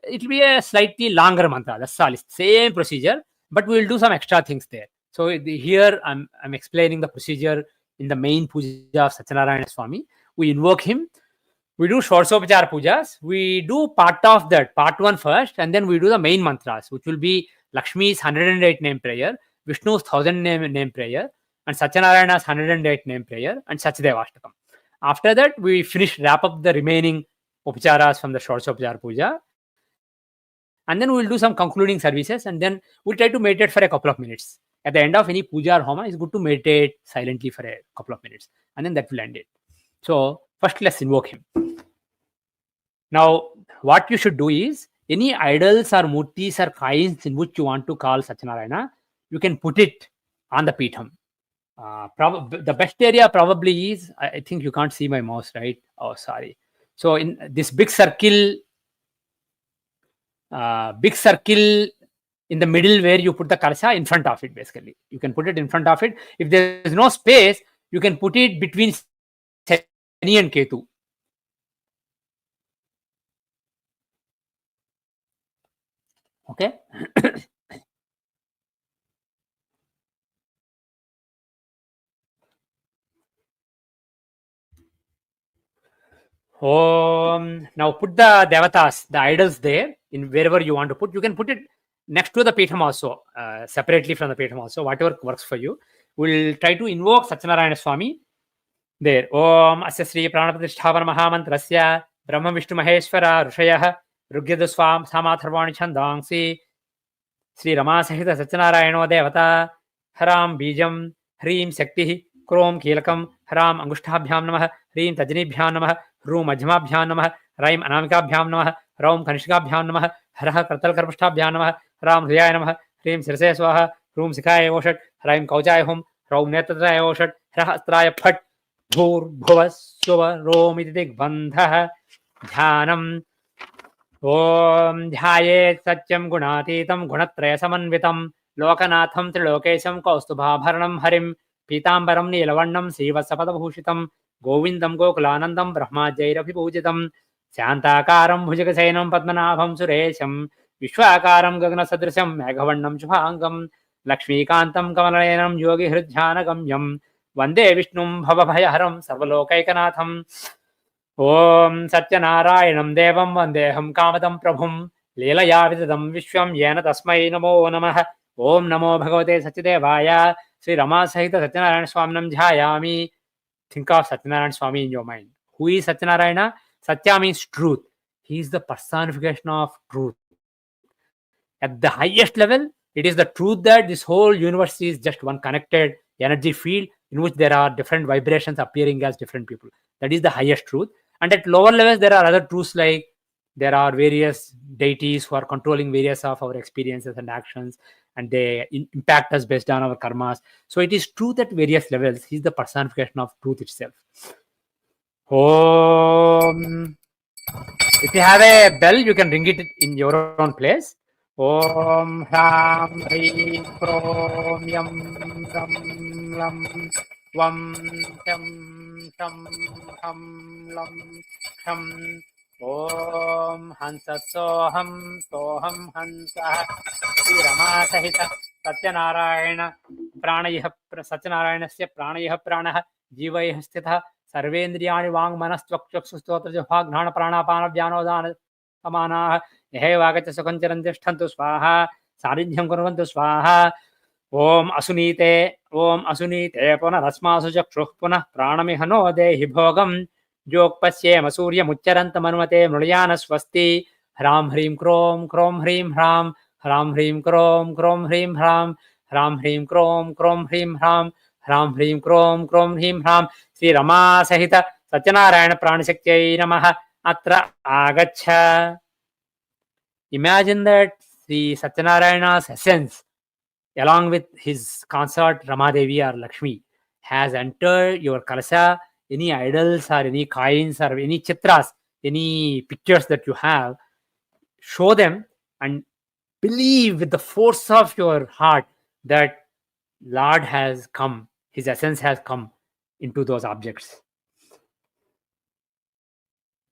It will be a slightly longer mantra. That's all. It's same procedure, but we will do some extra things there. So here I'm explaining the procedure in the main puja of Satyanarayana Swami. We invoke him. We do Shorsopachara pujas. We do part of that, part 1 first, and then we do the main mantras, which will be Lakshmi's 108 name prayer, Vishnu's 1000 name prayer, and Satyanarayana's 108 name prayer, and Sachadevashtakam. After that, we wrap up the remaining upacharas from the Shorsopachara puja. And then we'll do some concluding services, and then we'll try to meditate for a couple of minutes. At the end of any puja or homa, it's good to meditate silently for a couple of minutes, and then that will end it. So first, let's invoke him. Now, what you should do is, any idols or murtis or coins in which you want to call Satyanarayana, you can put it on the Pitham. The best area probably is, I think you can't see my mouse, right? Oh, sorry. So in this big circle in the middle where you put the karsha, in front of it, basically. You can put it in front of it. If there is no space, you can put it between Shani and Ketu. Okay. Now put the devatas, the idols there, in wherever you want to put. You can put it next to the Pitham also, separately from the Pitham also, whatever works for you. We'll try to invoke Satyanarayana Swami there. Om Asya Sri Pranapratishthavana Mahamantrasya Brahma Vishnu Maheshwara Rushayah Rugyaduswam Samatharvani Chandangsi Sri Rama Sahita Satyanarayano Devata Haram Bijam Hrim Shakti Krom Kilakam Haram Angushtabhyam Namah Hrim Tajnibhyam Namah Hrum Ajmabhyam Namah Raim Anamikabhyam Namah Ram Kanishkabhyam Namah Harah Kartal Karpashtabhyam Namah Ram Hriyaya Namah Hrim Sirse Swaha Hrum Sikaya Oshat Raim Kaujaya Hum Ram Netraya Oshat Hrahastraya Phat Bhur Bhuvasva Romiti Digbandha Dhyanam Om Dhyayet Satyam Gunatitam Gunatraya Samanvitam Lokanatham Trilokesam Kaustubhabharanam Harim Pitambaram Nilavarnam Sivasapadabhushitam Govindam Gokulanandam Brahmajairabhipoojitam Shantakaram Bhujagasainam Padmanabham Suresham Vishwakaram Gaganasadrisam Meghavarnam Shubhangam Lakshmikantam Kamalayanam Yogi Hridhyanagamyam Vande Vishnum Bhavabhayaharam Sarvalokaikanaatham Om Satyanarayanam Devam Vandeham Kamadam Prabhum Leelaya Vidadam Vishwam Yena Tasmai Namo Namah Om Namo Bhagavate Satyadevaya Sri Rama Sahita Satyanarayana Swaminam Jhayami. Think of Satyanarayana Swami in your mind. Who is Satyanarayana? Satya means truth. He is the personification of truth. At the highest level, it is the truth that this whole universe is just one connected energy field in which there are different vibrations appearing as different people. That is the highest truth. And at lower levels, there are other truths, like there are various deities who are controlling various of our experiences and actions, and they impact us based on our karmas. So it is truth at various levels. He is the personification of truth itself. Om If you have a bell, you can ring it in your own place. Om Ram Hrim Krom Yam Ram Lam Vam Sham Sham Ham Lam Sham Om Hansa Soham Soham Hansa Sri Rama Sahita Satyanarayana Satyanarayanasya Pranayah Pranah Jivayah Sthitha सर्वेन्द्रियाणि वाङ् मनस्त्वक्चक्षुस्तोत्रजिह्वा प्राणापानव्यानोदान समानाः यहैवागच्छ सुखञ्चरन् तिष्ठन्तु स्वाहा सानिध्यं कुर्वन्तु स्वाहा ॐ असुनीते पुनरस्मासु चक्षुः पुनः प्राणमिह नो देहि भोगं जोक्पश्येम सूर्यमुच्चरन्तमनुमते मृळयान स्वस्ति ह्रां ह्रीं क्रों क्रों ह्रीं ह्रां ह्रां ह्रीं क्रों क्रों ह्रीं ह्रां ह्रां ह्रीं क्रों क्रों ह्रीं ह्रां ह्रां ह्रीं क्रों क्रों ह्रीं ह्रां श्री रमा सहित सत्यनारायण प्राणशक्त्यै नमः अत्र आगच्छ. Imagine that the Satyanarayana's essence, along with his consort Ramadevi or Lakshmi, has entered your kalasa. Any idols or any coins or any chitras, any pictures that you have, show them and believe with the force of your heart that Lord has come, his essence has come into those objects.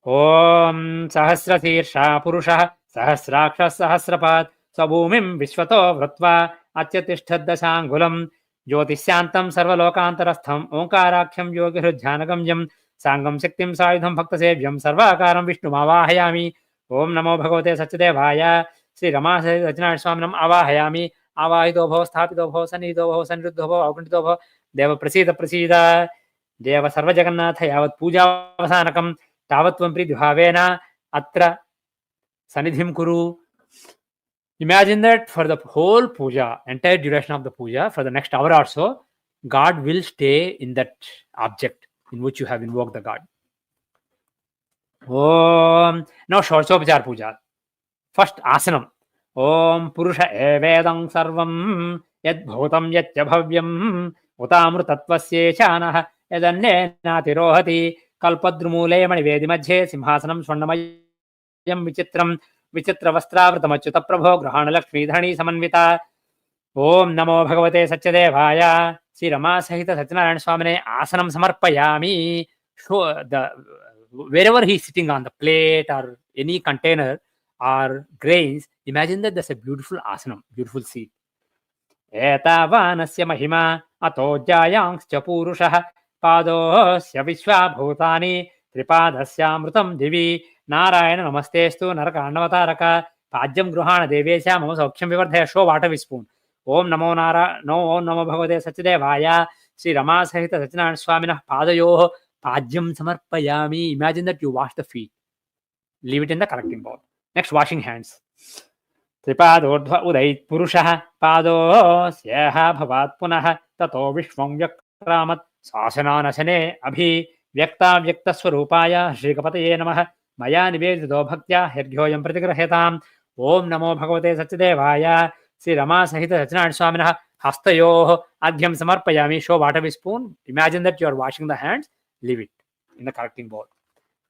Om Sahasrashirsha Purusha Sahasraksha Sahasrapat Sabhumim Vishwato Vratva Atyatishthaddasangulam Jyotisyantam Sarvalokantarastham Omkarakhyam Yogirujjanagamjam Sangam Siktim Saidham Bhaktasevyam Sarvakaram Vishnumavahayami Om Namo Bhagavate Satyadevaya Sri Rama Satyanarayana Swaminam Avahayami Avahito Bhava Sthapito Bhava Sanidho Bhava Sanruddho Bhava Aukantito Bhava Deva Prasida Deva Sarva Jagannatha Yavat Puja Vasanakam Tavatvam Pridhavena Atra Sanidhim Kuru. Imagine that for the whole puja, entire duration of the puja, for the next hour or so, God will stay in that object in which you have invoked the God. Om. Now Shorshopachar Puja. First Asanam. Om Purusha Evedam Sarvam Yad Bhutam Yatya Bhavyam Utamrutatvasye Chanah Yadanne Natirohati Kalpadrumule Manivedi Madhye Simhasanam Swarnamayam Vichitram Vichitra Vastravrtamachyuta Prabho Grahana Lakshmi Dhani Samanvita. Om Namo Bhagavate Satyadevaya Sri Rama Sahita Satyanarayana Swamine Asanam Samarpayami. Show the wherever he's sitting on the plate or any container or grains, imagine that there's a beautiful asanam, beautiful seat. Etavanasya mahima ato jayangscha purushah padosya vishwabhutani tripadasya divi Narayana namastestu narakarnavataraka pajyam gruhana devesya mama saukhyam vivardhaya. Show water with spoon. Om namo bhagavate satyadevaya Sri Rama Sahita Satyanarayana Swaminah padayoh pajyam samarpayami. Imagine that you wash the feet. Leave it in the collecting bowl. Next, washing hands. Tripadordhva udait purushah padosyaha bhavat punah tato vishwam vyakramat sasananasane abhi vyakta vyakta swarupaya shrikapataye namah maya nivedito bhaktya herghyoyam pratigrahetam. Om namo bhagavate satyadevaya Sri Rama Sahita Satyanarayana Swaminah hastayoh adhyam samarpayami. Show water with spoon. Imagine that you are washing the hands. Leave it in the collecting bowl.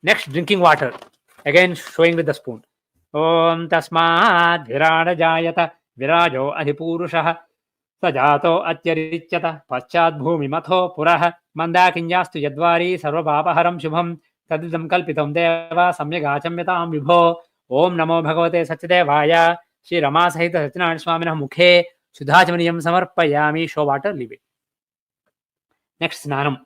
Next, drinking water. Again, showing with the spoon. Om tasmad virana jayata virajo adhipurushah sajato atyarichyata paschad bhumi matho purah mandakinyastu yadvari sarvapapaharam shubham tadidam kalpitam deva samyagachamyatam vibho. Om namo bhagavate satyadevaya Sri Rama Sahita Satyanarayana Swaminah mukhe sudhachamaniyam samarpayami. Show water, leave it. Next, snanam.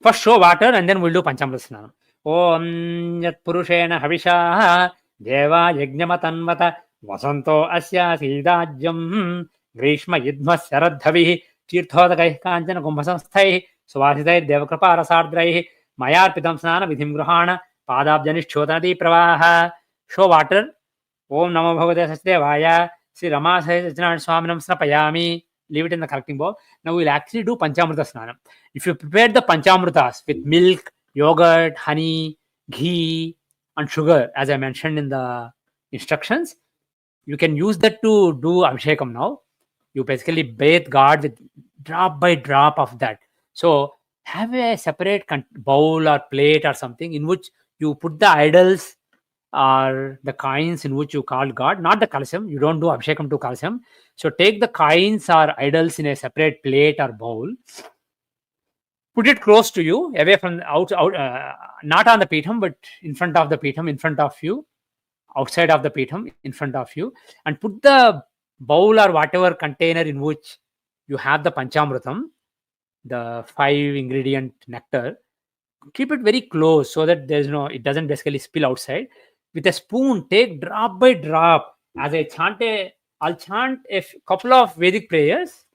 First show water and then we'll do Panchamrita Snanam. Om Yat Purushena Havisha Deva Yajnamatanvata Vasanto Asya Sidajam Grishma Yidma Saradhavi Tirthodakai Kanchana Kumbhasamsthai Suvasitai Devakrapara Sardrai Mayarpitam Snana Vidhim Gruhana Padabjanishchotanadi Pravaha. Show water. Om Namo Bhagavate Satyadevaya Sri Rama Sahita Satyanarayana Swaminam Snapayami. Leave it in the collecting bowl. Now we'll actually do Panchamrita Snanam. If you prepare the Panchamritas with milk, yogurt, honey, ghee, and sugar, as I mentioned in the instructions, you can use that to do Abhishekam now. You basically bathe God with drop by drop of that. So have a separate bowl or plate or something in which you put the idols or the coins in which you call God, not the kalsam. You don't do Abhishekam to kalsam. So take the coins or idols in a separate plate or bowl. Put it close to you, away from not on the pitham, but in front of the pitham, in front of you, outside of the pitham, in front of you, and put the bowl or whatever container in which you have the panchamrutam, the 5-ingredient nectar. Keep it very close so that it doesn't basically spill outside. With a spoon, take drop by drop. As I'll chant a couple of Vedic prayers,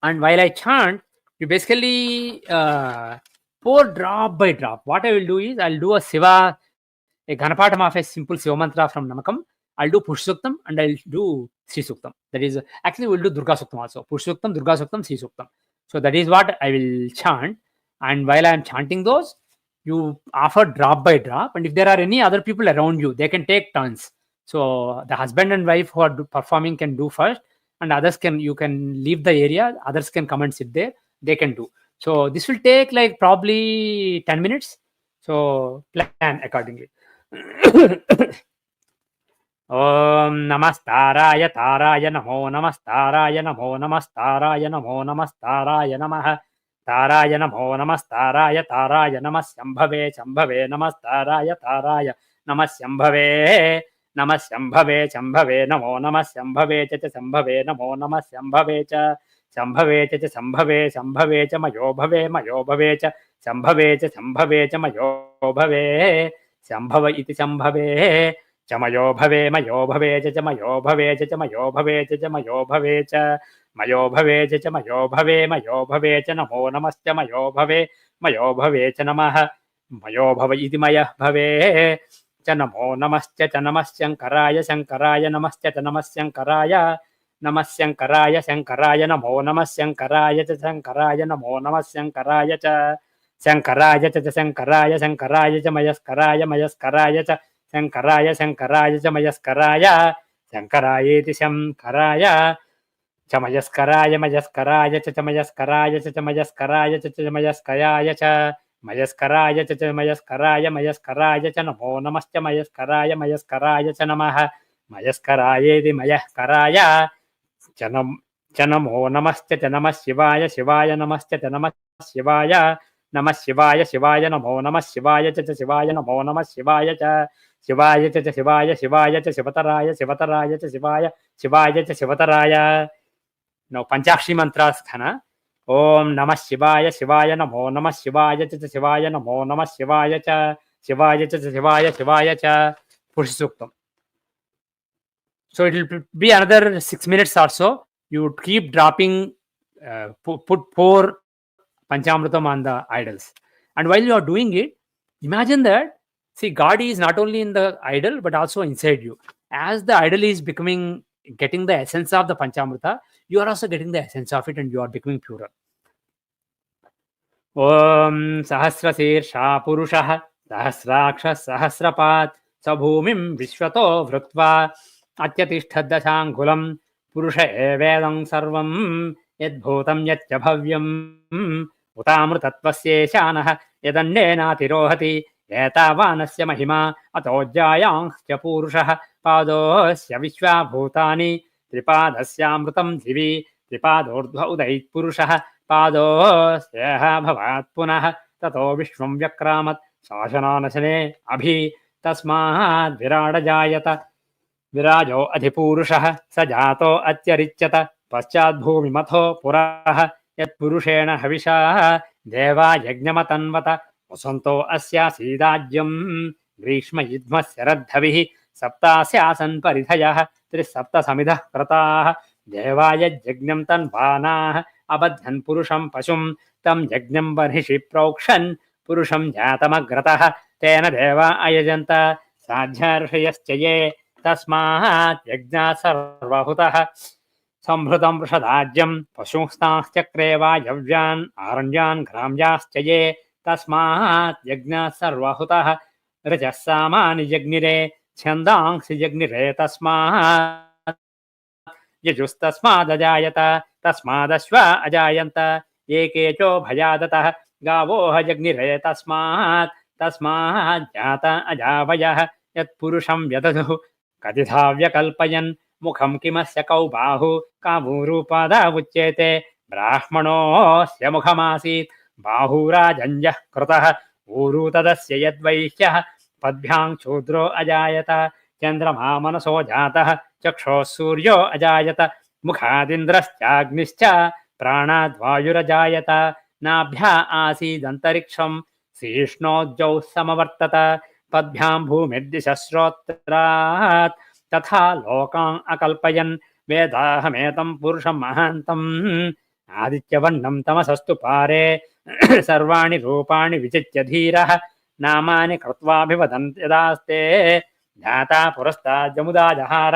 and while I chant, you basically pour drop by drop. What I will do is I'll do a Ganapatam of a simple Siva mantra from Namakam. I'll do Pushsuktam and I'll do Sri Suktam. That is, actually we'll do Durga Suktam also. Pushsuktam, Durga Suktam, Sri Suktam. So that is what I will chant. And while I am chanting those, you offer drop by drop. And if there are any other people around you, they can take turns. So the husband and wife who are performing can do first, and others you can leave the area. Others can come and sit there. They can do. So this will take like probably 10 minutes. So plan accordingly. Om Namastharaya Taraya Namo Namastharaya Namo Namastharaya Namo Namastharaya Namaha Taraya Namo Namastharaya Taraya Namasyambhave Chambhave Namastharaya Taraya Namasyambhave Namasyambhave Chambhave Namo Namasyambhave Cha Chambhave Namo Namasyambhave Cha Chambhave Cha Chambhave Chambhave Cha Mayo Bhave Cha Chambhave Cha Chambhave Cha Mayo Bhave Chambhava iti Chambhave Chamayo Bhave Mayo Bhave Cha Chamayo Bhave Cha Chamayo Bhave Cha Chamayo Bhave Cha Mayo Bhave Cha Chamayo Bhave Mayo Bhave Cha Namo Namascha Mayo Bhave Cha Namaha Mayo Bhava iti Maya Bhave Cha Namo Namascha Cha Namasyankaraya Sankaraya Namascha Cha Namasyankaraya Namasyankaraya Sankaraya Namo Namasyankaraya Cha Sankaraya Namo Namasyankaraya Cha Sankaraya Cha Sankaraya Sankaraya Cha Mayaskaraya Cha Sankaraya Cha Mayaskaraya Sankaraya iti Sankaraya Cha Mayaskaraya Cha Mayaskaraya Cha Mayaskaraya Cha Mayaskaraya Cha Mayaskaraya Cha Mayaskaraya Cha Namo Namascha Mayaskaraya Cha Namaha Mayaskaraya iti Mayaskaraya Cha Namo Namascha Cha Namah Shivaya Namascha Cha Namah Shivaya Namah Shivaya Namo Namah Shivaya Cha Shivaya Namo Namah Shivaya Cha Shivaya Cha Shivaya Cha Shivataraya Cha Shivaya Cha Shivataraya. Now Panchakshi mantras khana. Om Namah Shivaya Namo Namah Shivaya Cha Shivaya Namo Namah Shivaya Cha Shivaya Cha Pushsuktam. So it will be another 6 minutes or so. You would keep dropping, pour Panchamrutam on the idols. And while you are doing it, imagine that, see, God is not only in the idol, but also inside you. As the idol is getting the essence of the Panchamrita, you are also getting the essence of it and you are becoming purer. Om Sahasrasirsha Purushaha Sahasraksha Sahasrapat Sabhumim Vishwato Vrutva Atyatishthadashangulam Purusha Evedam Sarvam Yadbhutam Yatya Bhavyam Utamrutatvasye Shanah Yadannena Tirohati Yetavanasya Mahima Atojjayangsya Purushah Padosya Vishwabhutani Tripadasya Divi Tripadordhva Udait Purushah Padosya Bhavat Punah Tato Vishwam Vyakramat Sahasranama Abhi Tasmat Viradajayata Virajo Adhipurushah Sajato Atyarichyata Paschadbhumi Matho Purah Yat Purushena Havisha Deva Yajnamatanvata Vasanto Asya Sidajyam Grishma Yidmasya Radhavihi Saptasyasan Paridhayah Trisapta Samidah Kratah Devaya Jagnam Tanvanah Abadhan Purusham Pashum Tam Jagnam Barhishi Prokshan Purusham Jatamagratah Tena Deva Ayajanta Sadhyarshayaschaye Tasmahat Yajna Sarvahutah Sambhrutam Prashadajyam Pashunstaschakre Yavyan Arandyan Gramyaschaye Tasmahat Yajna Sarvahutah Rajasamani Yagnire Chandangsi Yagnire Tasmahat Yajustasmad Ajayata Tasmadashva Ajayanta एकेचो भयादतः गावोह जग्निरे तस्मात् जात अजावयः यत्पुरुषं व्यदधुः कतिधा व्यकल्पयन् मुखं किमस्य कौ बाहु कामूरूपादा उच्येते ब्राह्मणोऽस्य मुखमासीत् बाहुराजञ्जः कृतः ऊरू तदस्य यद्वैश्यः पद्भ्यां शूद्रो अजायत चन्द्रमा मनसो जातः चक्षुः सूर्यो अजायत मुखादिन्द्रश्चाग्निश्च प्राणाद्वायुरजायत नाभ्या आसीदन्तरिक्षं शीर्ष्णोज्जौ समवर्तत पद्भ्यां भूमिर्दिशश्रोत्रात् तथा लोकान् अकल्पयन् वेदाहमेतं पुरुषं महान्तम् आदित्यवर्णं तमसस्तु पारे सर्वाणि रूपाणि विचित्य धीरः नामानि कृत्वाभिवदन् यदास्ते ध्याता पुरस्ताज्जमुदा जहार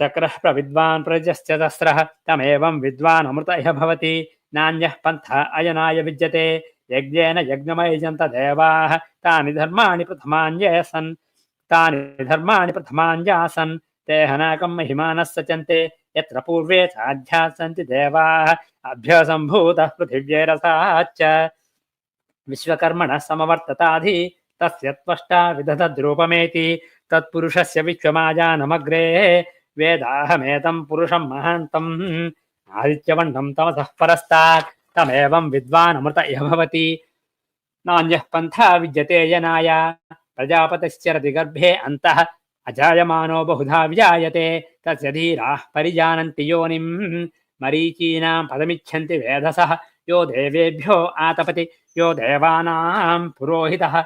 चक्रः प्रविद्वान् प्रजश्च तस्रः तमेवं विद्वान् अमृत इह भवति नान्यः पन्थः अयनाय विद्यते यज्ञेन यज्ञमयजन्त देवाः तानि धर्माणि प्रथमान्यासन् ते हनाकं महिमानः सचन्ते यत्र पूर्वे साध्याः सन्ति देवाः अभ्यसम्भूतः पृथिव्यैरसाच्च विश्वकर्मणः समवर्तताधि तस्य त्वष्टा विदधद्रूपमेति तत्पुरुषस्य विश्वमाजानमग्रे वेदाहमेतं पुरुषं महान्तम् आदित्यवर्णं तमसः परस्तात् तमेवं विद्वान् अमृत इह भवति नान्यः पन्था विद्यते यनाय प्रजापतिश्चरति गर्भे अन्तः अजायमानो बहुधा विजायते तस्य धीराः परिजानन्ति योनिं मरीचीनां पदमिच्छन्ति वेधसः यो देवेभ्यो आतपति यो देवानां पुरोहितः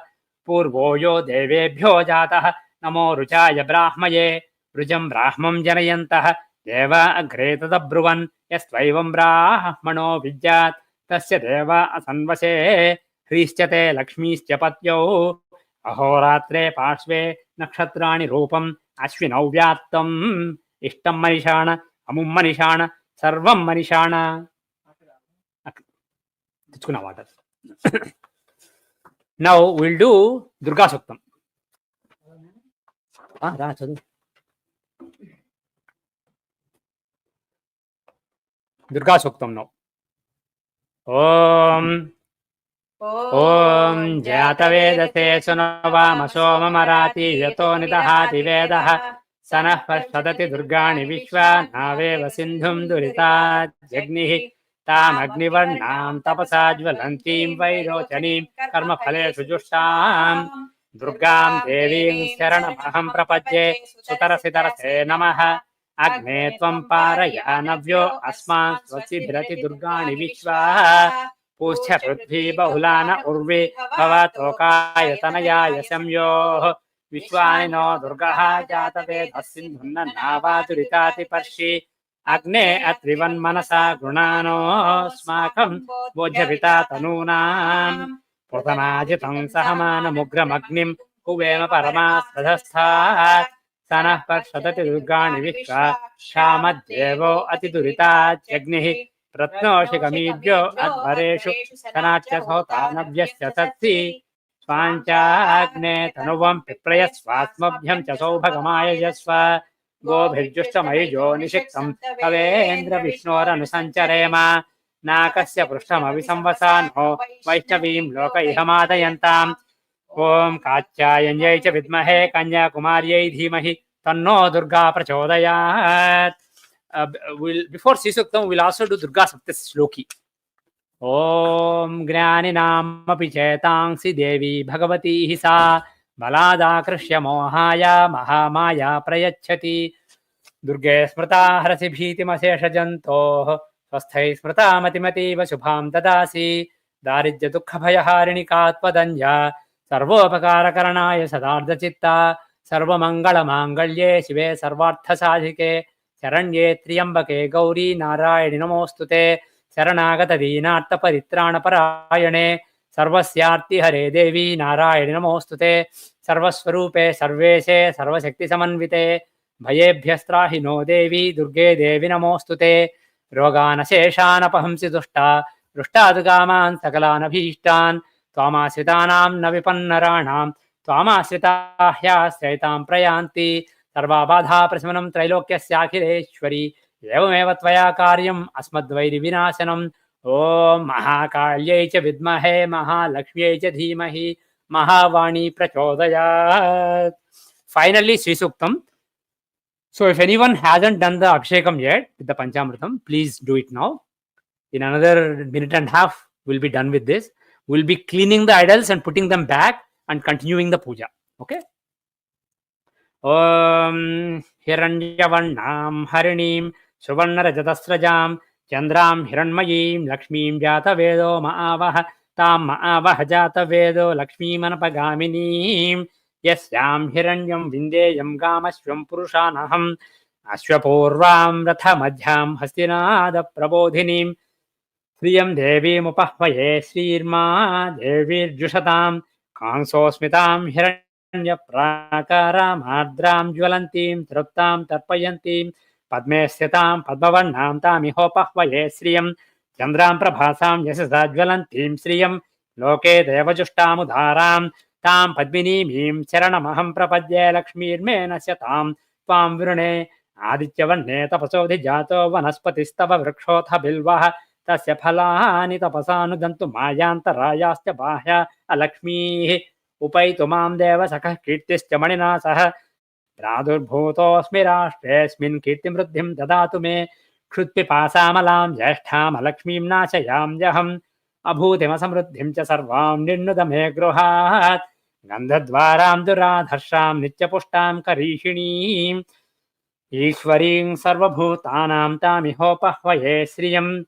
पूर्वो यो देवेभ्यो जातः नमो रुचाय ब्राह्मये रुजं ब्राह्मं जनयन्तः देवा अग्रे तदब्रुवन् यस्त्वैवं ब्राह्मणो विद्यात् तस्य देवा असन्वसे ह्रीश्चते लक्ष्मीश्च पत्यौ अहोरात्रे पार्श्वे नक्षत्राणि रूपम् अश्विनौ व्याप्तम् इष्टं मनिषाण अमुं मनिषाण सर्वं मनिषाण తెచ్చుకున్న water. Now will do Durga సూక్తం. రా చదువు. దుర్గా సూక్తం నౌ. ఓం ఓం జాతవేదతే సునవామ సోమమరాతి యతో నిదహాతి వేదః సనః పశ్వదతి దుర్గాణి విశ్వా నావేవ సింధుం దురితాజ్ఞిః तामग्निवर्णां तपसा ज्वलन्तीं वैरोचनीं कर्मफलेषु जुष्टां दुर्गां देवीं शरणमहं प्रपद्ये सुतरसितरसे नमः अग्ने त्वं पारयानव्यो अस्मान् स्वस्तिभिरति दुर्गाणि विश्वा पूष्य पृथ्वी बहुलान उर्वी भवतोकायतनयाय संयोः विश्वानि नो दुर्गः जातवेदः सिन्धुन्न नावातुरिताति पर्षि अग्ने अत्रिवन्मनसा गृणानोऽस्माकं बोध्यपिता तनूनां प्रथमाजितं सहमानमुग्रमग्निं कुवेम परमास्पदस्थात् सनः पश्यति दुर्गाणि विश्वा क्षामद्देवो अतिदुरिताच्यग्निः प्रत्नोषिकमीड्यो अध्वरेषु सनाच्यसोतानव्यश्च तत्सि स्वाञ्चाग्ने तनुवं पिप्रयस्वात्मभ्यं च सौभगमायजस्व गोभिर्जुष्टमयुजो निषिक्तं कवेन्द्र विष्णोरनुसञ्चरेम नाकस्य पृष्ठमविसंवसानो वैष्णवीं लोक इह मादयन्ताम् ॐ कात्यायन्यै च विद्महे कन्याकुमार्यै धीमहि तन्नो दुर्गा प्रचोदयात्. Before Sisuktam, we will also do Durga Sapta Shloki. ॐ ज्ञानिनामपि चेतांसि देवी भगवती हि सा बलादाकृष्य मोहाय महामाया प्रयच्छति दुर्गे स्मृता हरसि भीतिमशेषजन्तोः स्वस्थैः स्मृता मतिमतीव शुभां ददासि दारिद्र्यदुःखभयहारिणि का त्वदन्या सर्वोपकारकरणाय सदार्धचित्ता सर्वमङ्गलमाङ्गल्ये शिवे सर्वार्थसाधिके शरण्ये त्र्यम्बके गौरी नारायणि नमोऽस्तुते शरणागतदीनार्तपरित्राणपरायणे सर्वस्यार्तिहरे देवी नारायणि नमोऽस्तुते सर्वस्वरूपे सर्वेशे सर्वशक्तिसमन्विते भयेभ्यस्त्राहि नो देवी दुर्गे देवी नमोऽस्तुते रोगानशेषानपहंसि दुष्टादुकामान् सकलानभीष्टान् त्वामाश्रितानां न विपन्नराणां त्वामाश्रिताः ह्याश्रयतां प्रयान्ति सर्वाबाधाप्रशमनं त्रैलोक्यस्याखिलेश्वरी एवमेव त्वया कार्यम् अस्मद्वैरिविनाशनम् Om Mahakalyai cha vidmahe Mahalakshmyai cha dhimahi Mahavani prachodayat. Finally, Sri Suktam. So if anyone hasn't done the Abhishekam yet with the Panchamritam, please do it now. In another minute and a half, we'll be done with this. We'll be cleaning the idols and putting them back and continuing the puja. Okay. Om Hiranyavarnam Harinim Suvarnarajadasrajam Chandram Hiranmayim Lakshmim Jata Vedo Maavaha Tam Maavaha Jata Vedo Lakshmi Manapagaminim Yasyam Hiranyam Vindeyam Gamashvam Purushanaham Ashwapurvam Ratha Madhyam Hastinada Prabodhinim Sriyam Devi Mupahvaye Srirma Devir Jushatam Kansosmitam Hiranya Prakaram Ardram Jwalantim Truptam Tarpayantim Padme Sthitam Padmavarnam Tamihopahvaye Sriyam Chandram Prabhasam Yasasa Jwalantim Sriyam Loke Devajustam Udharam Tam Padminimim Charanamaham Prapadye Lakshmirme Nasyatam Tvam Virune Adityavanne Tapasodhi Jato Vanaspatistava Vrikshotha Bilvaha Tasya phalani tapasanudantu mayantarayascha bahya alakshmihi upaitu mam deva sakha kirtischa manina saha pradurbhutosmi rashtresmin kirtim ruddhim dadatu me kshutpipasamalam jyeshtham alakshmim nashayam jaham abhutim asamruddhim cha sarvam nirnudame gruhat gandhadvaram duradharsham nityapushtam karishinim Ishwaring sarvabhutanam tamihopahvaye sriyam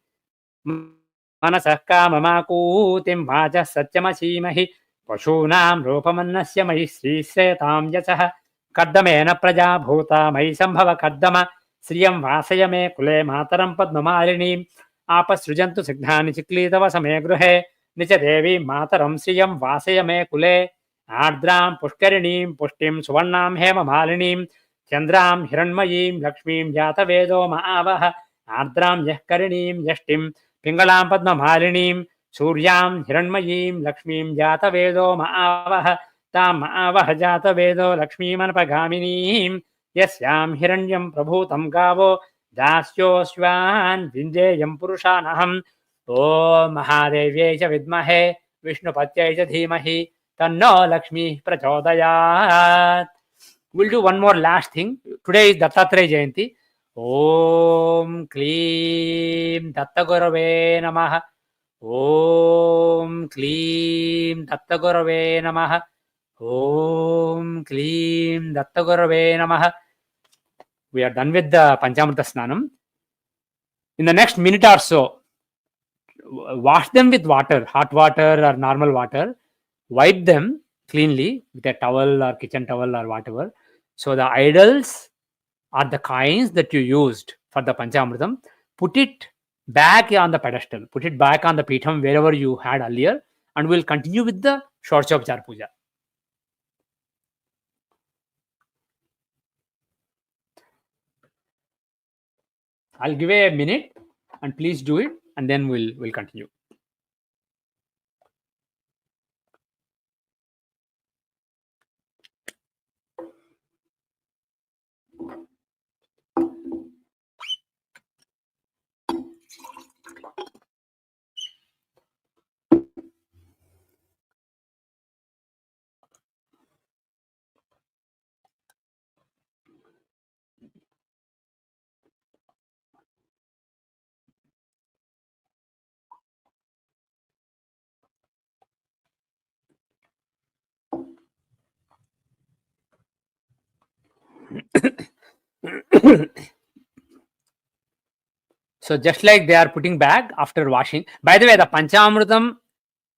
Manasah kamamakutim vaja satyamasimahi Pashunam rupamannasya mahi sri setam yasaha Kaddamena praja bhuta mahi sambhava kaddama Sriyam vasayame kule mataram padmamalinim Apasrujantu signani chiklitava same gruhe Nicha devi mataram sriyam vasayame kule Ardram pushkarinim pushtim suvarnam hema malinim Chandram hiranmayim lakshmim jata vedo maavaha Ardram yahkarinim yashtim Pingalam Padmamalinim Suryam Hiranmayim Lakshmim Jata Vedo Maavaha Tam Maavaha Jata Vedo Lakshmi Manapagaminim Yasyam Hiranyam Prabhutam Gavo Dasyo Swan Vindeyam Purushanaham Om Mahadevye Vidmahe Vishnu Patyay Dhimahi Tanno Lakshmi Prachodayat. We'll do one more last thing. Today is Dattatreya Jayanti. Om Klim Dattagurave Namaha. Om Klim Dattagurave Namaha. Om Klim Dattagurave Namaha. We are done with the Panchamrita Snanam. In the next minute or so, wash them with water, hot water or normal water. Wipe them cleanly with a towel or kitchen towel or whatever. So the idols are the coins that you used for the Panchamritam. Put it back on the pedestal. Put it back on the Pitham wherever you had earlier. And we'll continue with the Shorshopchar Puja. I'll give a minute and please do it. And then we'll continue. So just like they are putting back after washing. By the way, the Panchamritam,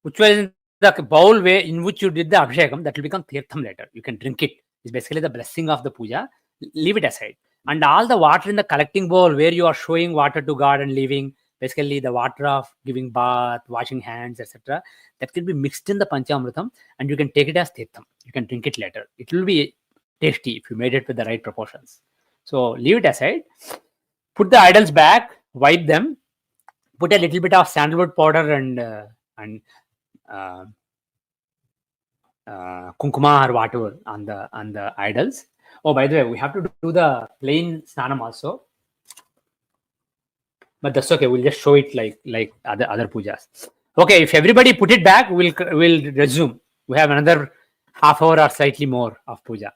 which was in the bowl way in which you did the Abhishekam, that will become Tirtham later. You can drink it. It's basically the blessing of the puja. Leave it aside. And all the water in the collecting bowl where you are showing water to God and leaving, basically the water of giving bath, washing hands, etc., that can be mixed in the Panchamritam and you can take it as Tirtham. You can drink it later. It will be tasty if you made it with the right proportions. So leave it aside. Put the idols back, wipe them, put a little bit of sandalwood powder and kunkuma or whatever on the idols. Oh, by the way, we have to do the plain snanam also. but that's okay. We'll just show it like other pujas. Okay, if everybody put it back, we'll resume. We have another half hour or slightly more of puja.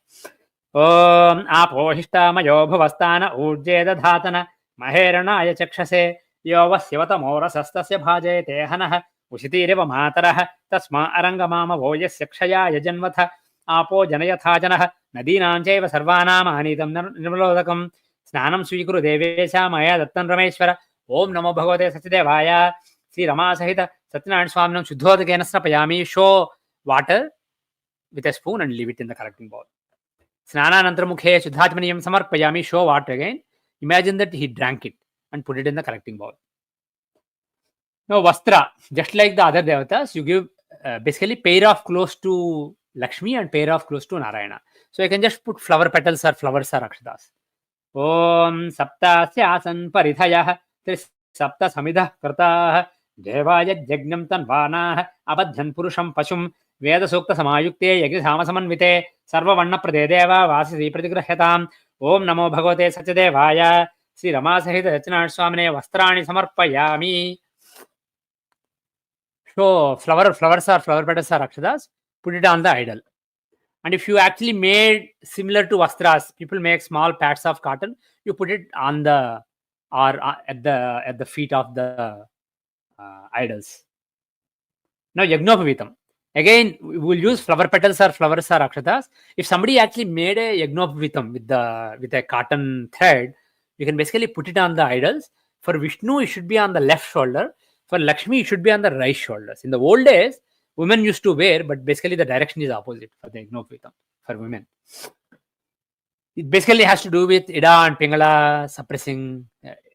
Om apohishtamyo bhavastana urje dadhatana maheranaya chakshase yovasyavatamorasastasya bhajayate hanah ushitirev matarah tasma arangamama voyasya kshayaya janvatha apo janayatha janah nadinam chaiva sarvanam anitam nirmalodakam स्नानं स्वीकुरु देवेश मया दत्तं रमेश्वर ओम नमो भगवते सत्यदेवाय श्री रमा सहित सत्यनारायण स्वामिनं शुद्धोदकेन स्नापयामि show water with a spoon and leave it in the collecting bowl. Snananantara mukhe shuddhachmaniyam samarpayami, show water again. Imagine that he drank it and put it in the collecting bowl. Now vastra, just like the other devatas, you give basically pair of clothes to Lakshmi and pair of clothes to Narayana. So you can just put flower petals or flowers or akshatas. Om saptasyasan paridhayah sapta samidah kartah devaya jagnam tanvanah abadhyan purusham pashum Veda Sukta Samayukte Yagya Samasamanvite Sarva Vanna Pradedeva Vasi Pratigrahatam Om Namo Bhagavate Satyadevaya Sri Rama Sahita Satyanarayana Swamine Vastrani Samarpayami. So flowers or flower petals or akshadas, put it on the idol. And if you actually made similar to vastras, people make small pads of cotton, you put it on the or at the feet of the idols. Now Yagnopavitam. Again, we will use flower petals or flowers or akshatas. If somebody actually made a Yagnopavitam with a cotton thread, you can basically put it on the idols. For Vishnu, it should be on the left shoulder. For Lakshmi, it should be on the right shoulders. In the old days, women used to wear, but basically the direction is opposite for the Yagnopavitam for women. It basically has to do with Ida and Pingala suppressing,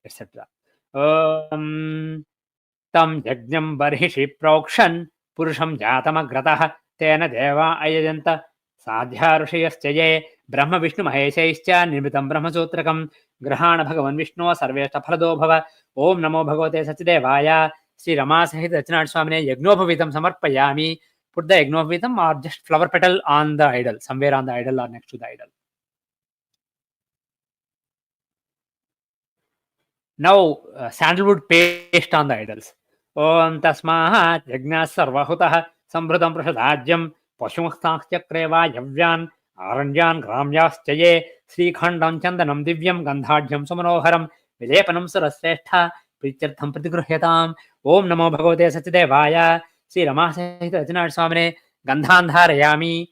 etc. Tam Yajnam Barhishi Prokshan Purusham Jatamagrataha Tena Deva Ayajanta Sadhya Rushayaschaye Brahma Vishnu Maheshaischa Nirmitam Brahma Sutrakam Grahana Bhagavan Vishnu Sarveshta Phalado Bhava Om Namo Bhagavate Satyadevaya Sri Rama Sahita Satyanarayana Swamine Yagnopavitam Samarpayami. Put the Yagnopavitam or just flower petal on the idol, somewhere on the idol or next to the idol. Now sandalwood paste on the idols. Om tasmahat yajna sarvahutah sambrudam prashadajyam pashumasthaksyakreva yavyan aranjan gramyaschaye srikhandam chandanam divyam gandhajyam sumanoharam vilepanam sarasrestha prityartham pratigruhyatam. Om namo bhagavate satyadevaya Sri Rama Sahita Satyanarayana Swamine gandhandharayami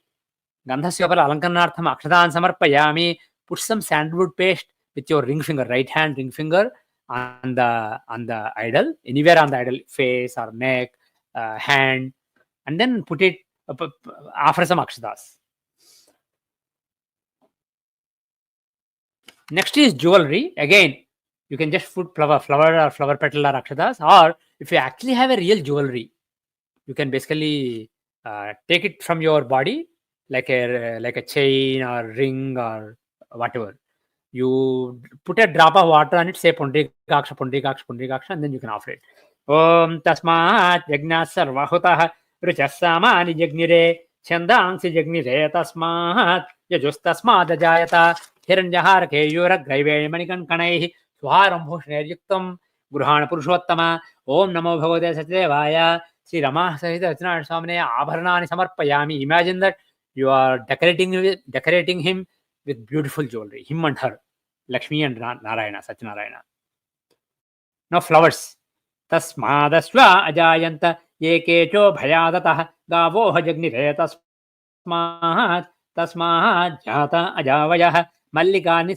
gandhasyopala alankarnartham akshatan samarpayami. Put some sandalwood paste with your ring finger, right hand ring finger on the idol, anywhere on the idol, face or neck, hand, and then put it offer some akshatas. Next is jewelry. Again, you can just put flower or flower petal or akshatas, or if you actually have a real jewelry, you can basically take it from your body like a chain or ring or whatever. You put a drop of water on it, say Pundrikaksha, Pundrikaksha, Pundrikaksha, and then you can offer it. Om tasmat yajna sarvahutah ruchasamani jagnire chandansi jagnire tasmat yajustasmat ajayata hiranyahar keyura graive manikan kanaihi suharam bhushnayuktam gruhana purushottama. Om namo bhagavate satyadevaya Sri Rama Sahita Satyanarayana Swamine abharanani samarpayami. Imagine that you are decorating him with beautiful jewelry, him and her, Lakshmi and Narayana, Satyanarayana. Now flowers. Tasmadasva ajayanta yekecho bhayadatah gavoha jagnire tasmahat jata ajavayah mallikadi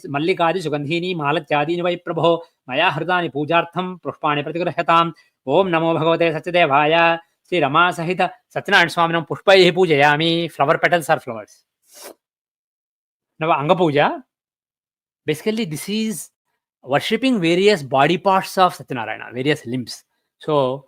sugandhini malachadini vai prabho maya hridani pujartham pushpani pratigrahatam. Om namo bhagavate satyadevaya Sri Rama Sahita Satyanarayana Swaminam pushpaihi pujayami. Flower petals are flowers. Now Anga Puja, basically this is worshipping various body parts of Satyanarayana, various limbs. So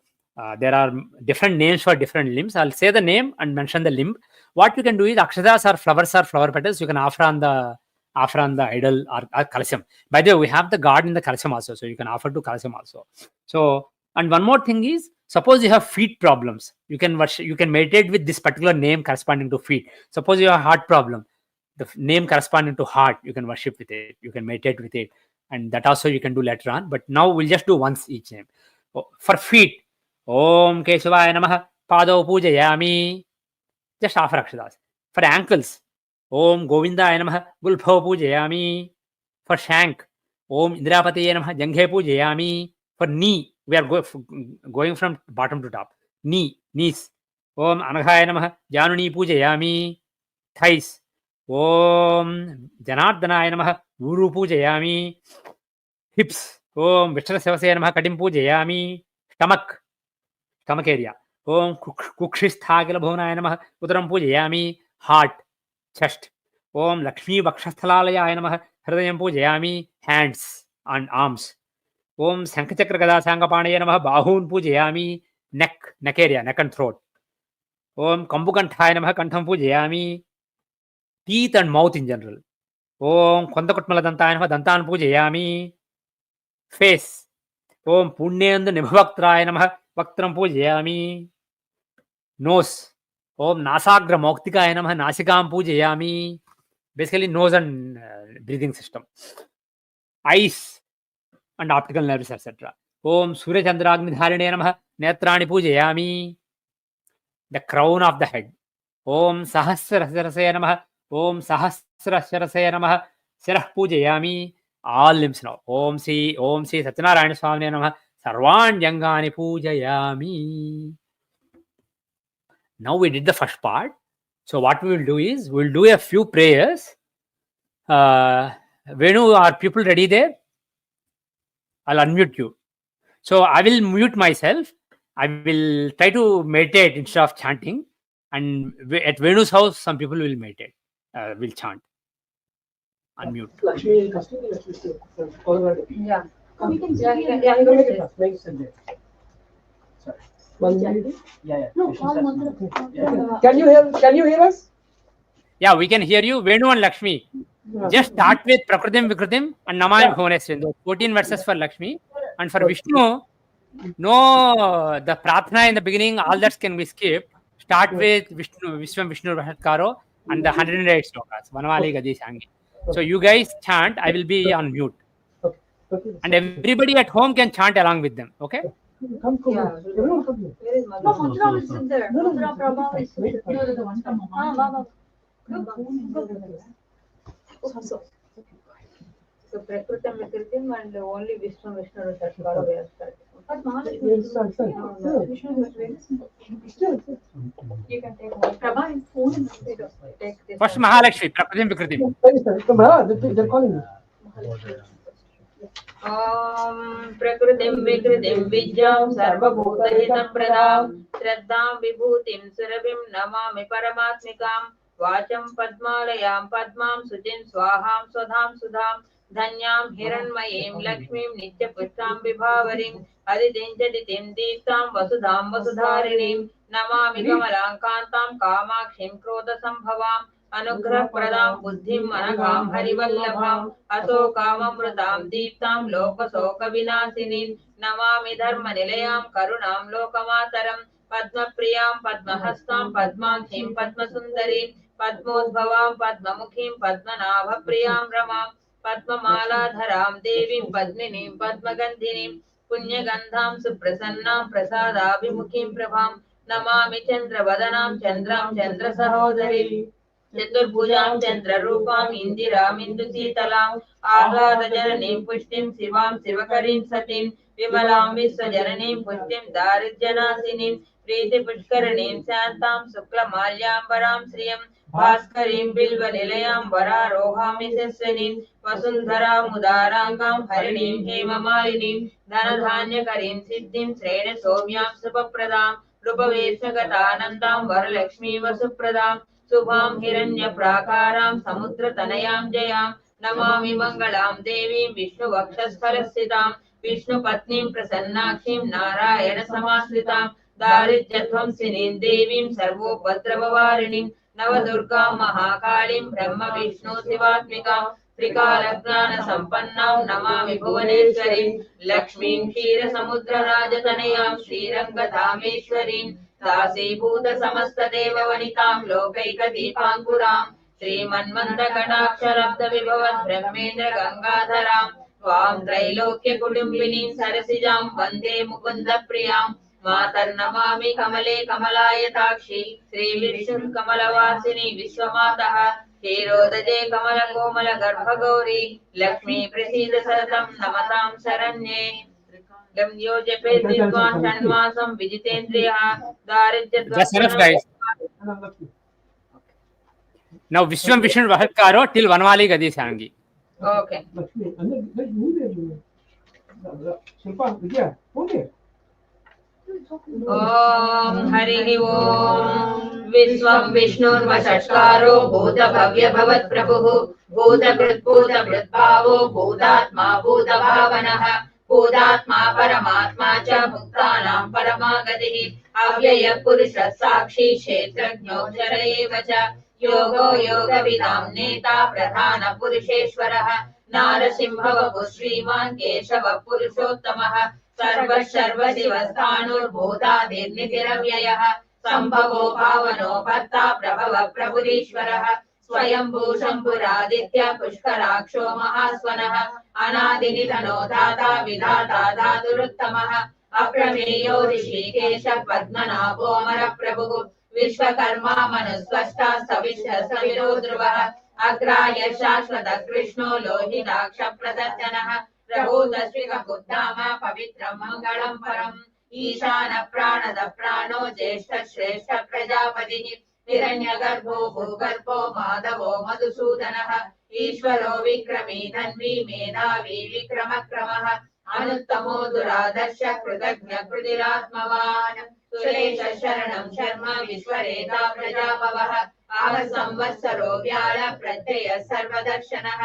there are different names for different limbs. I'll say the name and mention the limb. What you can do is akshadas or flowers or flower petals you can offer on the idol or kalasham. By the way, we have the god in the kalasham also, so you can offer to kalasham also. So, and one more thing is, suppose you have feet problems, you can meditate with this particular name corresponding to feet. Suppose you have heart problem, the name corresponding to heart, you can worship with it, you can meditate with it. and that also you can do later on. But now we'll just do once each name. For feet, Om Keshavaya Namah Pado Pujayami. Just offer akshadas. For ankles, Om Govindaya Namah Gulpho Pujayami. For shank, Om Indrapatiye Namah Janghe Pujayami. For knee, we are going from bottom to top. Knees, Om Anaghaya Namah Januni Pujayami. Thighs, Om Janardhanaya Namah Guru Pujayami. Hips, Om Vishnu Sevasaya Namah Katim Pujayami. Stomach area, Om Kukshisthagal Bhunaya Namah Uttaram Pujayami. Heart, chest, Om Lakshmi Vakshasthalalaya Namah Hridayam Pujayami. Hands and arms, Om Sankhachakra Gada Sangapanaya Namah Bahun Pujayami. Neck area, neck and throat, Om Kambukanthaya Namah Kantham Pujayami. Teeth and mouth in general, Om Kondakutmala Dantaya Namah Dantan Pujayami. Face, Om Punyend Nibhavaktraya Namah Vaktram Pujayami. Nose, Om Nasagra Moktikaya Namah Nasikam Pujayami. Basically nose and breathing system. Eyes and optical nerves, etc. Om Surya Chandragni Dharine Namah Netrani Pujayami. The crown of the head, Om Sahasranama Namah. Om Sahasranama Namah Sirah Pujayami. All limbs now. Om Sri Satyanarayana Swami Namah Sarvan Jangani Pujayami. Now we did the first part. So what we will do is, we will do a few prayers. Venu, are people ready there? I'll unmute you. So I will mute myself. I will try to meditate instead of chanting. And at Venu's house, some people will meditate, will chant. Unmute. Lakshmi, yeah. Yeah. No, can you hear us? Yeah, we can hear you. Venu and Lakshmi. Yeah. Just start with Prakritim Vikritim and Namaya Bhuvaneswaram. 14 verses for Lakshmi. And for Vishnu, no, the Pratna in the beginning, all that can be skipped. Start with Vishnu, Vishnu Vahatkaro and the 108 slokas. Vanavali Gadi Sangi. So you guys chant, I will be on mute. And everybody at home can chant along with them. Okay? Come. Yeah. Everyone come here. Where is Mother? No, Mudra is in there. Mudra Prabha is in there. So Prakritam Vikritim and only Vishnu Vahatkaro we are starting. But Mahalakshmi is you can take one. Prabha is phone. Take this. First Mahalakshmi, Prakritim Vikritim. They're calling you. Om Prakritim Vikritim Vijjam Sarvabhutahitam Pradam Shraddham Vibhutim Surabhim Namami Paramatmikam Vacham Padmalayam Padmam Sujin Swaham Swadham Sudham Dhanyam Hiranmayim Lakshmim Nitya Pushtam Vibhavarim Aditim Jaditim Deeptam Vasudham Vasudharinim Namami Kamalankantam Kamakshim Krodha Sambhavam Anugrah Pradam Buddhim Anagam Harivallabham Aso Kamamrutam Deeptam Lokasoka Vinasinim Namami Dharma Nilayam Karunam Lokamataram Padma Priyam Padmahastam Padmanthim Padmasundarim Padmodbhavam Padmamukhim Padmanabha Priyam Ramam Padmamaladharam Devim Padminim Padmagandhinim Punyagandham Suprasannam Prasadabhimukhim Prabham Namami Chandra Vadanam Chandram Chandra Sahodari Chaturbhujam Chandra Rupam Indiram Indusitalam Ahladajanim Pushtim Sivam Sivakarim Satim Vimalam Viswajananim Pushtim Darijjanasinim Priti Pushkaranim Santam Suklamalyambaram Sriyam Bhaskarim Bilva Nilayam Vararohami Seswanim Vasundhara Mudarangam Harinim Hemamalinim Dhanadhanya Karim Siddhim Srena Somyam Supapradam Rupavesagatanandam Varalakshmi Vasupradam Subham Hiranya Prakaram Samudra Tanayam Jayam Namami Mangalam Devim Vishnu Vakshastharastitam Vishnu Patnim Prasannakshim Narayana Samasritam Darijyatvam Sinim Devim Sarvopadrabhavarinim Navadurga Mahakalim Brahma Vishnu Sivatmikam Trikalajnana Sampannam Namami Bhuvaneshwarim Lakshmim Kshira Samudra Rajatanayam Srirangadhameshwarim दासीभूत समस्त देव वनितां लोकैक दीपांकुरां श्रीमन्मन्द कटाक्षरब्ध विभवत् ब्रह्मेन्द्र गंगाधरां त्वां त्रैलोक्यकुटुम्बिनीं सरसिजां वन्दे मुकुन्दप्रियां मातर्नमामि कमले कमलायताक्षि श्रीविष्णुकमलवासिनि विश्वमातः क्षीरोदजे कमलकोमलगर्भगौरी लक्ष्मी प्रसीद सततं नमतां शरण्ये गम्यो जपेत् विद्वान् षण्मासं विजितेन्द्रियः Just enough, दारिद्र्यद्वन्द्वनं guys. Now Vishwam Vishnu Vahatkaro till Vanvali Gadi Sangi. Okay ॐ हरिः ॐ विश्वं विष्णुर्वषट्कारो भूतभव्यभवत्प्रभुः भूतकृद्भूतभृद्भावो भूतात्मा भूतभावनः भूतात्मा परमात्मा च भूतानां परमागतिः अव्ययः पुरुषः साक्षी क्षेत्रज्ञोऽक्षर एव च योगो योगविदां नेता प्रधानपुरुषेश्वरः नारसिंहवपुः श्रीमान् केशवः पुरुषोत्तमः सर्वशिवस्थाणुर्भूतादिर्निधिरव्ययः सम्भवो भावनो भर्ता प्रभवः प्रभुरीश्वरः स्वयंभू शम्भुरादित्य पुष्कराक्षो महास्वनः अनादिनिधनो दाता विधाता धातुरुत्तमः अप्रमेयो ऋषिकेश पद्मनाभोऽमरप्रभुः विश्वकर्मा मनुस्वष्टा सविरो ध्रुवः अग्राय शाश्वत कृष्णो लोहिताक्ष प्रदर्शनः प्रभूतश्रीकबुद्धाम पवित्रं मङ्गलं परम् ईशान प्राणद प्राणो ज्येष्ठ श्रेष्ठ प्रजापतिः हिरण्यगर्भो भूगर्भो माधवो मधुसूदनः ईश्वरो विक्रमी धन्वी मेधावी विक्रमक्रमः अनुत्तमो दुरादर्श कृतज्ञ कृतिरात्मवान् सुरेश शरणं शर्म विश्वरेता प्रजापवः आह संवत्सरो व्याळ प्रत्यय सर्वदर्शनः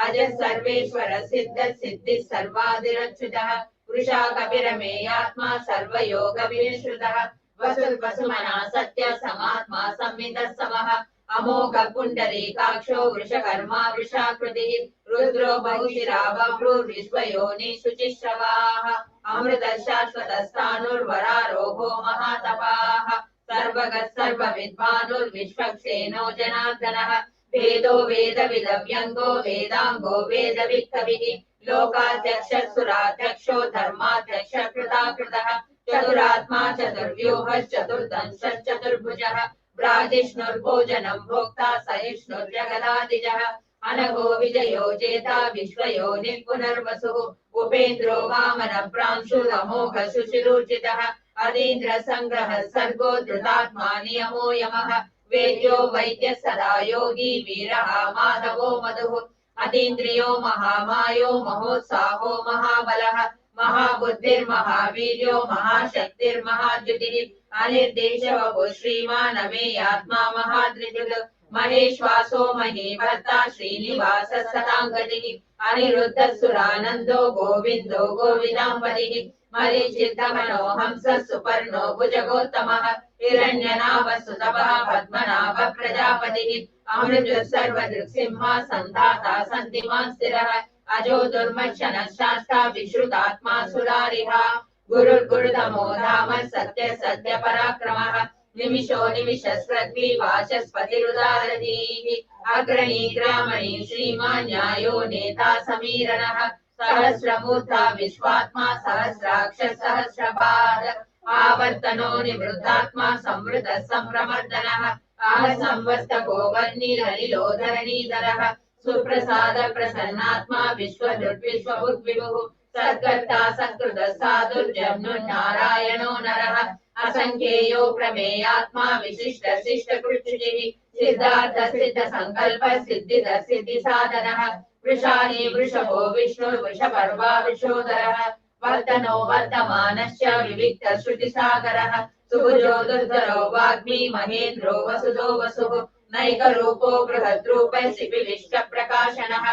अज सर्वेश्वर सिद्ध सिद्धिः सर्वादिरच्युतः वृषा कपिरमेयात्मा सर्वयोग विनिश्रुतः वसुमना सत्य समात्मा संविदः समः अमोघ पुण्डरीकाक्षो वृषकर्मा वृषाकृतिः रुद्रो बहुशिरा बभ्रुर्विश्वयोनि शुचिश्रवाः अमृत शाश्वत स्थाणुर्वरारोहो महातपाः सर्वगः सर्वविद्वानुर्विश्वक्सेनो जनार्दनः वेदो वेदविदव्यङ्गो वेदाङ्गो वेदवित्कविः लोकाध्यक्षः सुराध्यक्षो धर्माध्यक्ष कृताकृतः चतुरात्मा चतुर्व्यूहश्चतुर्दंशश्चतुर्भुजः ब्राजिष्णुर्भोजनं भोक्ता सहिष्णुर्जगदादिजः अनघो विजयो जेता विश्वयोनिः पुनर्वसुः उपेन्द्रो वामन प्रांशुरमोघ शुचिरूर्जितः अतीन्द्र संग्रह सर्गो धृतात्मा नियमो यमः वेद्यो वैद्य सदा योगी वीरः माधवो मधुः अतीन्द्रियो महामायो महोत्साहो महाबलः महाबुद्धिर्महावीर्यो महाशक्तिर्महाद्युतिः अनिर्देशवपु श्रीमान् अमेयात्मा महाद्रिजुः महेश्वासो महीभर्ता श्रीनिवास सताङ्गतिः अनिरुद्ध सुरानन्दो गोविन्दो गोविदाम्बतिः मरीचिद्दमनो हंसः सुपर्णो भुजगोत्तमः हिरण्यनाभ सुतपः पद्मनाभ प्रजापतिः अमृतः सर्वदृक्सिंहा सन्धाता सन्धिमान् स्थिरः अजो दुर्मर्शनः शास्ता विश्रुतात्मा सुरारिः गुरुर्गुरुतमो धाम सत्य सत्य पराक्रमः निमिषो निमिषस्पृथ्वी वाचस्पतिरुदारधीः अग्रणी ग्रामणी श्रीमान् न्यायो नेता समीरणः सहस्रमूर्धा विश्वात्मा सहस्राक्ष सहस्रपाद आवर्तनो निवृद्धात्मा संवृतः सम्प्रमर्दनः आह संवर्तको वह्निरनिलो धरणीधरः सुप्रसाद प्रसन्नात्मा विश्वदुर्विश्वभुग्विभुः सत्कर्ता सत्कृत साधुर्जन्नुर्नारायणो नरः असङ्ख्येयो प्रमेयात्मा विशिष्ट शिष्टकृच्छुचिः सिद्धार्थ सिद्ध संकल्प सिद्धिद सिद्धिसाधनः वृषाणि वृषभो विष्णुर्वृषपर्वा वृषोदरः वर्धनो वर्धमानश्च विविक्त श्रुतिसागरः सुभुजो दुर्धरो वाग्मी महेन्द्रो वसुदो वसुः नैकरूपो बृहद्रूप शिविविष्ट प्रकाशनः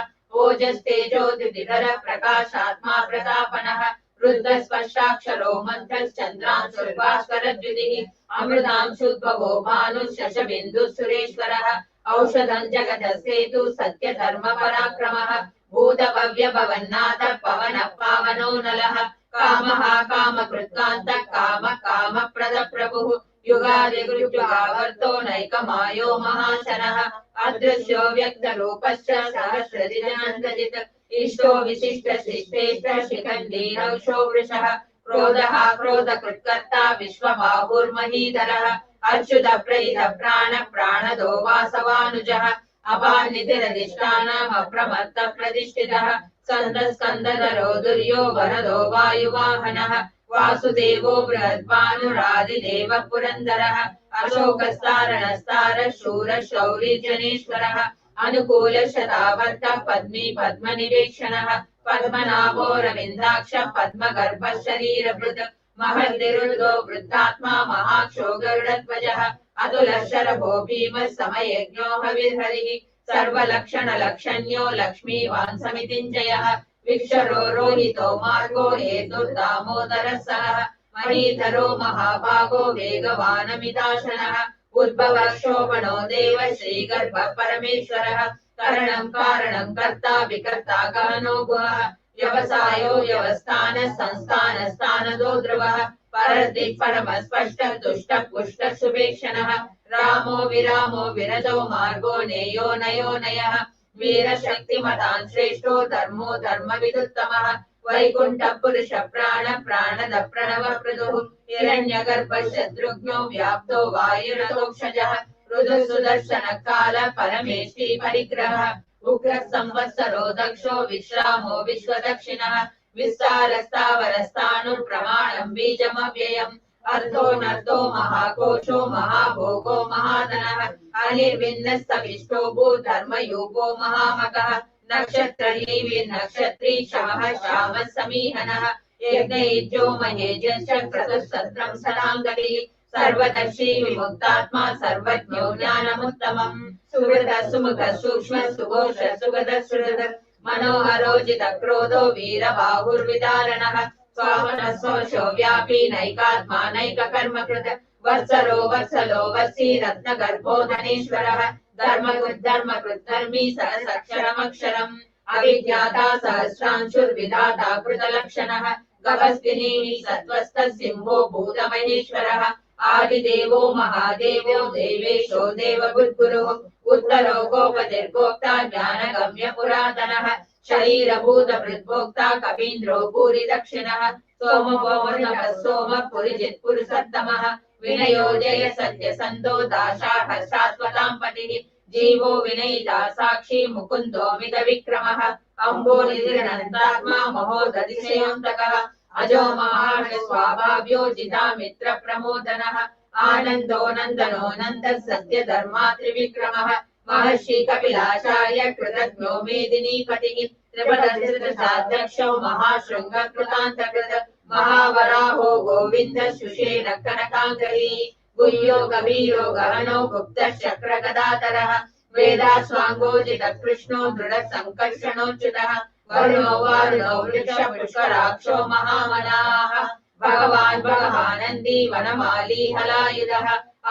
ओजस्तेजो द्युतिधर प्रकाशात्मा प्रतापनः रुद्रस्पर्शाक्षरो मन्त्रश्चन्द्रांशुर्भास्करद्युतिः अमृतांशुद्भवो भानुः शशबिन्दुः सुरेश्वरः औषधं जगतस्येतु सत्यधर्म पराक्रमः भूतभव्य भवन्नाथ पवनः पावनो नलः कामः कामकृत्कान्तः काम कामप्रद प्रभुः युगादिगुरुयुगावर्तो नैकमायो महाशनः अदृश्यो व्यक्तरूपश्च सहस्रजिजनन्दजित् इष्टो विशिष्ट शिष्टेष्ट शिखण्डी नौषो वृषः क्रोधः क्रोधकृत्कर्ता विश्वबाहुर्महीधरः अच्युत प्रहित प्राण प्राणदो वासवानुजः अपानिधिरधिष्ठानम् अप्रमत्त प्रतिष्ठितः स्कन्दधरो दुर्यो वरदो वायुवाहनः वासुदेवो बृहद्भानुरादिदेव पुरन्दरः अशोकस्तारणस्तार शूर शौरी जनेश्वरः अनुकूल शतावर्त पद्मी पद्मनिवेक्षणः पद्मनाभो रविन्द्राक्ष पद्मगर्भ शरीरभृत् महर्निरुद्धो वृद्धात्मा महाक्षो गरुडध्वजः अतुलशरभो भीमः समयज्ञो हविर्हरिः सर्वलक्षणलक्षण्यो लक्ष्मीवान् समितिञ्जयः विक्षरो रोहितो मार्गो हेतुर्दामोदरः सः महीधरो महाभागो वेगवानमिताशनः उद्भवः शोभनो देव श्रीगर्भ परमेश्वरः करणं कारणं कर्ता विकर्ता गहनो गुहः व्यवसायो व्यवस्थान संस्थान स्थानदो ध्रुवः परदिक् परमस्पष्ट दुष्ट पुष्ट सुभेक्षणः रामो विरामो विरजो मार्गो नेयो नयो नयः वीरशक्तिमतान् श्रेष्ठो धर्मो धर्मविदुत्तमः वैकुण्ठ पुरुष प्राण प्राणद प्रणव प्रदुः हिरण्यगर्भ शत्रुघ्नो व्याप्तो वायुरतोक्षजः रुदु सुदर्शन काल परमेष्टि परिग्रहः उग्र संवत्सरो दक्षो विश्रामो विश्वदक्षिणः विस्तारस्तावरस्तानुप्रमाणम् बीजमव्ययम् अर्धो नर्धो महाकोशो महाभोगो महाधनः अनिर्विन्नस्तविष्टो भूधर्मयूपो महामगः नक्षत्रलीवि नक्षत्री क्षमः श्यामः समीहनः यज्ञयुज्यो महेजश्च क्रतुः सत्रम् सदाङ्गतिः सर्वदर्शी विमुक्तात्मा सर्वज्ञो ज्ञानमुत्तमम् सुहृद सुमुख सूक्ष्म सुघोष सुगद सुहृद मनोहरोजित क्रोधो वीरबाहुर्विदारणः स्वामनः स्वशो व्यापी नैकात्मा नैककर्मकृत वत्सरो वत्सलो वत्सी रत्नगर्भो धनेश्वरः धर्मकृद्धर्मी सहस्रक्षरमक्षरम् अविज्ञाता सहस्रांशुर्विधाता कृतलक्षणः गभस्तिनी सत्त्वस्थः सिंहो भूतमहेश्वरः आदिदेवो महादेवो देवेशो देवगुरुः उत्तरो गोपतिर्गोक्ता ज्ञानगम्य पुरातनः शरीरभूतभृद्भोक्ता कवीन्द्रो भूरि दक्षिणः सोमभोर्नभः सोमः पुरिजित् पुरुषोत्तमः विनयो जय सत्यसन्तो दाशाः शाश्वताम् पतिः जीवो विनयिता साक्षी मुकुन्दो मितविक्रमः अम्बोनिधिरनन्तात्मा महोदधिशयोऽन्तकः अजो महास्वाभाव्यो जितामित्र प्रमोदनः आनन्दो नन्दनो नन्दः सत्यधर्मा त्रिविक्रमः महर्षि कपिलाचार्य कृतज्ञो मेदिनीपतिः त्रिपदधृतसाध्यक्षो महाशृङ्ग कृतान्तकृत महावराहो गोविन्द शुषेण कनकाङ्गली गुह्यो गभीरो गहनो गुप्तः शक्रगदाधरः वेदास्वाङ्गोजित कृष्णो दृढ सङ्कर्षणोच्युतः वरुणो वारुणो वृक्ष पुष्कराक्षो महामनाः भगवान् भगवानन्दी वनमाली हलायुधः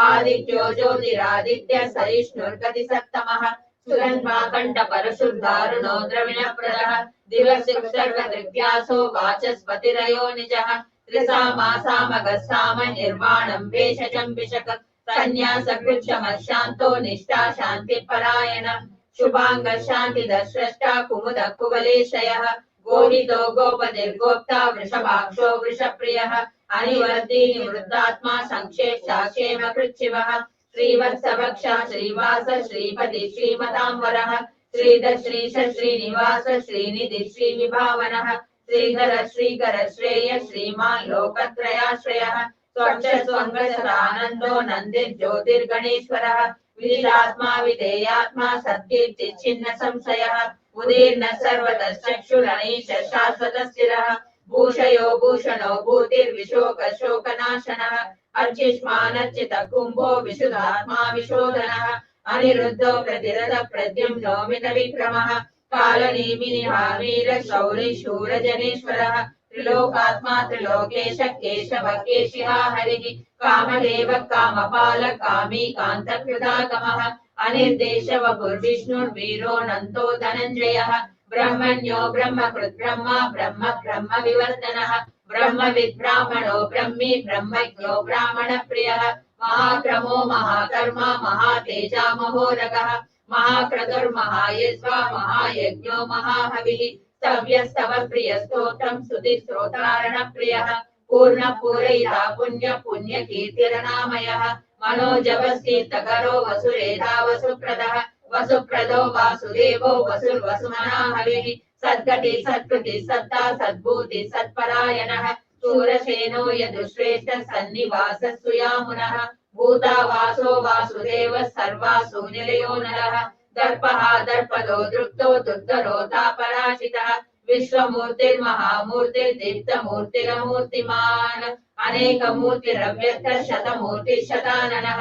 आदित्यो ज्योतिरादित्य सहिष्णुर्गतिसत्तमः सुरन्वाकण्ठ परशुर्दारुणो द्रविणप्रदः दिवसिक् सर्वदृग्व्यासो वाचस्पतिरयो निजः त्रिसामासामगस्साम निर्वाणम् भेषजम् विशक सन्न्यासकृच्छमशान्तो निष्ठा शान्तिपरायणम् शुभाङ्ग शान्तिदस्रष्टा कुमुद कुवलेशयः गोहितो गोपतिर्गोप्ता वृषभाक्षो वृषप्रियः अनिवर्ती निवृत्तात्मा संक्षेप्ता क्षेमकृच्छिवः श्रीवत्सवक्षा श्रीवास श्रीपति श्रीमताम्बरः श्रीधर श्रीश श्रीनिवास श्रीनिधि श्रीविभावनः श्रीधर श्रीकर श्रेय श्रीमान् लोकत्रयाश्रयः स्वच्छ स्वङ्गसदानन्दो नन्दिर्ज्योतिर्गणेश्वरः विदितात्मा विधेयात्मा सत्कीर्तिच्छिन्न संशयः उदीर्न सर्वतश्चक्षुरनीश शाश्वतस्थिरः भूषयो भूषणो भूतिर्विशोक शोकनाशनः अर्चिष्मानर्चित कुम्भो विशुद्धात्मा विशोधनः अनिरुद्धो प्रतिरथ प्रद्युम्नो मितविक्रमः कालनेमिनिहावीर शौरी शूरजनेश्वरः त्रिलोकात्मा त्रिलोकेश केशव केशिहा हरिः कामदेव कामपाल कामी कान्तकृतागमः अनिर्देश वपुर्विष्णुर्वीरोऽनन्तो धनञ्जयः ब्रह्मण्यो ब्रह्मकृत् ब्रह्मा ब्रह्म ब्रह्म विवर्तनः ब्रह्मविद् ब्राह्मणो ब्रह्मी ब्रह्मज्ञो ब्राह्मणप्रियः महाक्रमो महाकर्मा महातेजा महोरगः महाक्रतुर्महायज्वा महायज्ञो महाहविः स्तव्यस्तव प्रिय स्तोत्रं स्तुति स्तोत्रारण प्रियः पूर्ण पूरयिता पुण्य पुण्य कीर्तिरनामयः मनोजवस्तीर्थकरो वसुरेधा वसुप्रदः वसुप्रदो वासुदेवो वसुर्वसुमना हविः सद्गति सत्कृति सत्ता सद्भूति सत्परायणः शूरसेनो यदुश्रेष्ठ सन्निवासः सुयामुनः भूता वासो वासुदेवः सर्वासु निलयो नरः दर्पः दर्पदो दृप्तो दुर्धरोतापराजितः विश्वमूर्तिर्महामूर्तिर्दीप्तमूर्तिरमूर्तिमान् अनेकमूर्तिरव्यक्तः शतमूर्तिशताननः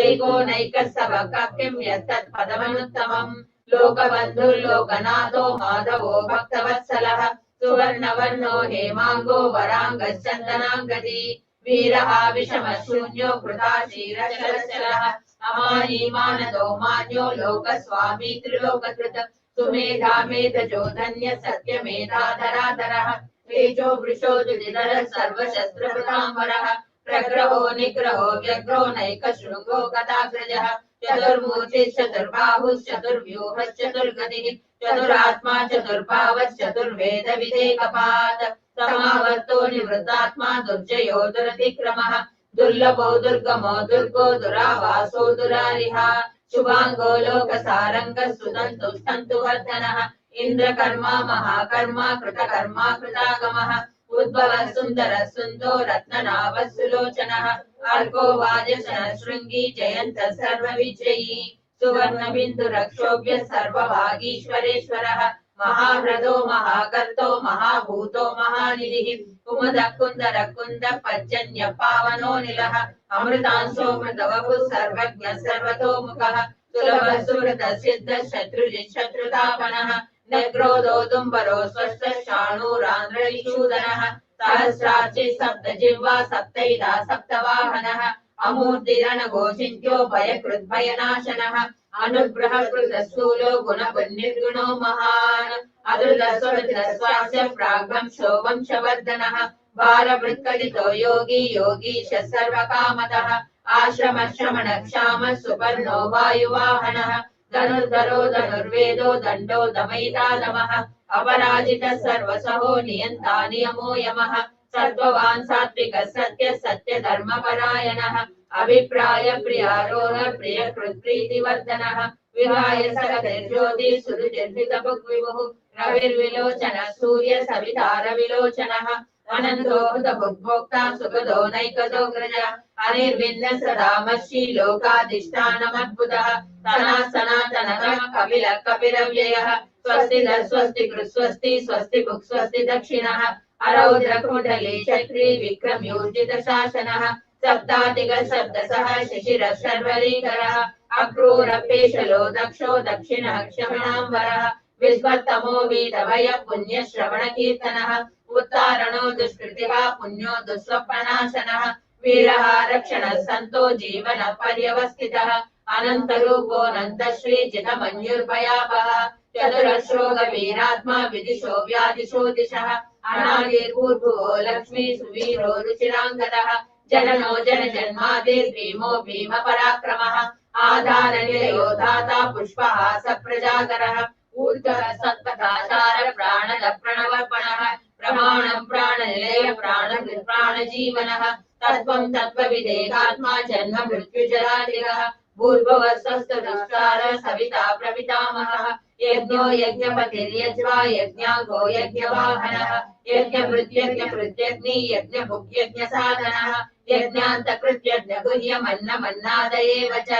एको नैकः सबकः किं यत्तत्पदमनुत्तमम् लोकबन्धुर्लोकनाथो माधवो भक्तवत्सलः सुवर्णवर्णो हेमाङ्गो वराङ्गश्चन्दनाङ्गदी वीरः विषमशून्यो कृताशीरशरशरः अमानीमानदो मान्यो लोकस्वामी त्रिलोककृत सुमेधा मेधजो धन्य सत्यमेधाधराधरः तेजो वृषो जुदिधरः सर्वशस्त्रभृताम्बरः प्रग्रहो निग्रहो व्यग्रो नैकशृङ्गो गदाग्रजः चतुर्मूर्तिश्चतुर्बाहुश्चतुर्व्यूहश्चतुर्गतिः चतुरात्मा चतुर्भावश्चतुर्वेदविदेकपात् समावर्तो निवृत्तात्मा दुर्जयो दुरतिक्रमः दुर्लभो दुर्गमो दुर्गो दुरावासो दुरारिहा शुभाङ्गो लोकसारङ्गः सुदन्तुस्तन्तुवर्धनः इन्द्रकर्मा महाकर्मा कृतकर्मा कृतागमः उद्भवः सुन्दरः सुन्दो रत्ननाभः सुलोचनः अर्को वाजसनः शृङ्गी जयन्तः सर्वविजयी सुवर्णबिन्दुरक्षोभ्य सर्वभागीश्वरेश्वरः महाह्रदो महाकर्तो महाभूतो महानिधिः कुमुदः कुन्दरः कुन्दः पर्जन्य पावनो निलः अमृतांशोऽमृतवपुः सर्वज्ञः सर्वतोमुखः सुलभः सुहृदः सिद्धः शत्रुजित् शत्रुतापनः न क्रोधो दुम्बरो स्वस्थः शाणूरान्ध्रविशूदनः सहस्रार्चि सप्तजिह्वा सप्तैधा सप्तवाहनः अमूर्तिरणघोषिन्त्यो भयकृद्भयनाशनः अनुग्रहकृतस्थूलो गुणपुर्निर्गुणो महान् अदृतस्वरस्वास्य प्राग्वंशो वंशवर्धनः भारवृत्कलितो योगी योगीश सर्वकामतः आश्रमश्रमणक्षामः सुपर्णो वायुवाहनः धनुर्धरो धनुर्वेदो दण्डो दमयितादमः अपराजितः सर्वसहो नियन्ता नियमो यमः सत्त्ववान् सात्विकः सत्यः सत्यधर्मपरायणः अभिप्राय प्रियारोह प्रियकृत्प्रीतिवर्धनः विहाय सकतिर्ज्योति सुरुचिर्भितभुग्विभुः रविर्विलोचनः सूर्य सवितारविलोचनः अनन्तो हृतभुग्भोक्ता सुखदो नैकदोग्रज अनिर्विन्न सदामर्षि लोकाधिष्ठानमद्भुतः सनातनः कपिलः कपिरव्ययः स्वस्ति स्वस्ति कृस्वस्ति स्वस्ति भुक् स्वस्ति दक्षिणः अरौद्रकुण्डली चक्री विक्रम्योर्जित शासनः सप्तातिगः सप्तसः शिशिरः शर्वरीकरः अक्रूरपेशलो दक्षो दक्षिणः क्षमणाम्बरः विस्वत्तमो वीतभयः पुण्यश्रवणकीर्तनः उत्तारणो दुष्कृतिः पुण्यो दुःस्वप्ननाशनः वीरः रक्षणः सन्तो जीवनः पर्यवस्थितः अनन्तरूपोऽनन्तश्रीजितमन्युर्भयापः चतुरश्रो गवीरात्मा विदिशो व्यादिशो दिशः अनादिर्भूर्भुवो लक्ष्मी सुवीरो रुचिराङ्गदः जननो जनजन्मादिर्भीमो भीमपराक्रमः आधारनिलयो दाता पुष्पः सप्रजागरः ऊर्ध्वः सत्पथाचार प्राणद प्रणवर्पणः प्रमाणम् प्राणनिलय प्राणजीवनः तत्त्वम् तत्त्वविदेहात्मा जन्म मृत्युजरादिगः भूर्भुवः स्वस्तुष्कार सविता प्रपितामहः यज्ञो यज्ञपतिर्यज्वा यज्ञाङ्गो यज्ञवाहनः यज्ञभृत्यज्ञभृत्यग्नि यज्ञभुग्यज्ञसाधनः यज्ञान्तकृत्यज्ञगुह्यमन्नमन्नाद एव च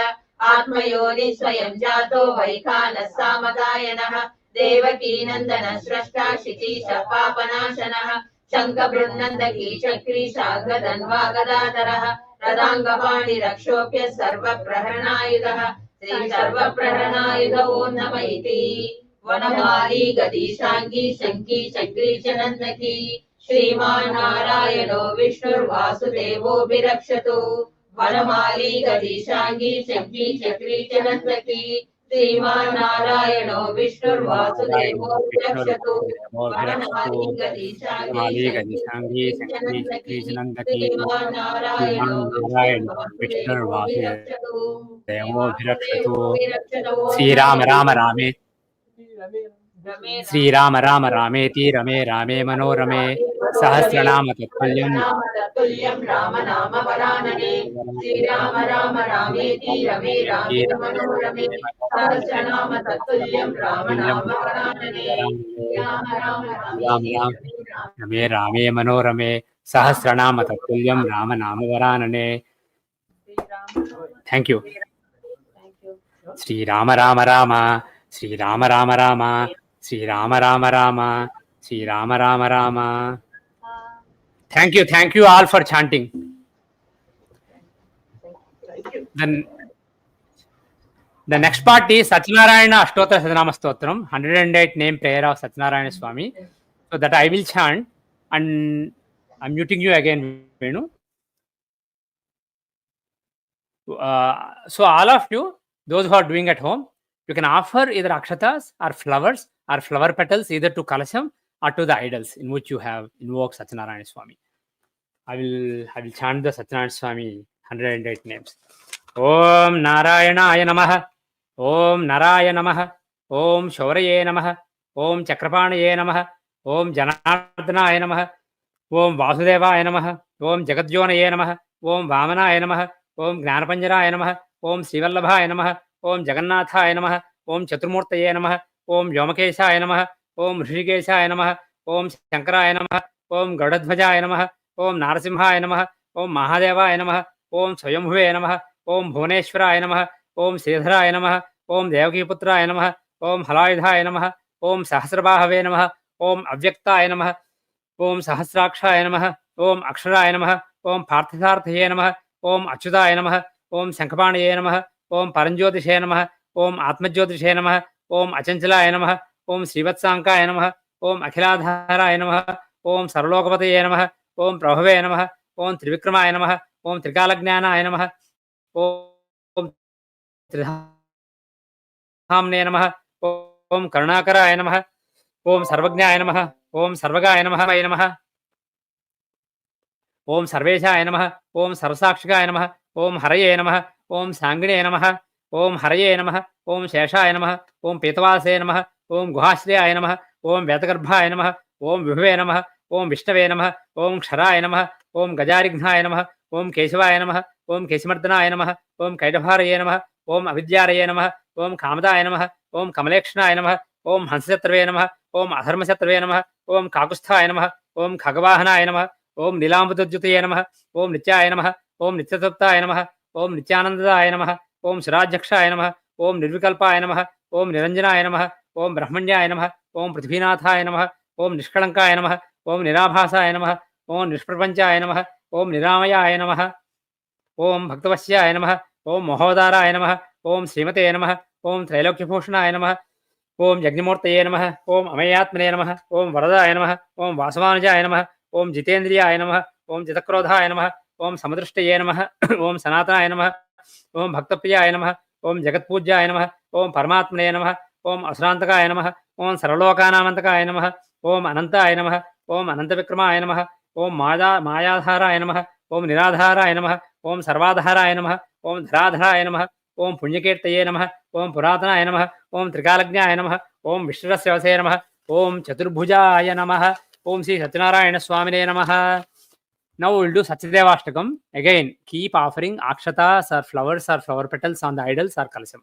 आत्मयोनि स्वयं जातो वैखानः सामगायनः देवकीनन्दनः स्रष्टा शितीश पापनाशनः शङ्खबृन्नन्दकी चक्री शार्ङ्गधन्वागदाधरः रदाङ्गपाणिरक्षोभ्य सर्वप्रहरणायुधः श्रीसर्वप्रहरणायुधो नम इति वनमाली गदीशाङ्गी शङ्की चक्री च नन्दकी श्रीमान् नारायणो विष्णुर्वासुदेवोऽभिरक्षतु वनमाली गदीशाङ्गी शङ्की चक्री च नन्दकी श्रीमान् नारायणो विष्णुर्वासुदेवोऽभिरक्षतु वनमाली गदीशाङ्गी शङ्की चक्री च नन्दकी श्रीमान् नारायणो विष्णुर्वासुदेवोऽभिरक्षतु श्रीराम राम रामे श्रीराम राम रामेति रमे रामे मनोरमे सहस्रनाम तत्तुल्यं तत्तुल्यं राम नाम वरानने श्रीराम राम रामेति रमे रामे मनोरमे सहस्रनाम तत्तुल्यं राम नाम वरानने राम राम राम राम रमे रामे मनोरमे सहस्रनाम तत्तुल्यं राम नाम वरानने. Thank you. Shriram Ram Ram Shriram Ram Ram Shriram Ram Ram Shriram Ram Ram. Thank you all for chanting. Then the next part is Satyanarayana Ashtottara Sadanama Stotram, 108 name prayer of Satyanarayana Swami. So that I will chant, and I'm muting you again, Venu. So all of you, those who are doing at home, you can offer either akshatas or flowers or flower petals either to Kalasham or to the idols in which you have invoked Satyanarayana Swami. I will chant the Satyanarayana Swami 108 names. Om Narayanaaya Namaha. Om Naraya Namaha. Om Shauraye Namaha. Om Chakrapanaye Namaha. Om Janardhanaya Namaha. Om Vasudevaya Namaha. Om Jagadjonaye Namaha. Om Vamanaya Namaha. Om Gnanapanjaraya Namaha. Om Srivallabhaya Namaha. Om Jagannathaya Namaha. Om Chaturmurtaye Namaha. Om Vyomakeshaya Namaha. Om Rishikeshaya Namaha. Om Shankaraya Namaha. Om Gaudadhvajaya Namaha. Om Narasimhaya Namaha. Om Mahadevaya Namaha. Om Swayambhuve Namaha. Om Bhuvaneshwaraya Namaha. Om Sridharaya Namaha. Om Devakiputraya Namaha. Om Halayudhaya Namaha. Om Sahasrabahave Namaha. Om Avyaktaya Namaha. Om Sahasrakshaya Namaha. Om Aksharaya Namaha. Om Parthatharthaye Namaha. Om Achyutaya Namaha. Om Sankapanaye Namaha. Om Paranjyotishe Namaha. Om Atmajyotishe Namaha. Om Achanchalaya Namaha. Om Srivatsankaya Namaha. Om Akhiladharaya Namaha. Om Saralokapataye Namaha. Om Prabhave Namaha. Om Trivikramaya Namaha. Om Trikalagnanaya Namaha. Om Tridhamne Namaha. Om Karunakaraya Namaha. Om Sarvajnaya Namaha. Om Sarvagaya Namaha. Om Sarveshaya Namaha. Om Sarvasakshikaya Namaha. Om Haraye Namaha. Om Sangine Namaha. Om Haraye Namaha. Om Sheshaya Namaha. Om Petavase Namaha. Om Guhashriyaya Namaha. Om Vetagarbhaya Namaha. Om Vibhave Namaha. Om Vishnave Namaha. Om Ksharaya Namaha. Om Gajarignaya Namaha. Om Keshavaya Namaha. Om Keshamardhanaya Namaha. Om Kaidabharaye Namaha. Om Avidyaraye Namaha. Om Kamadaya Namaha. Om Kamalekshanaaya Namaha. Om Hansasatrave Namaha. Om Adharmasatrave Namaha. Om Kakusthaya Namaha. Om Khagavahanaya Namaha. Om Nilambuddhajyutaye Namaha. Om Nityaya Namaha. Om Nityataptaya Namaha. Om Nityanandadaya Namaha. Om Surajjakshaya Namaha. Om Nirvikalpaya Namaha. Om Niranjanaya Namaha. Om Brahmanyaya Namaha. Om Prithvinathaya Namaha. Om Nishkalankaya Namaha. Om Nirabhasaya Namaha. Om Nishprapanchaya Namaha. Om Niramayaya Namaha. Om Bhaktavasyaya Namaha. Om Mahodaraya Namaha. Om Srimate Namaha. Om Trailokyaphushanaya Namaha. Om Yagnamurtaye Namaha. Om Amayatmane Namaha. Om Varadaya Namaha. Om Vasavanujaya Namaha. Om Jitendriyaya Namaha. Om Jitakrodhaya Namaha. Om Samadrishtaye Namaha. Om Sanatanaya Namaha. Om Bhaktapriyaya Namaha. Om Jagatpujyaya Namaha. Om Paramatmane Namaha. Om Asurantakaya Namaha. Om Saralokanamantakaaya Namaha. Om Anantaya Namaha. Om Anantavikramaya Namaha. Om Mayadharaya Namaha. Om Niradharaya Namaha. Om Sarvadharaya Namaha. Om Dharadharaya Namaha. Om Punyakirtaye Namaha. Om Puratanaya Namaha. Om Trikalagnaya Namaha. Om Vishnurasya Namaha. Om Chaturbhujaya Namaha. Om Sri Satyanarayana Swamine Namaha. Now we will do Satyadevashtakam. Again, keep offering akshatas or flowers or flower petals on the idols or kalasham.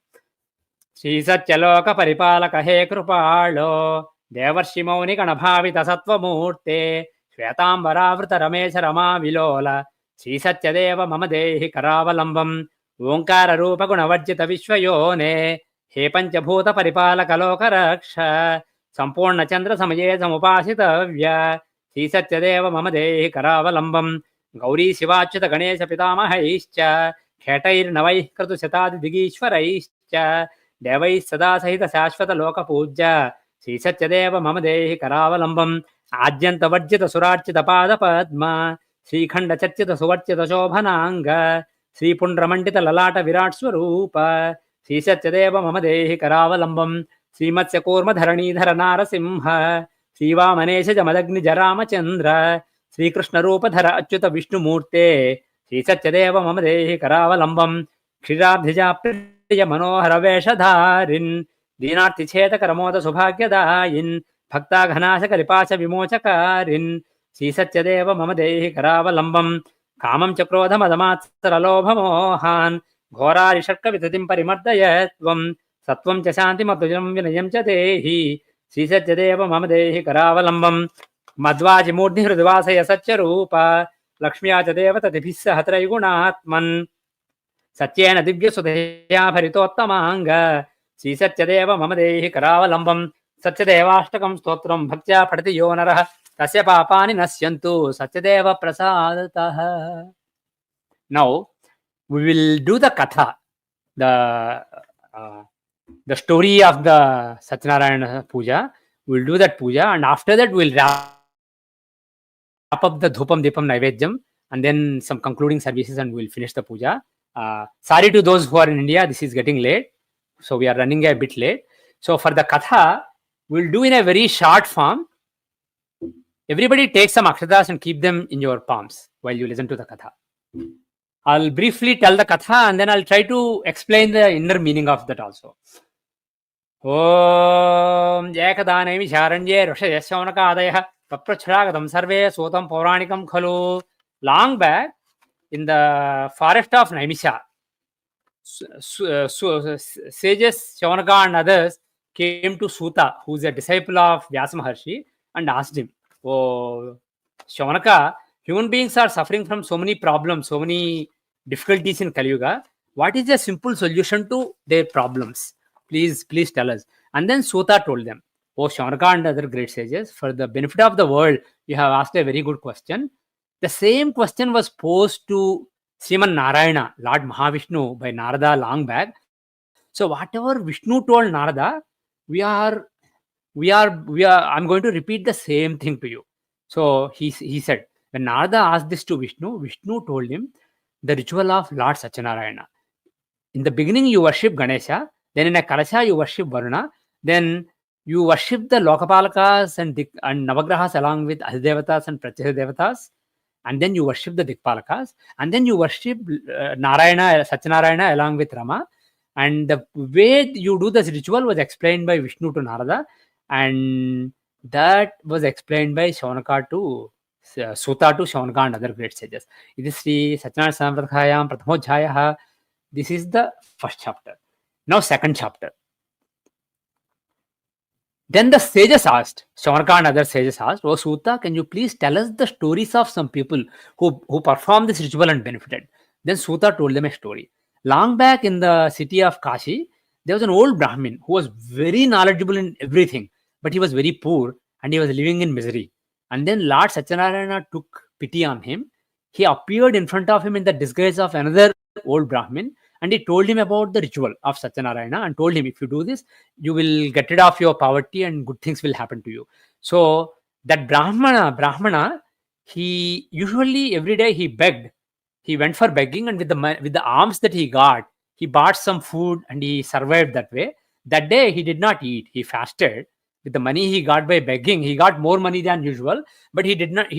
Shri Satyaloka Paripalaka He Krupalo Devarshi Mauni Ganabhavita Sattvamurte Shvetambara Vrita Ramesha Rama Vilola Shri Satyadeva Mama Dehi Karavalambam Onkara Rupa Gunavajjita Vishwayone He Panchabhuta Paripalaka Loka Raksha Sampurna Chandra Samaye Samupasitavya Shri Satyadeva Mama Dehi Karavalambam Gauri Shivachyuta Ganesha Pitamahaischa Khetair Navaih Kratu Shatadi Digishwaraischa Devai Sada Sahita Shashvata Loka Puja Shri Satyadeva Mama Dehi Karavalambam Adyanta Vajjita Surachita Pada Padma Shri Khanda Chachita Suvarchita Shobhananga Shri Pundramandita Lalata Virat Swarupa Shri Satyadeva Mama Dehi Karavalambam Shri Matsya Kurma Dharani Dhara Narasimha Shri Vamanesha Jamadagni Jarama Chandra Shri Krishna Rupa Dhara Achyuta Vishnu Murte Shri Satyadeva Mama Dehi Karavalambam Kshirabdhija Priya Manohara Veshadharin दीनार्तिच्छेदकरमोद सौभाग्यदायिन् भक्ताघनाशकलिपाश विमोचकारिन् श्रीसत्यदेव मम देहि करावलम्बं कामं च क्रोधमदमात्सरलोभमोहान् घोरारिषट्कविततिं परिमर्दय त्वं सत्वं च शान्तिमतुजं विनयं च देहि श्रीसत्यदेव मम देहि करावलम्बं मध्वाजिमूर्ध्निहृद्वासय सच्चरूप लक्ष्म्या च देवततिभिः सह त्रैगुणात्मन् सत्येन दिव्यसुधया भरितोत्तमाङ्ग श्रीसत्यदेव मम देहि करावलम्बं सत्यदेवाष्टकं स्तोत्रं भक्त्या पठति यो नरः तस्य पापानि नश्यन्तु सत्यदेव प्रसादतः. Now we will do the katha, the story of the Satyanarayana Puja. We will do that puja, and after that we will wrap up the dhupam dipam naivedyam and then some concluding services, and we will finish the puja. Sorry to those who are in India, this is getting late, so we are running a bit late. So for the katha, we will do in a very short form. Everybody take some akshatas and keep them in your palms while you listen to the katha. I'll briefly tell the katha and then I'll try to explain the inner meaning of that also. Om Ekadanaimi Sharanje Roshayasyaunakadayah Papracharagadam Sarve Sotam Pauranikam Khalu. Long back in the forest of Naimisha, sages Shaunaka and others came to Suta, who is a disciple of Vyasa Maharshi, and asked him, "Oh, Shaunaka, human beings are suffering from so many problems, so many difficulties in Kali Yuga. What is a simple solution to their problems? Please tell us." And then Suta told them, "Oh, Shaunaka and other great sages, for the benefit of the world, you have asked a very good question. The same question was posed to Sriman Narayana, Lord Mahavishnu, by Narada long back. So whatever Vishnu told Narada, I'm going to repeat the same thing to you." So he said, when Narada asked this to Vishnu, Vishnu told him the ritual of Lord Satyanarayana. In the beginning, you worship Ganesha, then in a Kalasha, you worship Varuna, then you worship the Lokapalakas and Nava Grahas along with Adhidevatas and Pratyadevatas, and then you worship the Dikpalakas, and then you worship Satyanarayana along with Rama. And the way you do this ritual was explained by Vishnu to Narada, and that was explained by Shaunaka to Suta to Shaunaka and other great sages. It is Sri Satyanarayana Sampradayam Prathamodhyayah. This is the first chapter. Now second chapter. Then the sages asked, Shaunaka and other sages asked, "Oh Suta, can you please tell us the stories of some people who performed this ritual and benefited?" Then Suta told them a story. Long back in the city of Kashi, there was an old Brahmin who was very knowledgeable in everything, but he was very poor and he was living in misery. And then Lord Satyanarayana took pity on him. He appeared in front of him in the disguise of another old Brahmin, and he told him about the ritual of Satyanarayana and told him, if you do this, you will get rid of your poverty and good things will happen to you. So that Brahmana, he usually every day he begged. He went for begging, and with the alms that he got, he bought some food and he survived that way. That day he did not eat. He fasted. With the money he got by begging, he got more money than usual, but he did not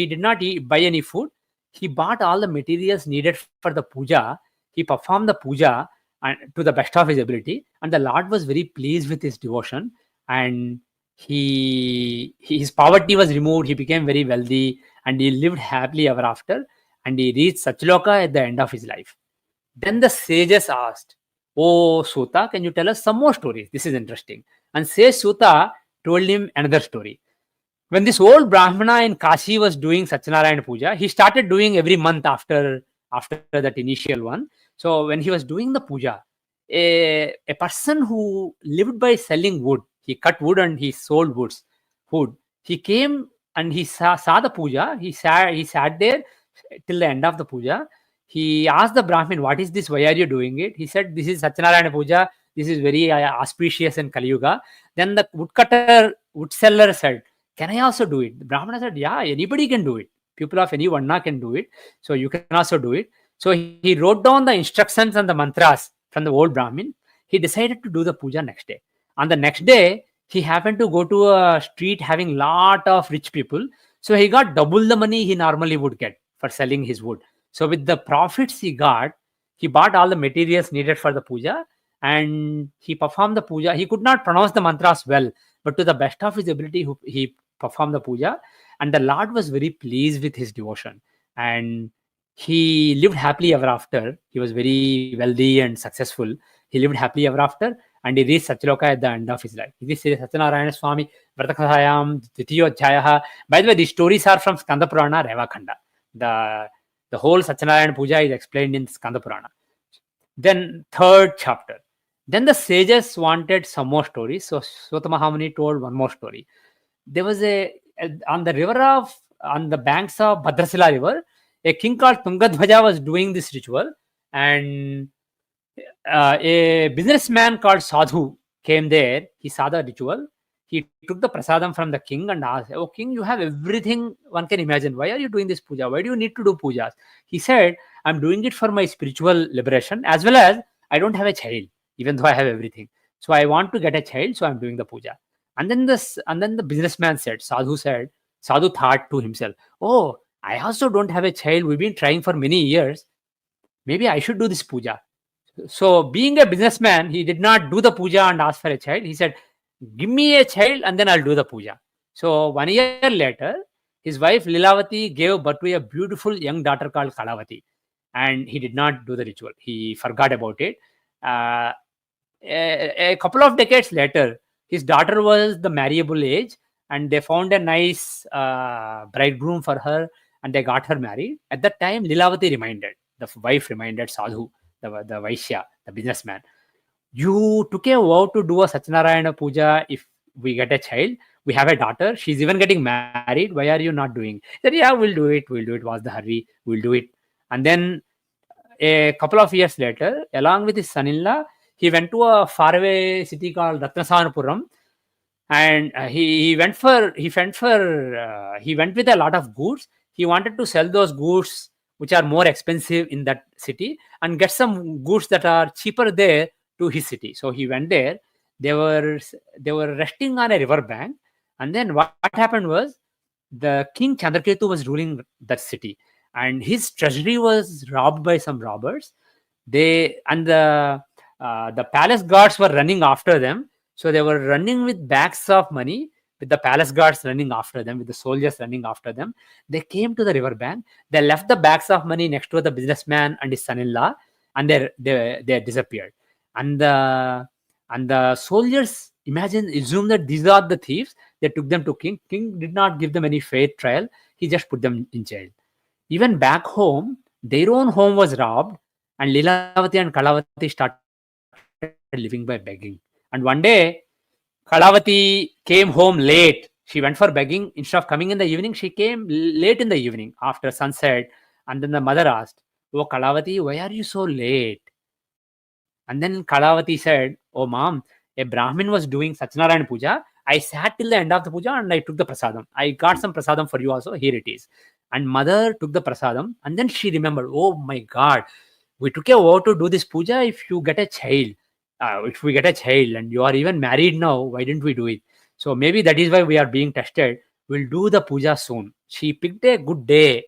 buy any food. He bought all the materials needed for the puja. He performed the puja and to the best of his ability, and the Lord was very pleased with his devotion, and his poverty was removed. He became very wealthy, and he lived happily ever after, and he reached Satyaloka at the end of his life. Then the sages asked, "Oh Suta, can you tell us some more stories? This is interesting." And sage Suta told him another story. When this old Brahmana in Kashi was doing Satyanarayana Puja, he started doing every month after that initial one. So when he was doing the puja, a person who lived by selling wood, he cut wood and he sold wood. He came and he saw the puja. He sat there till the end of the puja. He asked the Brahmin, "What is this? Why are you doing it?" He said, "This is Satyanarayana Puja. This is very auspicious in Kali Yuga." Then the wood seller said, "Can I also do it?" The Brahmana said, "Yeah, anybody can do it. People of any varna can do it. So you can also do it." So he wrote down the instructions and the mantras from the old Brahmin. He decided to do the puja next day. On the next day, he happened to go to a street having lot of rich people. So he got double the money he normally would get for selling his wood. So with the profits he got, he bought all the materials needed for the puja, and he performed the puja. He could not pronounce the mantras well, but to the best of his ability, he performed the puja, and the Lord was very pleased with his devotion. And he lived happily ever after. He was very wealthy and successful. He lived happily ever after, and he reached Satyaloka at the end of his life. This is Satyanarayana Swami Vratakhayam Dvitiyodhyayah. By the way, these stories are from Skanda Purana, Reva Khanda. The whole Satyanarayana Puja is explained in Skanda Purana. Then third chapter. Then the sages wanted some more stories. So Swata Mahamuni told one more story. There was on the banks of Bhadrasila River, a king called Tungadhvaja was doing this ritual, and a businessman called Sadhu came there. He saw the ritual. He took the prasadam from the king and asked, "Oh king, you have everything one can imagine. Why are you doing this puja? Why do you need to do pujas?" He said, "I'm doing it for my spiritual liberation, as well as I don't have a child, even though I have everything. So I want to get a child, so I'm doing the puja." And then the businessman said, Sadhu thought to himself, "Oh, I also don't have a child. We've been trying for many years. Maybe I should do this puja." So being a businessman, he did not do the puja and ask for a child. He said, "Give me a child and then I'll do the puja." So 1 year later, his wife Lilavati gave birth to a beautiful young daughter called Kalavati. And he did not do the ritual. He forgot about it. A couple of decades later, his daughter was the marriable age, and they found a nice bridegroom for her, and they got her married. At that time, Lilavati the wife reminded Sadhu, the Vaishya, the businessman, "You took a vow to do a Satyanarayana Puja if we get a child. We have a daughter. She's even getting married. Why are you not doing?" He said, "Yeah, we'll do it. What's the hurry? We'll do it." And then a couple of years later, along with his son-in-law, he went to a faraway city called Ratnasanapuram, and he went with a lot of goods. He wanted to sell those goods which are more expensive in that city and get some goods that are cheaper there to his city. So he went there. They were resting on a river bank, and then what happened was the king Chandraketu was ruling that city, and his treasury was robbed by some robbers. The palace guards were running after them. So they were running with bags of money, with the palace guards running after them, with the soldiers running after them. They came to the river bank. They left the bags of money next to the businessman and his son-in-law, and they disappeared. And the soldiers assumed that these are the thieves. They took them to king. King did not give them any fair trial. He just put them in jail. Even back home, their own home was robbed, and Lilavati and Kalavati started living by begging. And one day, Kalavati came home late. She went for begging. Instead of coming in the evening, she came late in the evening after sunset. And then the mother asked, "Oh, Kalavati, why are you so late?" And then Kalavati said, "Oh, mom, a Brahmin was doing Satyanarayana Puja. I sat till the end of the puja and I took the prasadam. I got some prasadam for you also. Here it is." And mother took the prasadam, and then she remembered, "Oh my God, we took a vow to do this puja if you get a child. If we get a child and you are even married now, why didn't we do it? So maybe that is why we are being tested. We'll do the puja soon." She picked a good day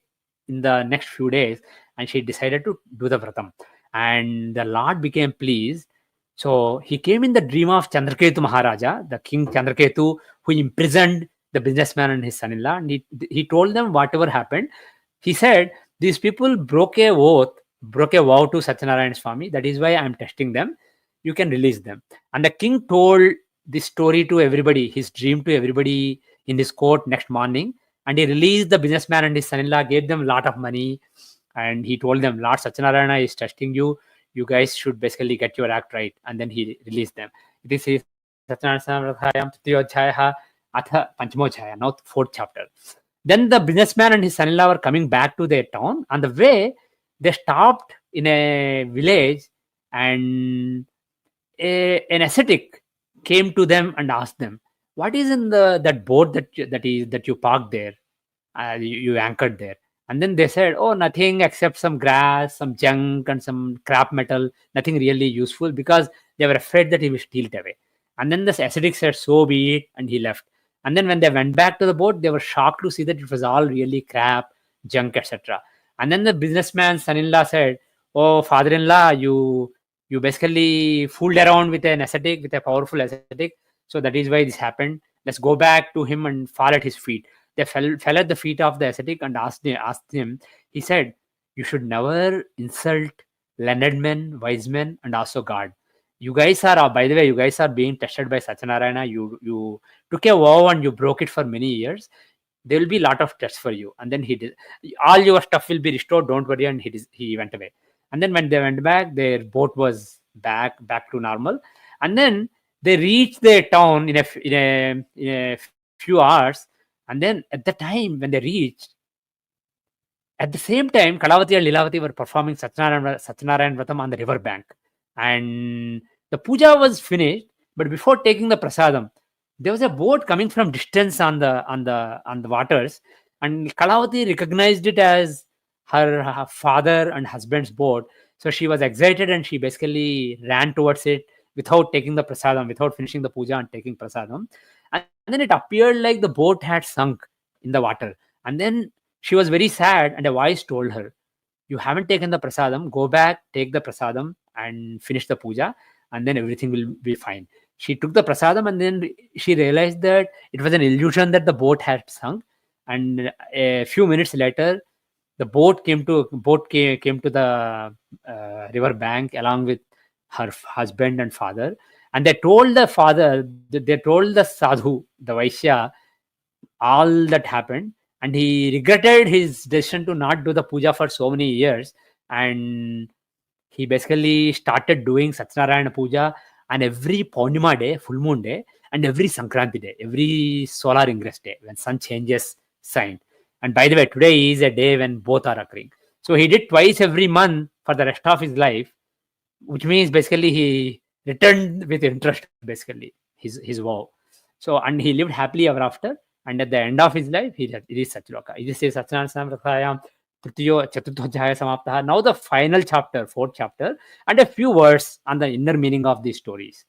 in the next few days, and she decided to do the vratam. And the Lord became pleased. So he came in the dream of Chandraketu Maharaja, the king Chandraketu, who imprisoned the businessman and his son-in-law. And he told them whatever happened. He said, "These people broke a vow to Satyanarayana Swami. That is why I am testing them. You can release them." And the king told this story to everybody, his dream to everybody in his court next morning. And he released the businessman and his son-in-law, gave them a lot of money. And he told them, "Lord Satyanarayana is testing you. You guys should basically get your act right." And then he released them. This is Satyanarayana Puja, Atha Panchamochaya, now fourth chapter. Then the businessman and his son-in-law were coming back to their town. On the way, they stopped in a village, and an ascetic came to them and asked them, "What is in that boat that you parked there? You anchored there?" And then they said, "Oh, nothing except some grass, some junk, and some scrap metal. Nothing really useful," because they were afraid that he will steal it away. And then this ascetic said, "So be it," and he left. And then when they went back to the boat, they were shocked to see that it was all really crap, junk, etc. And then the businessman's son-in-law said, "Oh, father-in-law, you You basically fooled around with an ascetic, with a powerful ascetic. So that is why this happened. Let's go back to him and fall at his feet. They fell at the feet of the ascetic and asked him. He said, "You should never insult learned men, wise men, and also God. You guys are, by the way, you guys are being tested by Satyanarayana. You took a vow and you broke it for many years. There will be a lot of tests for you." And then he did. All your stuff will be restored. Don't worry. And he went away. And then when they went back, their boat was back to normal. And then they reached their town in a few hours. And then at the time when they reached, at the same time, Kalavati and Lilavati were performing Satyanarayana Vratam on the river bank. And the puja was finished, but before taking the prasadam, there was a boat coming from distance on the waters, and Kalavati recognized it as her father and husband's boat. So she was excited and she basically ran towards it without taking the prasadam, without finishing the puja and taking prasadam. And then it appeared like the boat had sunk in the water. And then she was very sad, and a voice told her, "You haven't taken the prasadam. Go back, take the prasadam, and finish the puja, and then everything will be fine." She took the prasadam, and then she realized that it was an illusion that the boat had sunk. And a few minutes later, the boat came to the river bank along with her husband and father, and they told the father, they told the sadhu, the Vaishya, all that happened, and he regretted his decision to not do the puja for so many years, and he basically started doing Satyanarayana Puja on every Purnima day, full moon day, and every Sankranti day, every solar ingress day, when sun changes sign. And by the way, today is a day when both are occurring. So he did twice every month for the rest of his life, which means basically he returned with interest, basically, his vow. So, and he lived happily ever after. And at the end of his life, he reached Satyaloka. This is Satyanarayana Tritiyo Chaturthadhyaya Samaptaha. Now the final chapter, fourth chapter, and a few words on the inner meaning of these stories.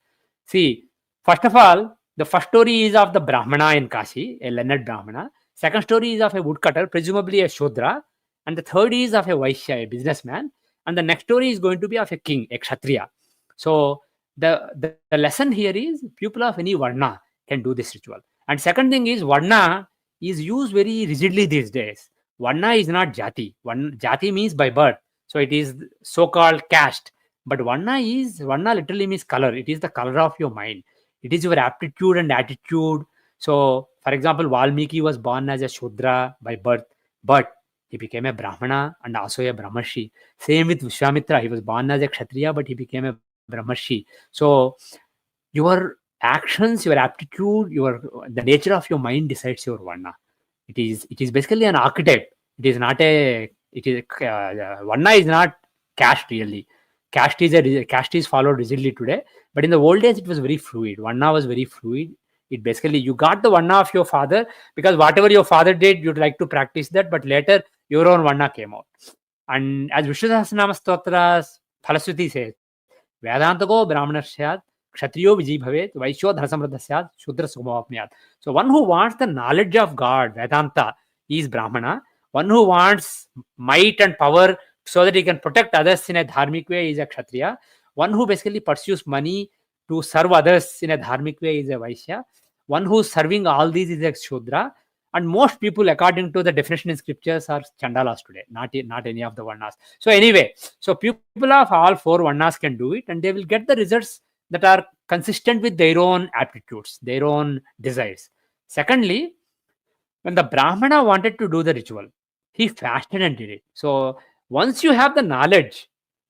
See, first of all, the first story is of the Brahmana in Kashi, a learned Brahmana. Second story is of a woodcutter, presumably a Shudra. And the third is of a Vaishya, a businessman. And the next story is going to be of a king, a Kshatriya. So the lesson here is people of any Varna can do this ritual. And second thing is, Varna is used very rigidly these days. Varna is not Jati. Jati means by birth. So it is so-called caste. But Varna literally means color. It is the color of your mind. It is your aptitude and attitude. So, for example, Valmiki was born as a Shudra by birth, but he became a Brahmana and also a Brahmarshi. Same with Vishwamitra. He was born as a Kshatriya, but he became a Brahmarshi. So, your actions, your aptitude, the nature of your mind decides your Varna. It is basically an archetype. It is not Varna is not caste really. Caste is followed rigidly today, but in the old days it was very fluid. Varna was very fluid. It basically, you got the Varna of your father because whatever your father did, you'd like to practice that, but later your own Varna came out. And as Vishnu Sahasranama Stotra's Phalasruti says, Vedantago Brahmanashyat Kshatriyo Vijay Bhavet Vaishyo Dharasamradhasyat Shudra Sumavapniyat. So one who wants the knowledge of God, Vedanta, is Brahmana. One who wants might and power so that he can protect others in a dharmic way is a Kshatriya. One who basically pursues money to serve others in a dharmic way is a Vaishya. One who's serving all these is a Shudra. And most people, according to the definition in scriptures, are Chandalas today, not any of the Varnas. So anyway, so people of all four Varnas can do it, and they will get the results that are consistent with their own aptitudes, their own desires. Secondly, when the Brahmana wanted to do the ritual, he fasted and did it. So once you have the knowledge,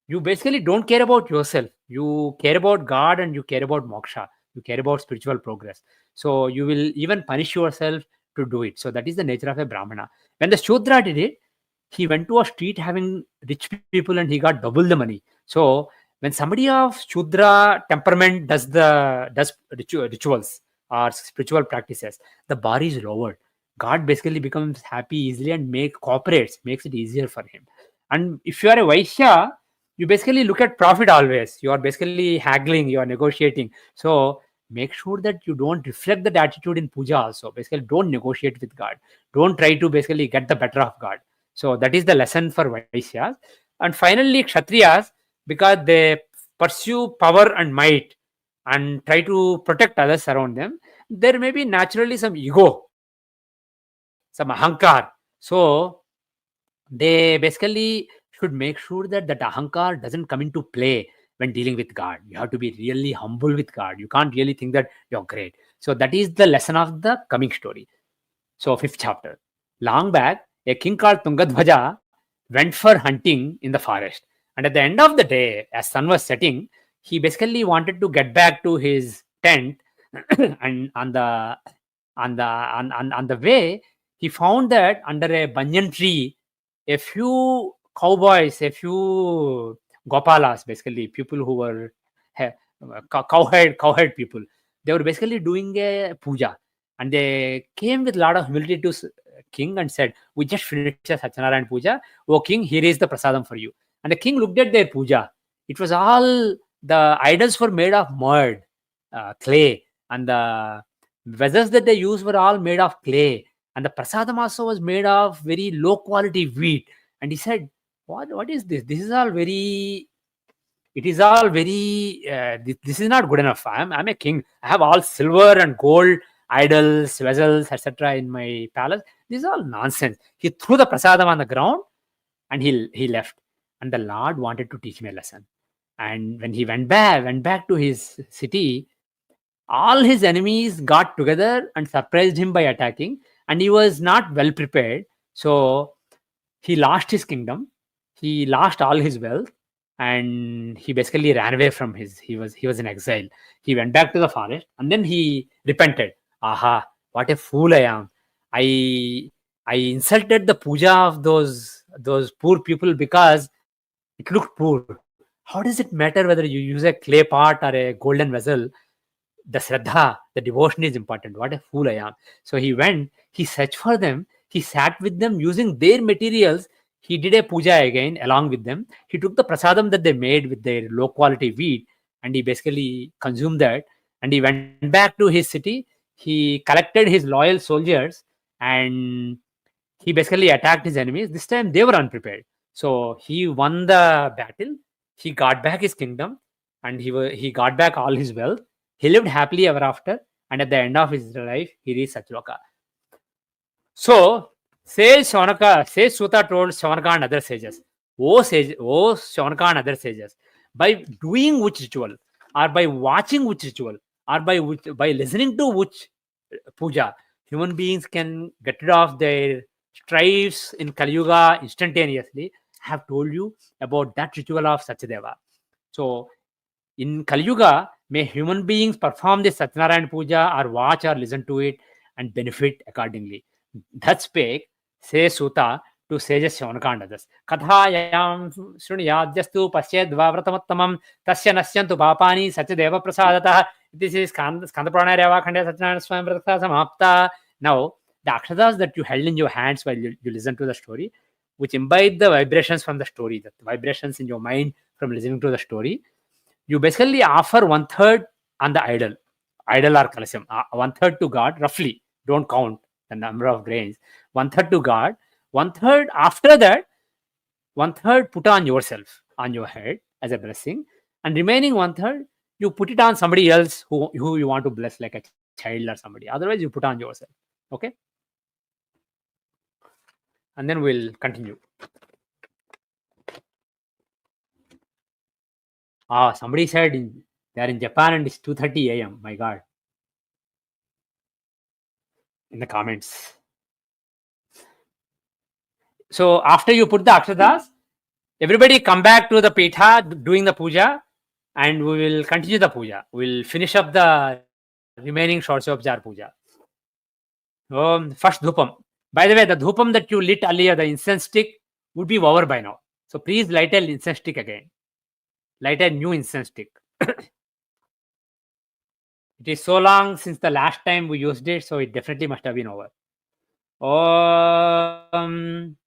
you basically don't care about yourself. You care about God and you care about moksha. You care about spiritual progress. So you will even punish yourself to do it. So that is the nature of a Brahmana. When the Shudra did it, he went to a street having rich people and he got double the money. So when somebody of Shudra temperament does rituals or spiritual practices, the bar is lowered. God basically becomes happy easily and makes it easier for him. And if you are a Vaishya, you basically look at profit always. You are basically haggling, you are negotiating. So make sure that you don't reflect that attitude in puja also. Basically, don't negotiate with God. Don't try to basically get the better of God. So that is the lesson for Vaishyas. And finally, Kshatriyas, because they pursue power and might and try to protect others around them, there may be naturally some ego, some ahankar. So they basically should make sure that that ahankar doesn't come into play when dealing with God. You have to be really humble with God. You can't really think that you're great. So that is the lesson of the coming story. So 5th chapter. Long back, a king called Tungadhvaja went for hunting in the forest. And at the end of the day, as sun was setting, he basically wanted to get back to his tent. And on the way, he found that under a banyan tree, a few cowboys, a few gopalas, basically people who were cowherd people, they were basically doing a puja, and they came with a lot of humility to king and said, "We just finished the Satyanarayana Puja. Oh king, here is the prasadam for you." And the king looked at their puja. It was all, the idols were made of mud, clay, and the vessels that they used were all made of clay, and the prasadam also was made of very low quality wheat. And he said, what is this? This is all very, it is all very, this is not good enough. I'm a king. I have all silver and gold idols, vessels, etc. in my palace. This is all nonsense. He threw the prasadam on the ground and he left. And the Lord wanted to teach me a lesson. And when he went back to his city, all his enemies got together and surprised him by attacking, and he was not well prepared. So he lost his kingdom, he lost all his wealth, and he basically ran away from he was in exile. He went back to the forest, and then he repented. Aha, what a fool I am. I insulted the puja of those poor people because it looked poor. How does it matter whether you use a clay pot or a golden vessel? The shraddha, the devotion is important. What a fool I am. So he went, he searched for them, he sat with them using their materials. He did a puja again along with them. He took the prasadam that they made with their low quality wheat, and he basically consumed that. And he went back to his city. He collected his loyal soldiers and he basically attacked his enemies. This time they were unprepared. So he won the battle. He got back his kingdom, and he got back all his wealth. He lived happily ever after, and at the end of his life, he reached Satyaloka. So, says Suta told Shaunaka and other sages, O Shaunaka and other sages, by doing which ritual, or by watching which ritual, or by listening to which puja, human beings can get rid of their strifes in Kali Yuga instantaneously. I have told you about that ritual of Satyadeva. So, in Kali Yuga, may human beings perform this Satyanarayana Puja or watch or listen to it and benefit accordingly. That spake, says Suta to sages Shaunaka and others. Kathayam shruniyadyastu pasyedva vratamattamam tasya nasyantu papani satyadeva prasadata. This is Skanda Pranayama Reva Khande Satyanarayana Swami Vrata Samapta. Now, the akshadas that you held in your hands while you listen to the story, which imbibe the vibrations from the story, the vibrations in your mind from listening to the story, you basically offer 1/3 on the idol or kalasham, 1/3 to God, roughly. Don't count the number of grains. 1/3 to God, 1/3 after that, 1/3 put on yourself, on your head as a blessing, and remaining 1/3 you put it on somebody else who you want to bless, like a child or somebody. Otherwise, you put on yourself. Okay? And then we'll continue. Somebody said they're in Japan and it's 2:30 a.m. My God. In the comments. So after you put the akshadas, everybody come back to the pitha doing the puja, and we will continue the puja. We'll finish up the remaining Shorshopjar puja. First dhupam. By the way, the dhupam that you lit earlier, the incense stick, would be over by now. So please light an incense stick again. Light a new incense stick. It is so long since the last time we used it, so it definitely must have been over. Om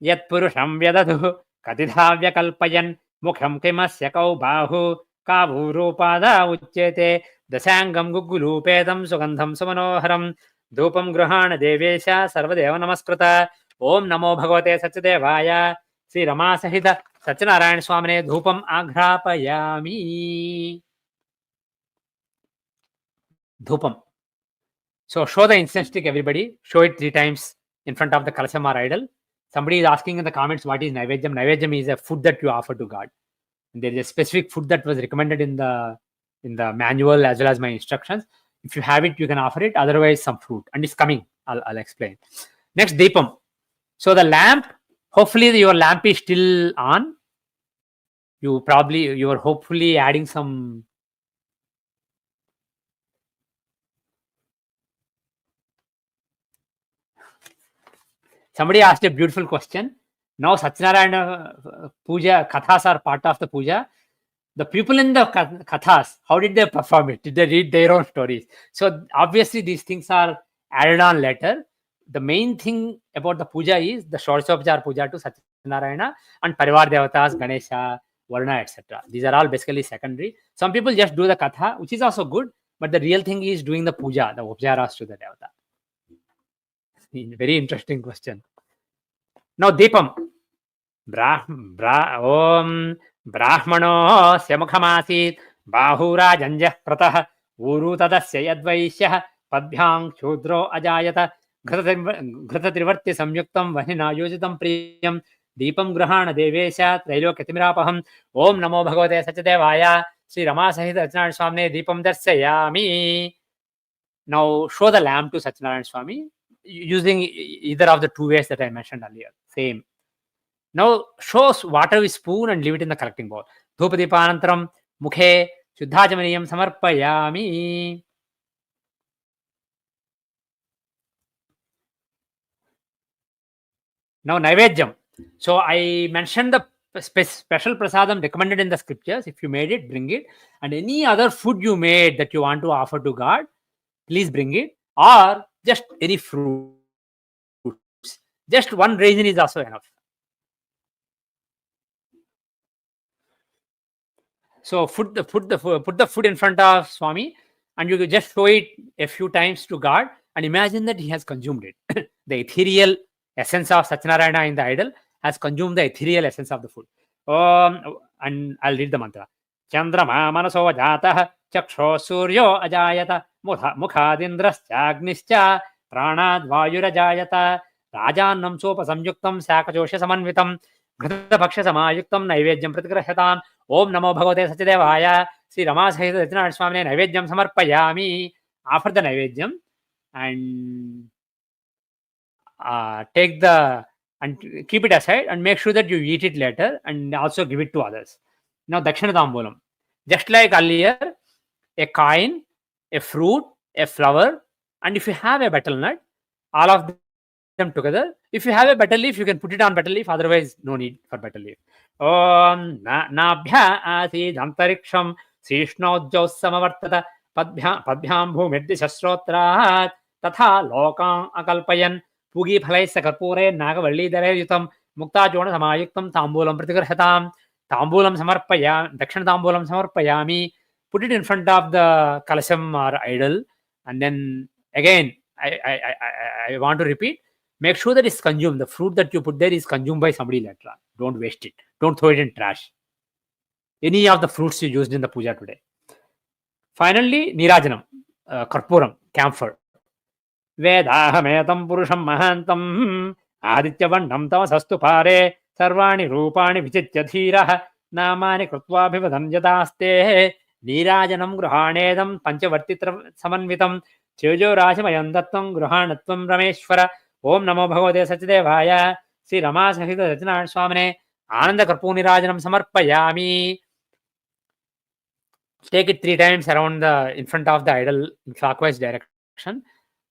Yat Purusham Vyadadhu Katidhavya Kalpayan Mukham Kimasya Kaubahu Kavurupada Uchete Dasangam Gugulupedam Sugandham Samanoharam Dhupam Grahana Devesha Sarvadeva Namaskruta Om Namo Bhagavate Satyadevaya Sri Rama Sahita Satyanarayana Swamine dhupam aghrapayami. Dhupam. So show the incense stick, everybody. Show it 3 times in front of the Kalasham or idol. Somebody is asking in the comments what is Naivedyam. Naivedyam is a food that you offer to God. And there is a specific food that was recommended in the manual as well as my instructions. If you have it, you can offer it. Otherwise, some fruit. And it's coming. I'll explain. Next, Deepam. So the lamp, hopefully your lamp is still on. You are hopefully adding some. Somebody asked a beautiful question. Now Satyanarayana Puja, Kathas are part of the Puja. The people in the Kathas, how did they perform it? Did they read their own stories? So obviously these things are added on later. The main thing about the puja is the षोडशोपचार puja to Satyanarayana and Parivara devatas, Ganesha, Varuna, etc. These are all basically secondary. Some people just do the Katha, which is also good, but the real thing is doing the puja, the upcharas to the devata. Very interesting question. Now Deepam. Om Brahmano Syamukhamasит Bahurajanja Pratah Uru Tadasya Yadvaishyah Padbhyang Shudro Ajayata Ghृतत्रिवर्ति संयुक्तं वह्निना योजितं प्रियं दीपं गृहाण देवेश त्रैलोक्यतिमिरापहं ओम नमो भगवते सत्यदेवाय श्री रमा सहित सत्यनारायण स्वामी दीपं दर्शयामि. Now show the lamp to Satyanarayana Swami using either of the 2 ways that I mentioned earlier. Same. Now show water with spoon and leave it in the collecting bowl. Dhupadipanantaram mukhe shuddhajamaniyam samarpayami. Now Naivedyam. So I mentioned the special prasadam recommended in the scriptures. If you made it, bring it. And any other food you made that you want to offer to God, please bring it. Or just any fruits. Just one raisin is also enough. So put the food in front of Swami, and you just show it a few times to God, and imagine that he has consumed it. The ethereal essence of Satyanarayana in the idol has consumed the ethereal essence of the food. And I'll read the mantra. Chandra manaso jatah chaksho suryo ajayata mukhadindraschagnischa pranad vayurajayata rajannam sopa samyuktam sakajosha samanvitam घृतभक्ष्य समायुक्तं नैवेद्यं प्रतिगृह्यताम् ओम नमो भगवते सत्यदेवाय श्री रमा सहित सत्यनारायण स्वामिने नैवेद्यं समर्पयामि. Offer the naivedyam and take the and keep it aside and make sure that you eat it later and also give it to others. Now dakshina tambulam, just like earlier, a coin, a fruit, a flower, and if you have a betel nut, all of them together. If you have a betel leaf, you can put it on betel leaf. Otherwise, no need for betel leaf. Om nabhya asid antariksham srishnodjau samavartata padbhyam bhumirdishasrotrat tatha lokam akalpayan pugi phalaisa karpure nagavalli yutam mukta jona samayuktam tambulam pratigarhatam tambulam samarpaya dakshina tambulam samarpayami. Put it in front of the kalasham or idol, and then again I want to repeat. Make sure that it's consumed. The fruit that you put there is consumed by somebody later. Don't waste it. Don't throw it in trash. Any of the fruits you used in the puja today. Finally, Nirajanam, Karpuram, camphor. Vedahametam purusham mahantam adityavannam tavasastu pare sarvani rupani vichitya dhirah namani krutva bhivadam yadaste Nirajanam gruhanedam panchavartitra samanvitam chejo rashimayam dattam gruhanatvam rameshwara. ओम नमो भगवते सत्यदेवाय श्री रमा सहित सत्यनारायण स्वामिने आनंद कर्पूर निराजनम समर्पयामि. Take it 3 times around in front of the idol in clockwise direction.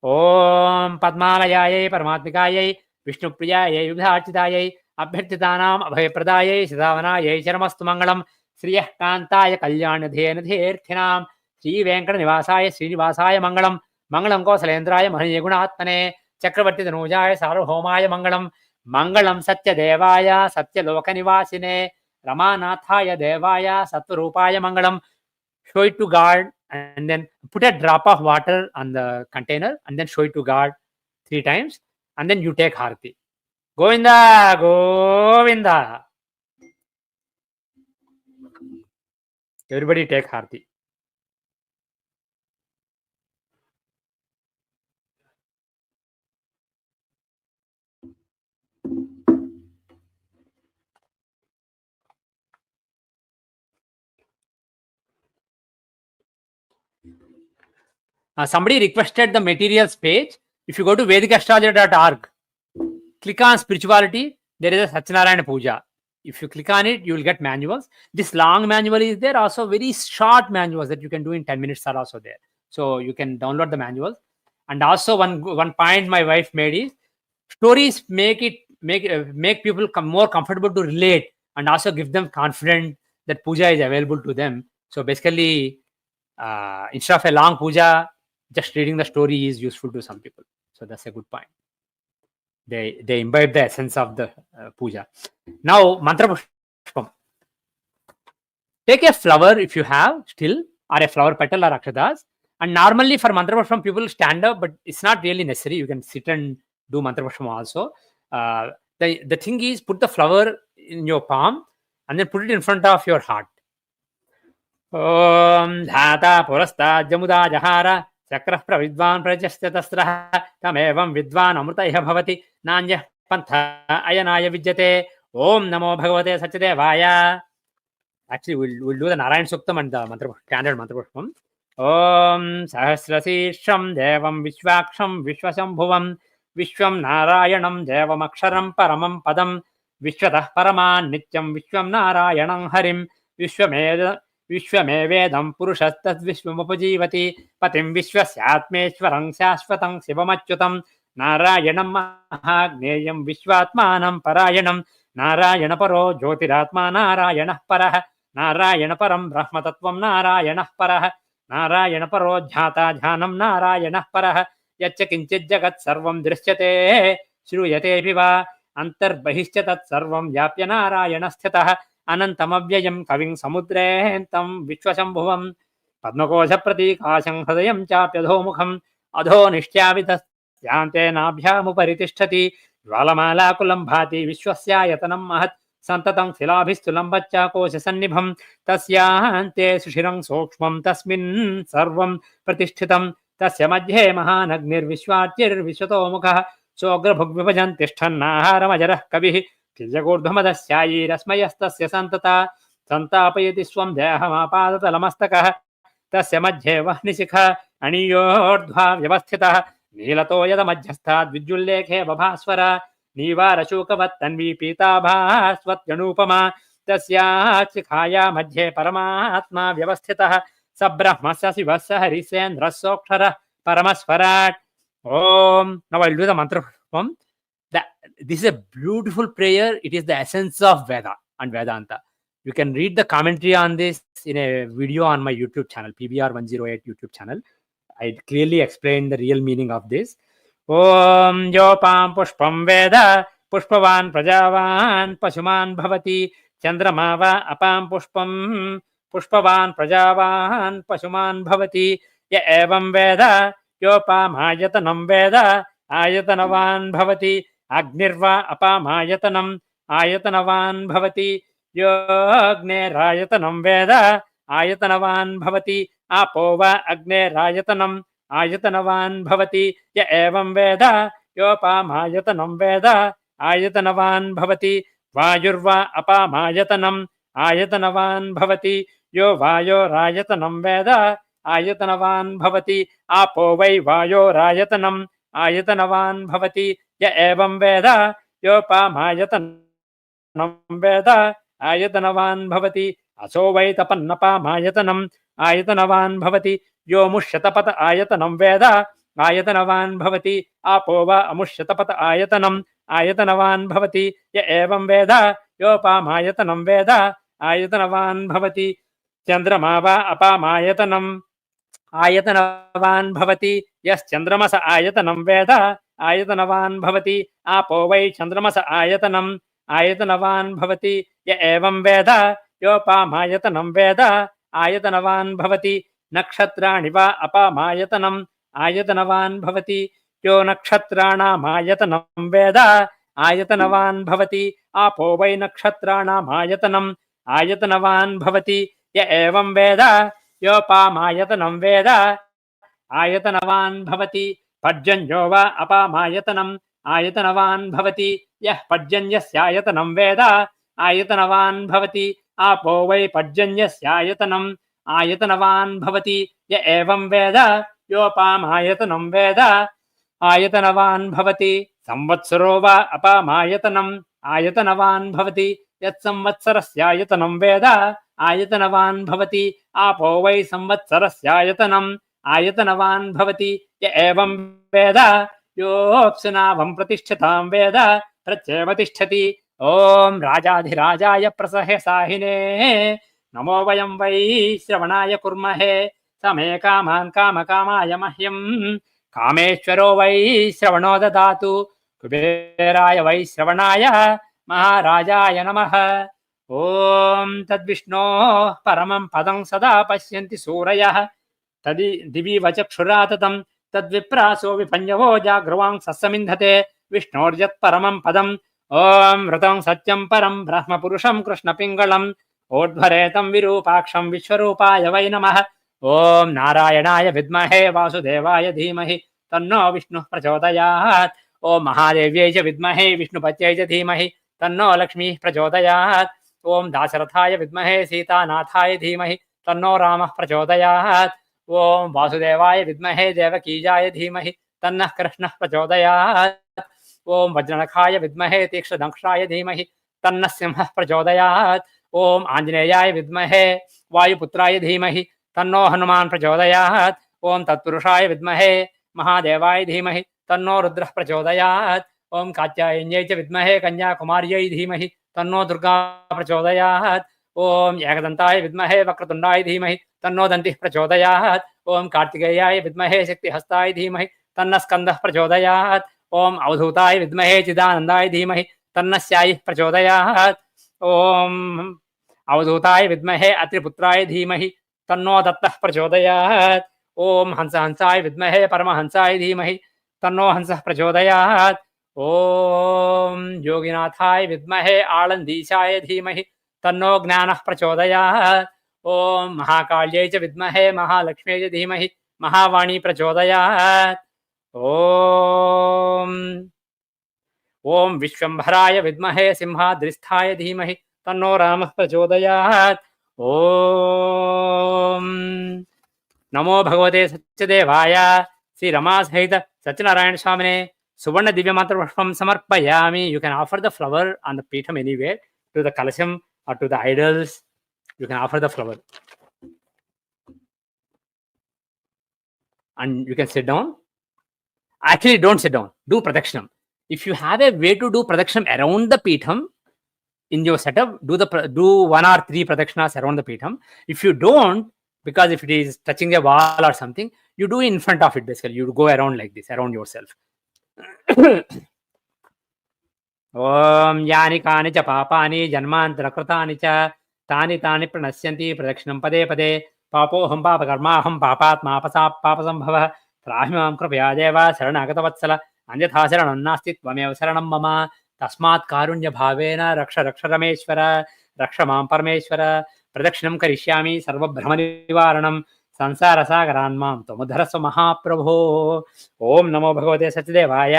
Om Padmalayai Paramatmikayai Vishnu Priyayai Yudhachitayai Abhyarthitanam Abhayapradaye Siddhavanayai Charamastu Mangalam Sriyah Kantaya Kalyanadhenadherthinam Sri Venkata Nivasaya Srinivasaya Mangalam Mangalam Kosalendraya Mahayagunatmane चक्रवर्ती तनूजाय सार्वभौमाय मंगलम मंगलम सत्य देवाय सत्य लोक निवासिने रमानाथाय देवाय सत्वरूपाय मंगलम. Show it to God and then put a drop of water on the container and then show it to God 3 times and then you take harati. Govinda Govinda. Everybody take Harti. Somebody requested the materials page. If you go to vedikastrology.org, click on spirituality, there is a Satyanarayana Puja. If you click on it, you will get manuals. This long manual is there. Also, very short manuals that you can do in 10 minutes are also there. So you can download the manuals. And also one point my wife made is stories make people more comfortable to relate, and also give them confidence that puja is available to them. So basically, instead of a long puja, just reading the story is useful to some people. So that's a good point. They imbibe the essence of the puja. Now, mantra pushpam. Take a flower if you have still, or a flower petal or akshadas. And normally for mantra pushpam, people stand up, but it's not really necessary. You can sit and do mantra pushpam also. The thing is, put the flower in your palm and then put it in front of your heart. Om dhata purasta jamuda jahara chakrah pravidvan prajasya tasrah tamevam vidvan amrutaiha bhavati nanya pantha ayanaya vidyate. Om namo bhagavate satyadevaya. Actually, we'll do the Narayan Suktam and the mantra, standard mantra pushpam. Om Sahasrasisham Devam Vishwaksham Vishwasambhuvam Vishwam Narayanam Devam Aksharam Paramam Padam Vishwatah Paraman Nityam Vishwam Narayanam Harim Vishwamevedam Purushastat Vishwamupajivati Patim Vishwasyatmeshwarang Shashvatang Shivamachyutam Narayanam Mahagneyam Vishwatmanam Parayanam Narayana Paro Jyotiratma Narayana Parah Narayana Param Brahmatattvam Narayana Parah Narayana Paro Jhata Jhanam Narayana Parah Yaccha Kinchit Jagat Sarvam Drishyate Shruyate Piva Antarbahishya Tat Sarvam Yapya Narayana Sthitah Anantamavyayam Kaving Samudrentam Vishwasambhuvam Padmakosha Pratikasham Hridayam Chapyadhomukham Adho Nishtyavitas Yante Nabhyamuparitishthati Jwalamala Kulam Bhati Vishwasyayatanam Mahat Santatam Silabhistulam Baccha Kosha Sannibham Tasyante Sushirang Sokshmam Tasmin Sarvam Pratishthitam Tasya Madhye Mahanagnir Vishwatyir Vishwatomukha Sogra Bhugvipajan Tishthannaharamajara Kabih Kijagurdhamadasyayi Rasmayastasya Santata Santapayati Swam Dehamapadatalamastaka Tasya Madhye Vahnisikha Aniyordhva Vyavasthitah Nilato Yada Madhyasthat Vidyullekhe Babhaswara Nivara Shukavat Tanvi Pitabhasvat Janupama Tasya Chikhaya Madhye Paramatma Vyavasthitah Sabrahmasya Sivasya Harisendra Sokshara Paramaswarat. Om. Now I'll do the mantra. This is a beautiful prayer. It is the essence of Veda and Vedanta. You can read the commentary on this in a video on my YouTube channel, PVR 108 YouTube channel. I clearly explained the real meaning of this. Om Yopam Pushpam Veda Pushpavan Prajavan Pashuman Bhavati Chandramava Apam Pushpam Pushpavan Prajavan Pashuman Bhavati Ya Evam Veda Yopam Ayatanam Veda Ayatanavan Bhavati Agnirva Apam Ayatanavan Bhavati Yogne Rayatanam Veda Ayatanavan Bhavati Apova Agne Rayatanam Ayatanavan Bhavati Ya Evam Veda Yopam Veda Ayatanavan Bhavati Vayurva Apam Ayatanavan Bhavati Yo Vayo Rayatanam Veda Ayatanavan Bhavati Apo Vai Vayo Rayatanam Ayatanavan Bhavati Ya Evam Veda Yopam Veda Ayatanavan Bhavati Aso Vai Tapannapam Ayatanavan Bhavati Yo Mushyatapata Ayatanam Veda Ayatanavan Bhavati Apova Amushyatapata Ayatanavan Bhavati Ya Evam Veda Yopam Veda Ayatanavan Bhavati Chandramava Apam Ayatanavan Bhavati Yas Chandramasa Ayatanam Veda Ayatanavan Bhavati Apo Vai Chandramasa Ayatanavan Bhavati Ya Evam Veda Yopam Veda Ayatanavan Bhavati Nakshatrani Va Apam Ayatanavan Bhavati Yo Nakshatranam Ayatanam Veda Ayatanavan Bhavati Apo Vai Nakshatranam Ayatanavan Bhavati य एवं वेद योपामायतनं वेद आयतनवान् भवति पर्जन्यो वा अपामायतनम् आयतनवान् भवति यः पर्जन्यस्यायतनं वेद आयतनवान् भवति आपो वै पर्जन्यस्यायतनम् आयतनवान् भवति य एवं वेद योपामायतनं वेद आयतनवान् भवति संवत्सरो वा अपामायतनम् आयतनवान् भवति यत्संवत्सरस्यायतनं वेद आयतनवान् भवति आपो वै संवत्सरस्यायतनम् आयतनवान् भवति य एवं वेद योऽप्सुनावं प्रतिष्ठतां वेद प्रत्येव तिष्ठति ॐ राजाधिराजाय प्रसह्यसाहिने नमो वयं वै श्रवणाय कुर्महे समे कामान् कामकामाय मह्यं कामेश्वरो वै श्रवणो ददातु कुबेराय वै श्रवणाय महाराजाय नमः ॐ तद्विष्णोः परमं पदं सदा पश्यन्ति सूरयः दिवि वचक्षुराततं तद्विप्रासो विपञ्जवो जागृवां सस्समिन्धते विष्णोर्यत्परमं पदम् ॐ ऋतं सत्यं परं ब्रह्मपुरुषं कृष्णपिङ्गलम् ओध्वरेतं विरूपाक्षं विश्वरूपाय वै नमः ॐ नारायणाय विद्महे वासुदेवाय धीमहि तन्नो विष्णुः प्रचोदयात् ॐ महादेव्यै च विद्महे विष्णुपत्यै च धीमहि तन्नो लक्ष्मीः प्रचोदयात् ॐ दाशरथाय विद्महे सीतानाथाय धीमहि तन्नो रामः प्रचोदयात् ॐ वासुदेवाय विद्महे देवकीजाय धीमहि तन्नः कृष्णः प्रचोदयात् ॐ वज्रनखाय विद्महे तीक्ष्णदंष्ट्राय धीमहि तन्नः सिंहः प्रचोदयात् ॐ आञ्जनेयाय विद्महे वायुपुत्राय धीमहि तन्नो हनुमान् प्रचोदयात् ॐ तत्पुरुषाय विद्महे महादेवाय धीमहि तन्नो रुद्रः प्रचोदयात् ॐ कात्यायन्यै च विद्महे कन्याकुमार्यै धीमहि तन्नो दुर्गा प्रचोदयात् ॐ एकदन्ताय विद्महे वक्रतुण्डाय धीमहि तन्नो दन्तिः प्रचोदयात् ॐ कार्तिकेयाय विद्महे शक्तिहस्ताय धीमहि तन्नः स्कन्दः प्रचोदयात् ॐ अवधूताय विद्महे चिदानन्दाय धीमहि तन्नः स्यायिः प्रचोदयात् ॐ अवधूताय विद्महे अत्रिपुत्राय धीमहि तन्नो दत्तः प्रचोदयात् ॐ हंसाय विद्महे परमहंसाय धीमहि तन्नो हंसः प्रचोदयात् ॐ योगिनाथाय विद्महे आळन्दीशाय धीमहि तन्नो ज्ञानः प्रचोदयात् ॐ महाकाल्यै च विद्महे महालक्ष्म्यै च धीमहि महावाणी प्रचोदयात् ॐ विश्वम्भराय विद्महे सिंहाद्रिस्थाय धीमहि तन्नो रामः प्रचोदयात् ॐ नमो भगवते सत्यदेवाय श्री रमा सहित सत्यनारायण स्वामिने सुवर्ण दिव्य मंत्र पुष्पम समर्पयामि. You can offer the flower on the pitham anywhere, to the kalasham or to the idols. You can offer the flower and you can sit down. Actually, don't sit down, do pradakshinam. If you have a way to do pradakshinam around the pitham in your setup, do 1 or 3 pradakshinas around the pitham. If you don't, because if it is touching a wall or something, you do in front of it. Basically, you go around like this, around yourself. Om yani kani cha papani janmantara krutani cha tani pranasyanti pradakshunam pade pade papoham papa karmaham papatma papasambhava trahimam kripaya deva saranagata vatsala anyatha saranam nasti tvameva saranam mama tasmat karunya bhavena raksha rameshwara raksha mam parameshwara प्रदक्षिणं करिष्यामि सर्वभ्रम निवारणं संसार सागरान् मां त्वमुद्धरस्व महाप्रभो. ओम नमो भगवते सत्यदेवाय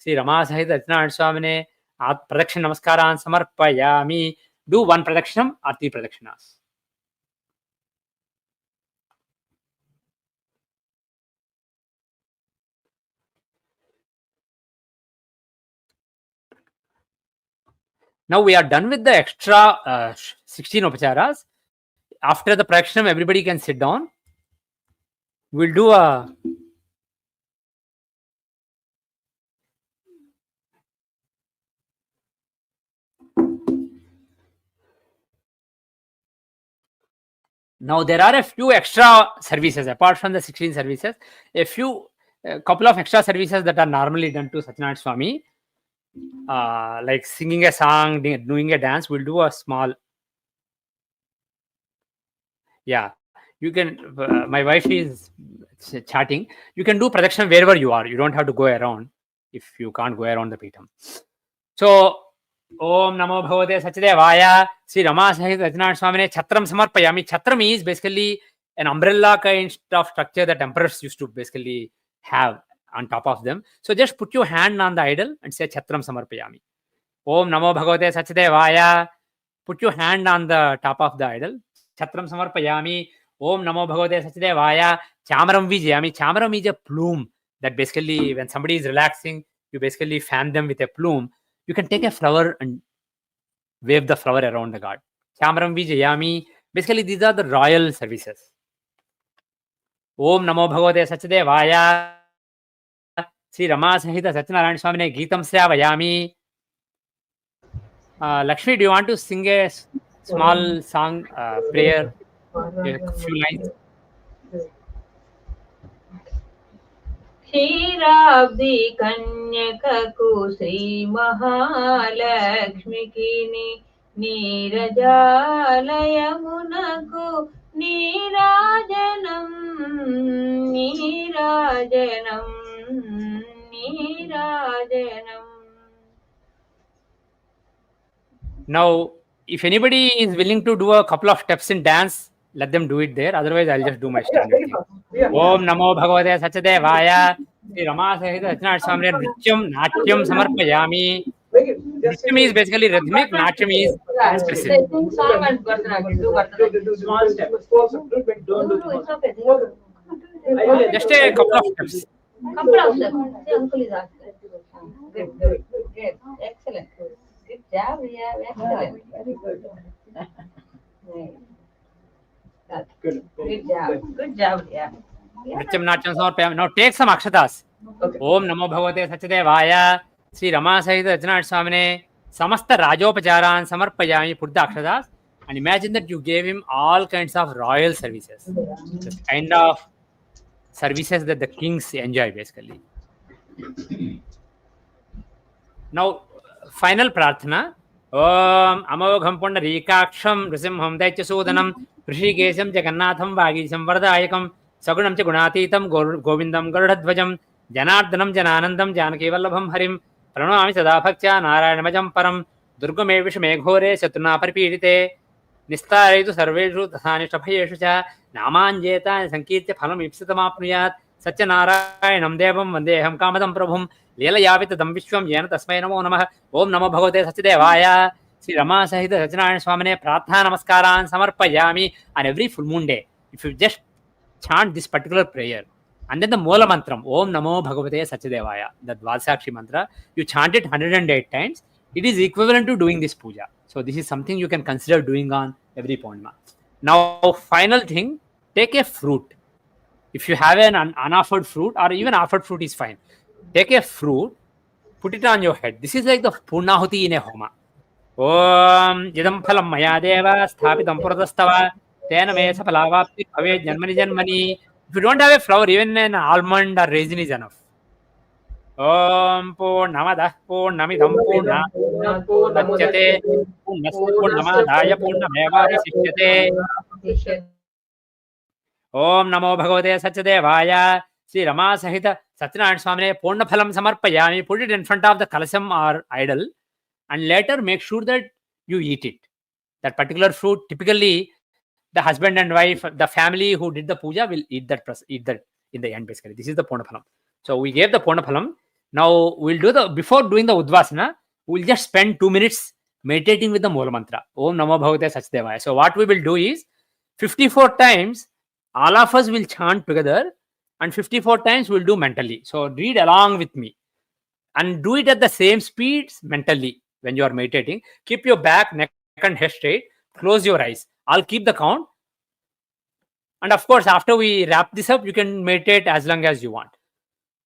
श्री रमा सहित सत्यनारायण स्वामिने प्रदक्षिण नमस्कारान् समर्पयामि. Do 1 pradakshina or 3 pradakshinas. Now we are done with the extra 16 upacharas. After the pradakshinam, everybody can sit down. We'll do a now there are a few extra services apart from the 16 services. A couple of extra services that are normally done to Satyanarayana Swami, like singing a song, doing a dance. We'll do a small. Yeah, you can. My wife is chatting. You can do pradakshina wherever you are. You don't have to go around if you can't go around the pitham. So Om Namo Bhagavate Satchadevaya. Sri Rama Sahita Satyanarayana Swamine Chhatram Samarpayami. Chhatram is basically an umbrella kind of structure that emperors used to basically have on top of them. So just put your hand on the idol and say Chhatram Samarpayami. Om Namo Bhagavate Satchadevaya. Put your hand on the top of the idol. Chhatram Samarpayami. Om Namo Bhagavate Satchadevaya. Chamaram Vijayami. Chamaram is a plume that basically when somebody is relaxing, you basically fan them with a plume. You can take a flower and wave the flower around the god. Chamaram Vijayami. Basically, these are the royal services. Om Namo Bhagavate Satchadevaya. Sri Rama Sahita Satyanarayana Swamine Geetam Sravayami. Lakshmi, do you want to sing a small song, prayer, a few lines? క్షీరాబ్ది కన్యకకు శ్రీ మహాలక్ష్మికి నీరజాలయమునకు నీరాజనం నీరాజనం నీరాజనం. Now, if anybody is willing to do a couple of steps in dance, let them do it there. Otherwise, I'll just do my standard thing. Om Namo Bhagavate Satchadevaya. Sri Rama Sahita Satyanarayana Swamine Nrityam Natyam Samarpayami. Nrityam is basically rhythmic, Natyam is expressive. Sing song and Bharatanatyam. Do Bharatanatyam. Small step. Don't do It's okay. Just a couple of steps. Couple of steps. See, uncle is asking. Good, good, good. Excellent. Good job, yeah. Excellent. Nice. Good. Good job. Good job, yeah. Nrityam Natyam Samarpayami. Now take some akshatas. Okay. Om Namo Bhagavate Satchadevaya. Sri Rama Sahita Satyanarayana Swamine Samasta Rajopacharan Samarpayami. Put the akshatas and imagine that you gave him all kinds of royal services. The kind of services that the kings enjoy basically. Now, final prarthana. Om Amogham Pundarikaksham Nrisimham Daityasudanam Hrishikesham Jagannatham Vagisham Vardayakam Sagunam Chagunatitam Govindam Garudadvajam Janardanam Jananandam Janaki Vallabham Harim Pranayama Sada Bhaktya Narayanamajam Param Durgame Vishmeghore Shatruna Paripidite Nistaraitu Sarveshu Tasanishtabhayeshu Cha Namanjeta Sankirtya Phalam Ipsitamapnuyat Satyanarayanam Devam Vandeham Kamadam Prabhum Lela Yavitadam Vishwam Yena Tasmai Namo Namah. Om Namo Bhagavate Satchadevaya. Sri Rama Sahita Satyanarayana Swamine Prarthana Namaskaran Samarpayami. On every full moon day, if you just chant this particular prayer and then the Mola Mantram, Om Namo Bhagavate Satchadevaya, the Dvasakshi mantra, you chant it 108 times, it is equivalent to doing this puja. So this is something you can consider doing on every Purnima. Now, final thing, take a fruit. If you have an unoffered fruit or even offered fruit is fine. Take a fruit, put it on your head. This is like the Purnahuti in a homa. Om Yadam Phalam Maya Deva Sthapitam Puradastava Tena Mesa Palavapti Ave Janmani Janmani. If you don't have a flower, even an almond or raisin is enough. Om Purnamadah Purnamidam Purna Purnachyate Purnamadaya Purnameva Visishyate. Om Namo Bhagavate Satchadevaya. Sri Rama Sahita Satyanarayana Swamine Purna Phalam Samarpayami. Put it in front of the kalasam or idol and later make sure that you eat it. That particular fruit, typically the husband and wife, the family who did the puja will eat that in the end basically. This is the Purna Phalam. So we gave the Purna Phalam. Now we'll do before doing the Udwasana, we'll just spend 2 minutes meditating with the Mola Mantra. Om Namo Bhagavate Satchadevaya. So what we will do is 54 times all of us will chant together and 54 times we'll do mentally. So read along with me and do it at the same speed mentally when you are meditating. Keep your back, neck and head straight. Close your eyes. I'll keep the count. And of course, after we wrap this up, you can meditate as long as you want.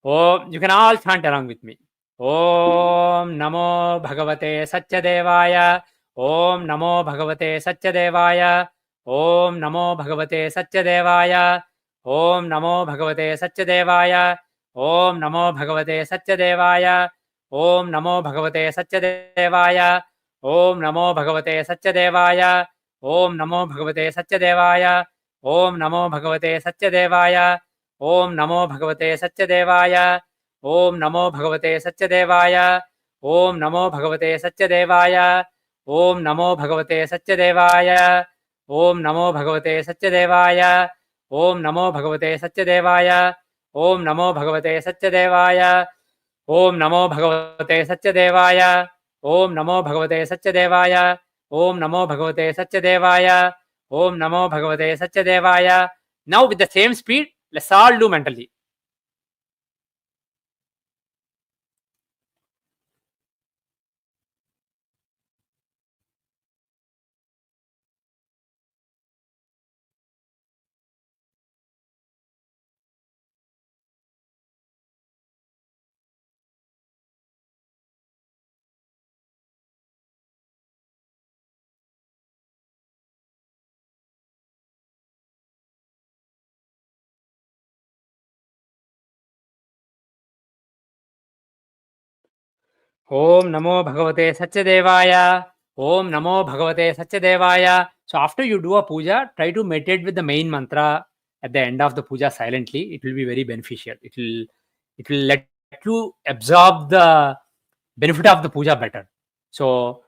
Oh, you can all chant along with me. Om Namo Bhagavate Satchadevaya. Om Namo Bhagavate Satchadevaya. Om Namo Bhagavate Satchadevaya. Om Namo Bhagavate Satchadevaya. Om Namo Bhagavate Satchadevaya. Om Namo Bhagavate Satchadevaya. Om Namo Bhagavate Satchadevaya. Om Namo Bhagavate Satchadevaya. Om Namo Bhagavate Satchadevaya. Om Namo Bhagavate Satchadevaya. Om Namo Bhagavate Satchadevaya. Om Namo Bhagavate Satyadevaya. Om Namo Bhagavate Satyadevaya. Om Namo Bhagavate Satyadevaya. Om Namo Bhagavate Satyadevaya. Om Namo Bhagavate Satyadevaya. Om Namo Bhagavate Satyadevaya. Om Namo Bhagavate Satyadevaya. Om Namo Bhagavate Satyadevaya. Om Namo Bhagavate Satyadevaya. Now with the same speed, let's all do mentally. Om Namo Bhagavate Satyadevaya. Om Namo Bhagavate Satyadevaya. So after you do a puja, try to meditate with the main mantra at the end of the puja silently. It will be very beneficial. It will let you absorb the benefit of the puja better. So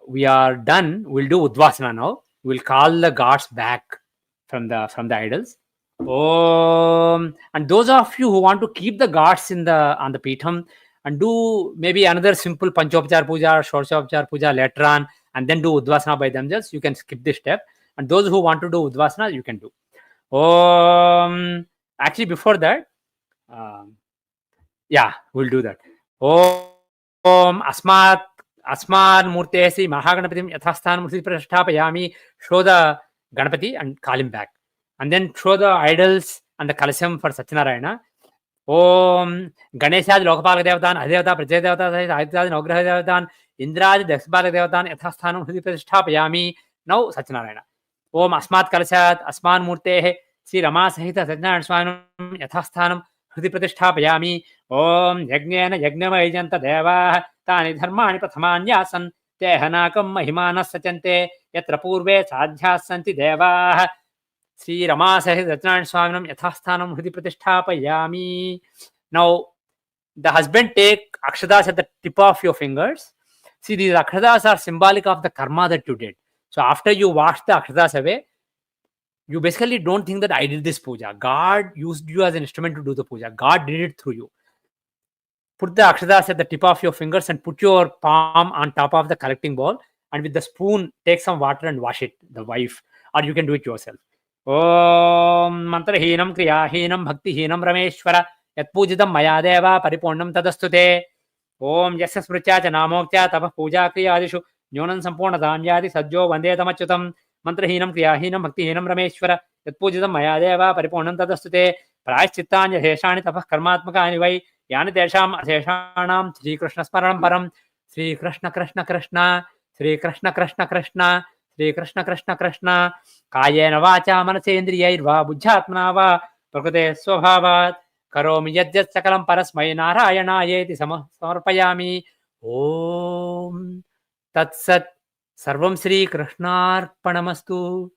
we are done. We'll do Udwasana now. We'll call the gods back from the idols. Om. And those of you who want to keep the gods on the Pitham and do maybe another simple Panchopachar Puja or Shorsopachar Puja later on, and then do Udvasana by themselves, you can skip this step. And those who want to do Udvasana, you can do. Actually, before that, we'll do that. Om Asmad Murte Sri Mahaganapatim Yathasthan Murti Prasthapayami. Show the Ganapati and call him back. And then throw the idols and the Kalasam for Satyanarayana. Om Ganeshad Lokapalak Devatan, Adevata, Prajadevata, Aditad, Nagraha Devatan, Indraj, Dexbalak Devatan, Yathasthanam Murti Prasthapayami. Now Satyanarayana. Om Asmat Kalashat, Asman Murte Sri Rama Sahita Satyanarayana Swanam Yathasthanam Hruti Pratisthapayami. Om Yagnena Yagnama Ejanta Deva Tani Dharmani Prathamanyasan Tehanakam Mahimana Sachante Yatra Purve Sadhyasanti Deva Sri Rama Sahita Satyanarayana Swanam Yathasthanam Hruti Pratisthapayami. Now the husband take akshadas at the tip of your fingers. See, these akshadas are symbolic of the karma that you did. So after you wash the akshadas away, you basically don't think that I did this puja. God used you as an instrument to do the puja. God did it through you. Put the akshadas at the tip of your fingers and put your palm on top of the collecting bowl, and with the spoon take some water and wash it, the wife, or you can do it yourself. Om Mantrahinam Kriyahinam Bhaktihinam Rameshwara Yat Pujitam Maya Deva Paripurnam Tadastute. Om Yasya Smritya Cha Namokya Tapah Puja Kriyadishu Nyonan Sampurna Dhanyadi Sajjo Vande Tamachyutam. Mantrahinam Kriyahinam Bhaktihinam Rameshwara Yat Pujitam Maya Deva Paripurnam Tadastute. Prayashchittanya Heshani Tapah Karmatmakani Vai Yani Desham Asheshanam Sri Krishna Smaranam Param. Sri Krishna Krishna Krishna Sri Krishna Krishna Krishna Sri Krishna Krishna Krishna Kayena Vacha Manasendriyairva Buddhatmana Va Prakrute Swabhavat Karomi Yajjat Sakalam Parasmai Narayanaayeti Samarpayami. Om Tatsat Sarvam Sri Krishnarpanamastu.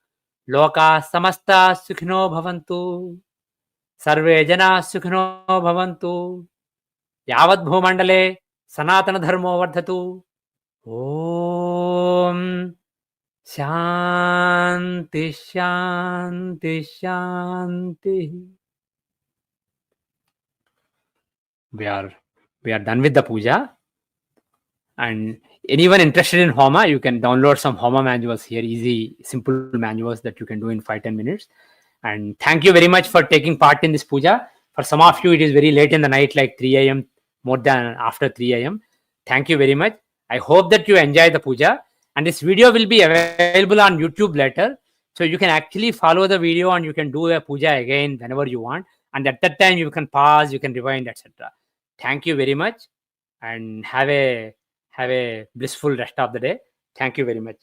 Loka Samasta Sukhino Bhavantu. Sarve Jana Sukhino Bhavantu. Yavad Bhumandale Sanatana Dharmo Vardhatu. Om Shanti Shanti Shanti. We are done with the puja. And anyone interested in Homa, you can download some Homa manuals here, easy, simple manuals that you can do in 5-10 minutes. And thank you very much for taking part in this puja. For some of you, it is very late in the night, like 3 a.m., more than after 3 a.m. Thank you very much. I hope that you enjoy the puja. And this video will be available on YouTube later. So you can actually follow the video and you can do a puja again whenever you want. And at that time, you can pause, you can rewind, etc. Thank you very much. And have a blissful rest of the day. Thank you very much.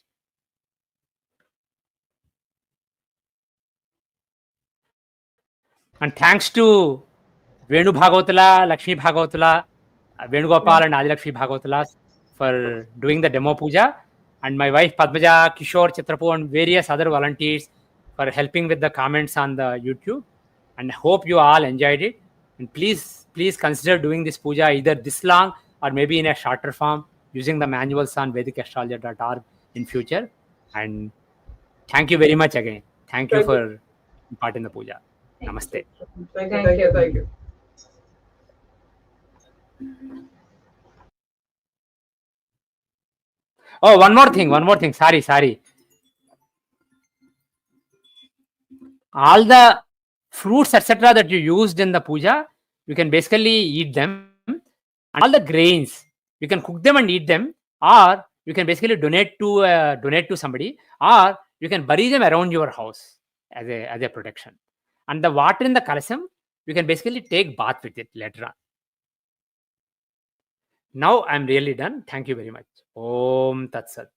And thanks to Venu Bhagavatula, Lakshmi Bhagavatula, Venugopal and Adilakshmi Bhagavatalas for doing the demo puja, and my wife Padmaja, Kishore, Chitrapu and various other volunteers for helping with the comments on the YouTube. And hope you all enjoyed it. And please consider doing this puja either this long or maybe in a shorter form using the manuals on vedicastrologer.org in future. And thank you very much again. Thank you for part in the puja. Namaste. Thank you. Oh, one more thing. Sorry. All the fruits, etc., that you used in the puja, you can basically eat them. And all the grains, you can cook them and eat them, or you can basically donate to somebody, or you can bury them around your house as a protection. And the water in the kalasam, you can basically take bath with it later on. Now I'm really done. Thank you very much. Om Tat Sat.